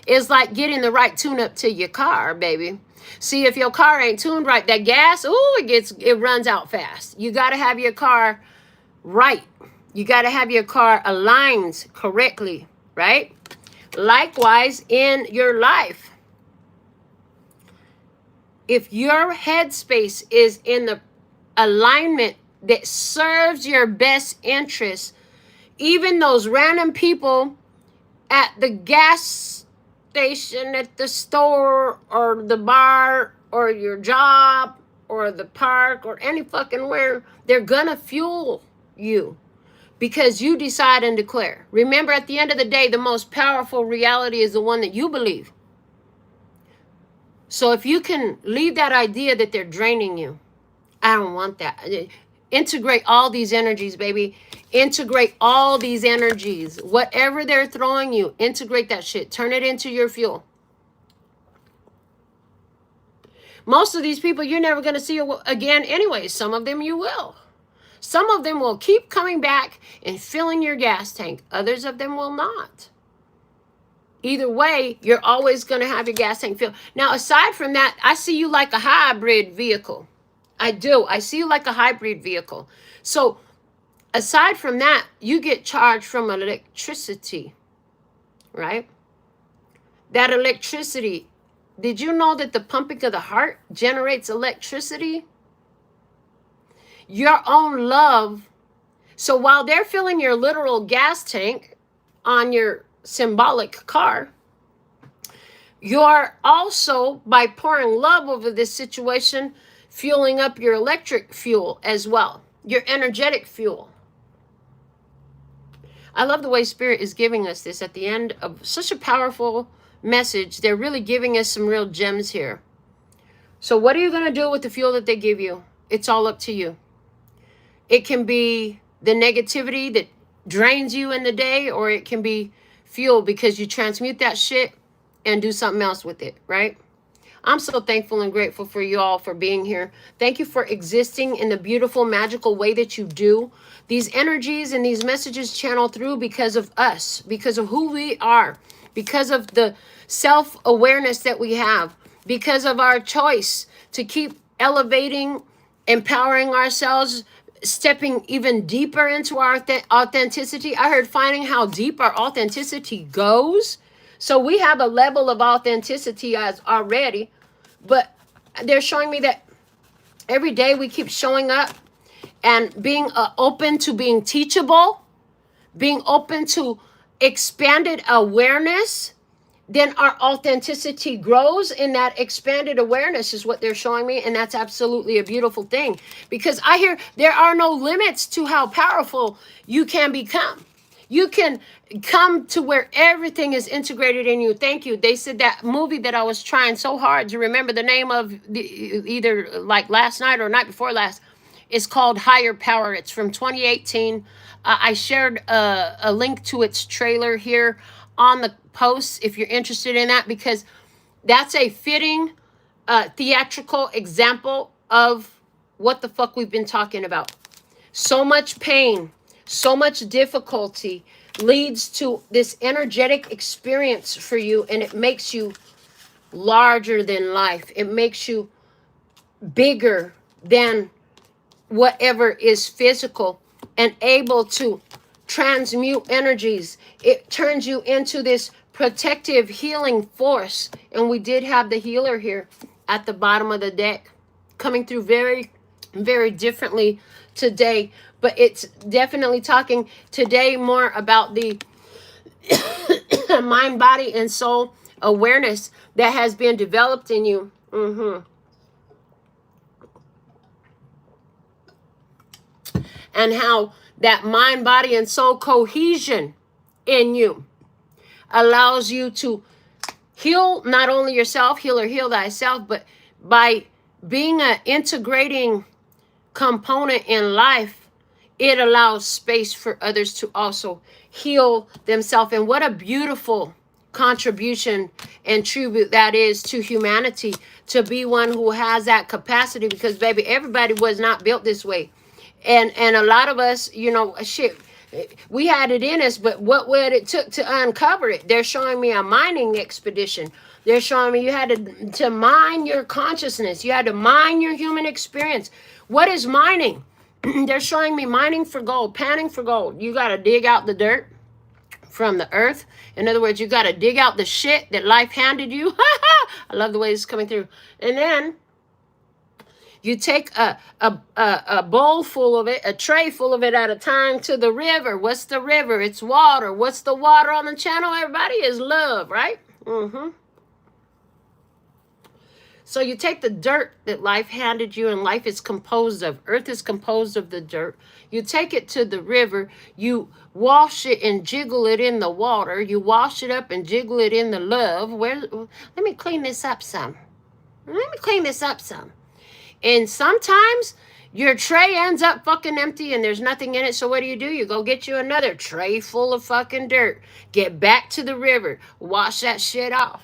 is like getting the right tune-up to your car, baby. See, if your car ain't tuned right, that gas, it runs out fast. You got to have your car right. You got to have your car aligned correctly, right? Likewise, in your life, if your headspace is in the alignment that serves your best interests, even those random people at the gas station, at the store, or the bar, or your job, or the park, or any fucking where, they're gonna fuel you because you decide and declare. Remember, at the end of the day, the most powerful reality is the one that you believe. So if you can leave that idea that they're draining you, I don't want that. Integrate all these energies, baby. Integrate all these energies. Whatever they're throwing you, integrate that shit. Turn it into your fuel. Most of these people you're never going to see again anyway. Some of them you will. Some of them will keep coming back and filling your gas tank. Others of them will not. Either way, you're always going to have your gas tank filled. Now, aside from that, I see you like a hybrid vehicle. I do. I see you like a hybrid vehicle. So, aside from that, you get charged from electricity, right? That electricity, did you know that the pumping of the heart generates electricity? Your own love. So while they're filling your literal gas tank on your symbolic car, you're also, by pouring love over this situation, fueling up your electric fuel as well, your energetic fuel. I love the way Spirit is giving us this at the end of such a powerful message. They're really giving us some real gems here. So what are you going to do with the fuel that they give you? It's all up to you. It can be the negativity that drains you in the day, or it can be fuel because you transmute that shit and do something else with it, right? I'm so thankful and grateful for you all for being here. Thank you for existing in the beautiful, magical way that you do. These energies and these messages channel through because of us, because of who we are, because of the self-awareness that we have, because of our choice to keep elevating, empowering ourselves, stepping even deeper into our authenticity. I heard finding how deep our authenticity goes. So we have a level of authenticity as already, but they're showing me that every day we keep showing up and being open to being teachable, being open to expanded awareness, then our authenticity grows in that expanded awareness is what they're showing me. And that's absolutely a beautiful thing, because I hear there are no limits to how powerful you can become. You can come to where everything is integrated in you. Thank you. They said that movie that I was trying so hard to remember the name of, either like last night or night before last, is called Higher Power. It's from 2018. I shared a link to its trailer here on the post if you're interested in that, because that's a fitting theatrical example of what the fuck we've been talking about. So much pain, so much difficulty leads to this energetic experience for you, and it makes you larger than life. It makes you bigger than whatever is physical and able to transmute energies. It turns you into this protective healing force. And we did have the healer here at the bottom of the deck coming through very, very differently today. But it's definitely talking today more about the mind, body, and soul awareness that has been developed in you. And how that mind, body, and soul cohesion in you allows you to heal not only yourself, heal thyself, but by being an integrating component in life, it allows space for others to also heal themselves. And what a beautiful contribution and tribute that is to humanity, to be one who has that capacity, because baby, everybody was not built this way. And a lot of us, you know, shit, we had it in us, but what it took to uncover it? They're showing me a mining expedition. They're showing me you had to mine your consciousness. You had to mine your human experience. What is mining? They're showing me mining for gold, panning for gold. You got to dig out the dirt from the earth. In other words, you got to dig out the shit that life handed you. I love the way it's coming through. And then you take a bowl full of it, a tray full of it at a time, to the river. What's the river? It's water. What's the water on the channel, everybody? Is love, right? So you take the dirt that life handed you, and life is composed of. Earth is composed of the dirt. You take it to the river. You wash it and jiggle it in the water. You wash it up and jiggle it in the love. Let me clean this up some. Let me clean this up some. And sometimes your tray ends up fucking empty and there's nothing in it. So what do? You go get you another tray full of fucking dirt. Get back to the river. Wash that shit off.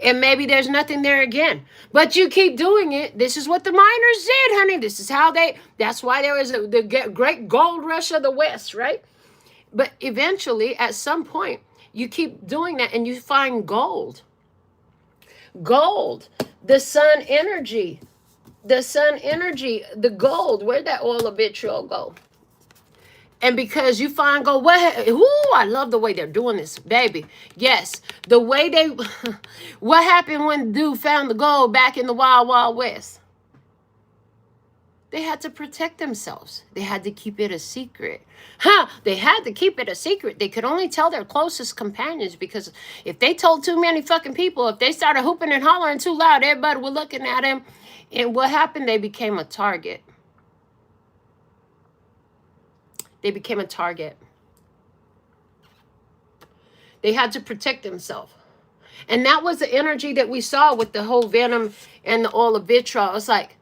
And maybe there's nothing there again. But you keep doing it. This is what the miners did, honey. This is how that's why there was the great gold rush of the West, right? But eventually, at some point, you keep doing that and you find gold. Gold. The sun energy. The sun energy. The gold. Where'd that oil of vitriol go? And because you find gold, I love the way they're doing this, baby. Yes, the way what happened when dude found the gold back in the Wild Wild West? They had to protect themselves. They had to keep it a secret. They had to keep it a secret. They could only tell their closest companions, because if they told too many fucking people, if they started hooping and hollering too loud, everybody was looking at them. And what happened? They became a target. They became a target. They had to protect themselves. And that was the energy that we saw with the whole venom and the oil of vitriol. It's like,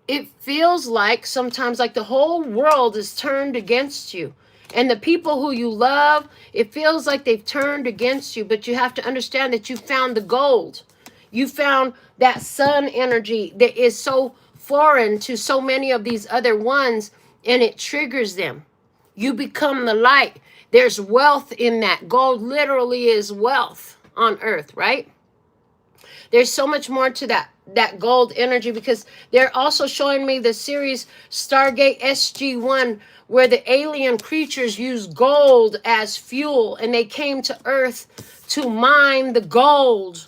it feels like sometimes like the whole world is turned against you. And the people who you love, it feels like they've turned against you. But you have to understand that you found the gold. You found that sun energy that is so foreign to so many of these other ones, and it triggers them. You become the light. There's wealth in that. Gold literally is wealth on earth, right? There's so much more to that gold energy, because they're also showing me the series Stargate SG-1, where the alien creatures use gold as fuel, and they came to earth to mine the gold.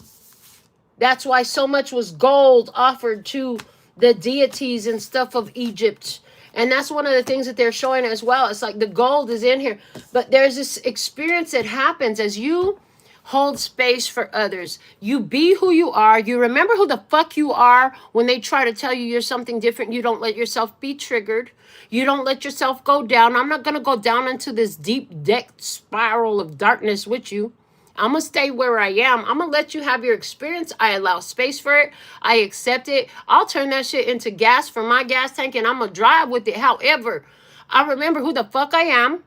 That's why so much was gold offered to the deities and stuff of Egypt. And that's one of the things that they're showing as well. It's like the gold is in here. But there's this experience that happens as you hold space for others. You be who you are. You remember who the fuck you are when they try to tell you you're something different. You don't let yourself be triggered. You don't let yourself go down. I'm not going to go down into this deep deck spiral of darkness with you. I'm going to stay where I am. I'm going to let you have your experience. I allow space for it. I accept it. I'll turn that shit into gas for my gas tank, and I'm going to drive with it. However, I remember who the fuck I am,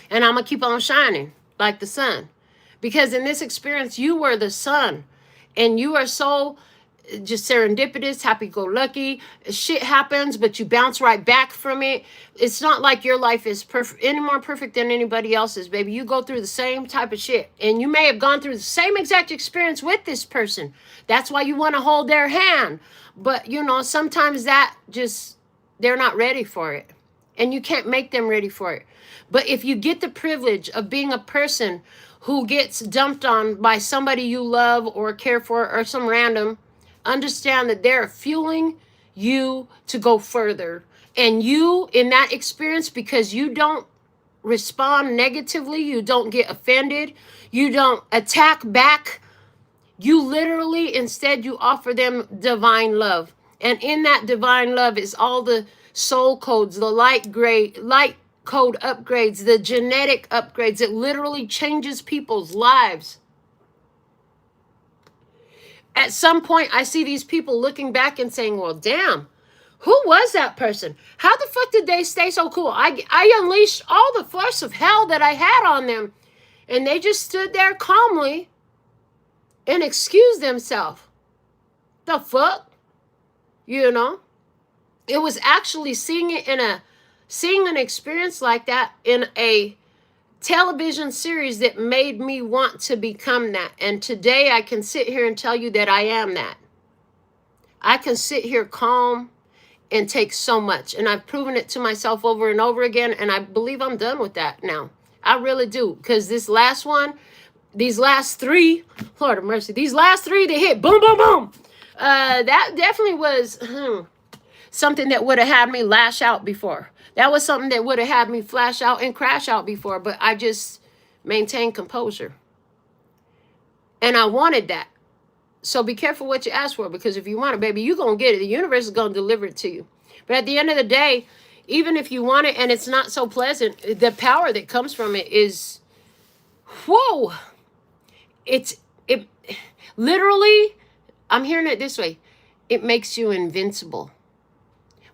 and I'm going to keep on shining like the sun. Because in this experience, you were the sun, and you are so just serendipitous, happy-go-lucky. Shit happens, but you bounce right back from it. It's not like your life is perfect, any more perfect than anybody else's, baby. You go through the same type of shit, and you may have gone through the same exact experience with this person. That's why you want to hold their hand. But, you know, sometimes that just, they're not ready for it, and you can't make them ready for it. But if you get the privilege of being a person who gets dumped on by somebody you love or care for, or some random, understand that they're fueling you to go further. And you, in that experience, because you don't respond negatively, you don't get offended, you don't attack back, you literally, instead, you offer them divine love. And in that divine love is all the soul codes, the light code upgrades, the genetic upgrades. It literally changes people's lives. At some point, I see these people looking back and saying, well, damn, who was that person? How the fuck did they stay so cool? I unleashed all the force of hell that I had on them, and they just stood there calmly and excused themselves. The fuck? You know? It was actually seeing an experience like that in a television series that made me want to become that. And today I can sit here and tell you that I am that. I can sit here calm and take so much. And I've proven it to myself over and over again. And I believe I'm done with that now. I really do. Because this last one, these last three, Lord of mercy, these last three that hit, boom, boom, boom. That definitely was something that would have had me lash out before. That was something that would have had me flash out and crash out before, but I just maintained composure. And I wanted that. So be careful what you ask for, because if you want it, baby, you're going to get it. The universe is going to deliver it to you. But at the end of the day, even if you want it and it's not so pleasant, the power that comes from it is, whoa. It literally, I'm hearing it this way. It makes you invincible.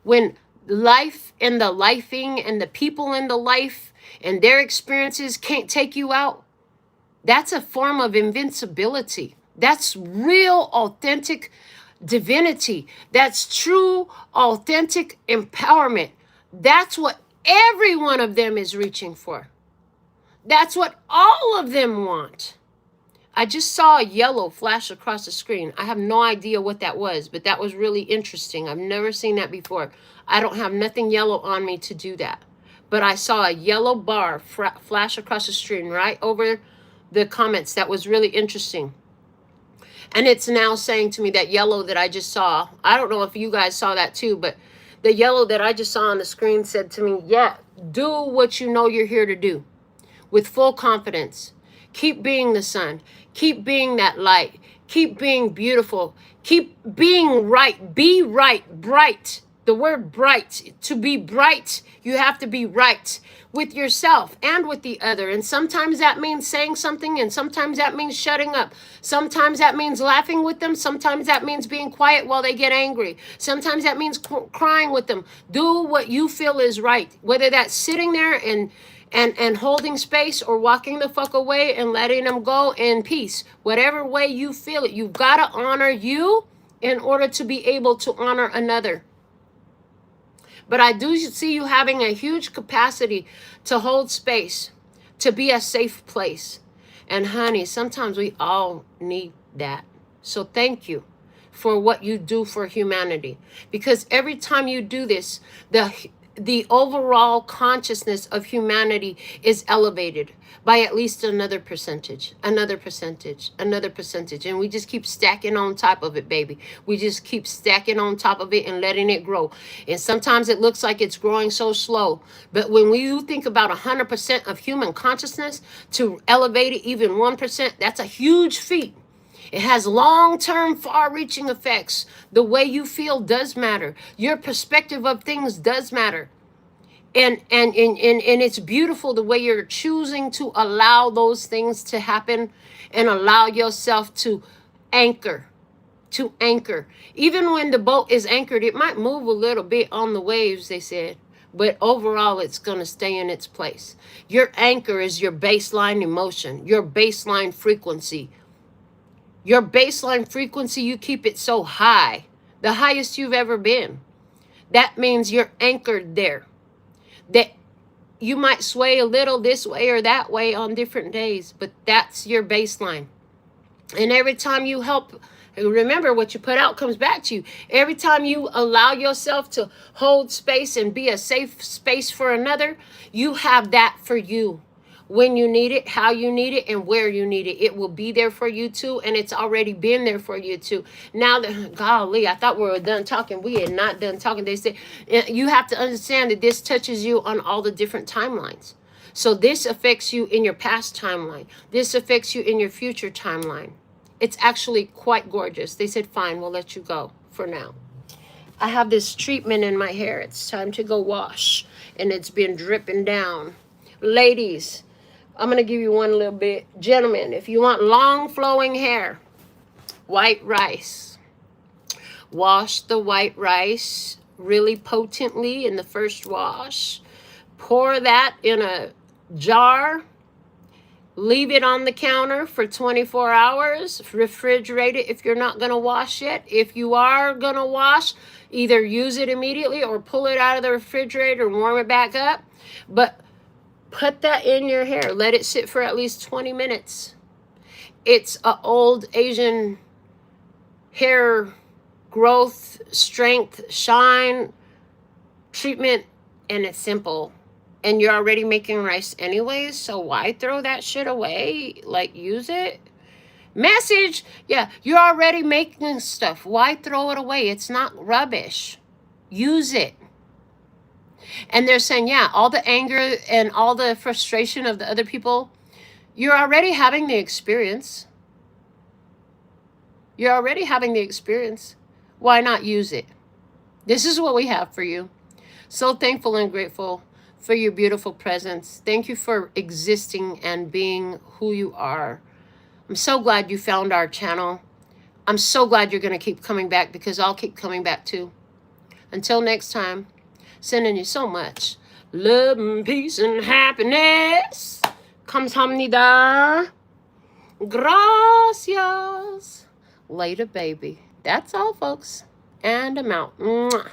When life and the lifing and the people in the life and their experiences can't take you out, that's a form of invincibility. That's real, authentic divinity. That's true, authentic empowerment. That's what every one of them is reaching for. That's what all of them want. I just saw a yellow flash across the screen. I have no idea what that was, but that was really interesting. I've never seen that before. I don't have nothing yellow on me to do that. But I saw a yellow bar flash across the screen right over the comments. That was really interesting. And it's now saying to me that yellow that I just saw. I don't know if you guys saw that too, but the yellow that I just saw on the screen said to me, yeah, do what you know you're here to do with full confidence. Keep being the sun. Keep being that light. Keep being beautiful. Keep being right. Be right. Bright. The word bright. To be bright, you have to be right with yourself and with the other. And sometimes that means saying something, and sometimes that means shutting up. Sometimes that means laughing with them. Sometimes that means being quiet while they get angry. Sometimes that means crying with them. Do what you feel is right. Whether that's sitting there and holding space, or walking the fuck away and letting them go in peace. Whatever way you feel it, you've got to honor you in order to be able to honor another. But I do see you having a huge capacity to hold space, to be a safe place. And honey, sometimes we all need that. So thank you for what you do for humanity. Because every time you do this, the overall consciousness of humanity is elevated by at least another percentage, another percentage, another percentage. And we just keep stacking on top of it, baby. We just keep stacking on top of it and letting it grow. And sometimes it looks like it's growing so slow. But when you think about 100% of human consciousness, to elevate it even 1%, that's a huge feat. It has long-term, far-reaching effects. The way you feel does matter. Your perspective of things does matter. And it's beautiful the way you're choosing to allow those things to happen and allow yourself to anchor. To anchor. Even when the boat is anchored, it might move a little bit on the waves, they said. But overall, it's going to stay in its place. Your anchor is your baseline emotion, your baseline frequency. Your baseline frequency, you keep it so high, the highest you've ever been. That means you're anchored there. That you might sway a little this way or that way on different days, but that's your baseline. And every time you help, remember, what you put out comes back to you. Every time you allow yourself to hold space and be a safe space for another, you have that for you. When you need it, how you need it, and where you need it. It will be there for you too, and it's already been there for you too. Now that, golly, I thought we were done talking. We had not done talking. They said, you have to understand that this touches you on all the different timelines. So this affects you in your past timeline. This affects you in your future timeline. It's actually quite gorgeous. They said, fine, we'll let you go for now. I have this treatment in my hair. It's time to go wash, and it's been dripping down. Ladies, I'm going to give you one little bit. Gentlemen, if you want long flowing hair, white rice. Wash the white rice really potently in the first wash. Pour that in a jar. Leave it on the counter for 24 hours. Refrigerate it if you're not going to wash it. If you are going to wash, either use it immediately or pull it out of the refrigerator and warm it back up. But put that in your hair. Let it sit for at least 20 minutes. It's an old Asian hair growth, strength, shine treatment, and it's simple. And you're already making rice anyways, so why throw that shit away? Like, use it. Message, yeah, you're already making stuff. Why throw it away? It's not rubbish. Use it. And they're saying, yeah, all the anger and all the frustration of the other people, you're already having the experience. You're already having the experience. Why not use it? This is what we have for you. So thankful and grateful for your beautiful presence. Thank you for existing and being who you are. I'm so glad you found our channel. I'm so glad you're going to keep coming back, because I'll keep coming back too. Until next time, sending you so much love and peace and happiness. Kamsahamnida. Gracias. Later, baby. That's all, folks. And I'm out. Mwah.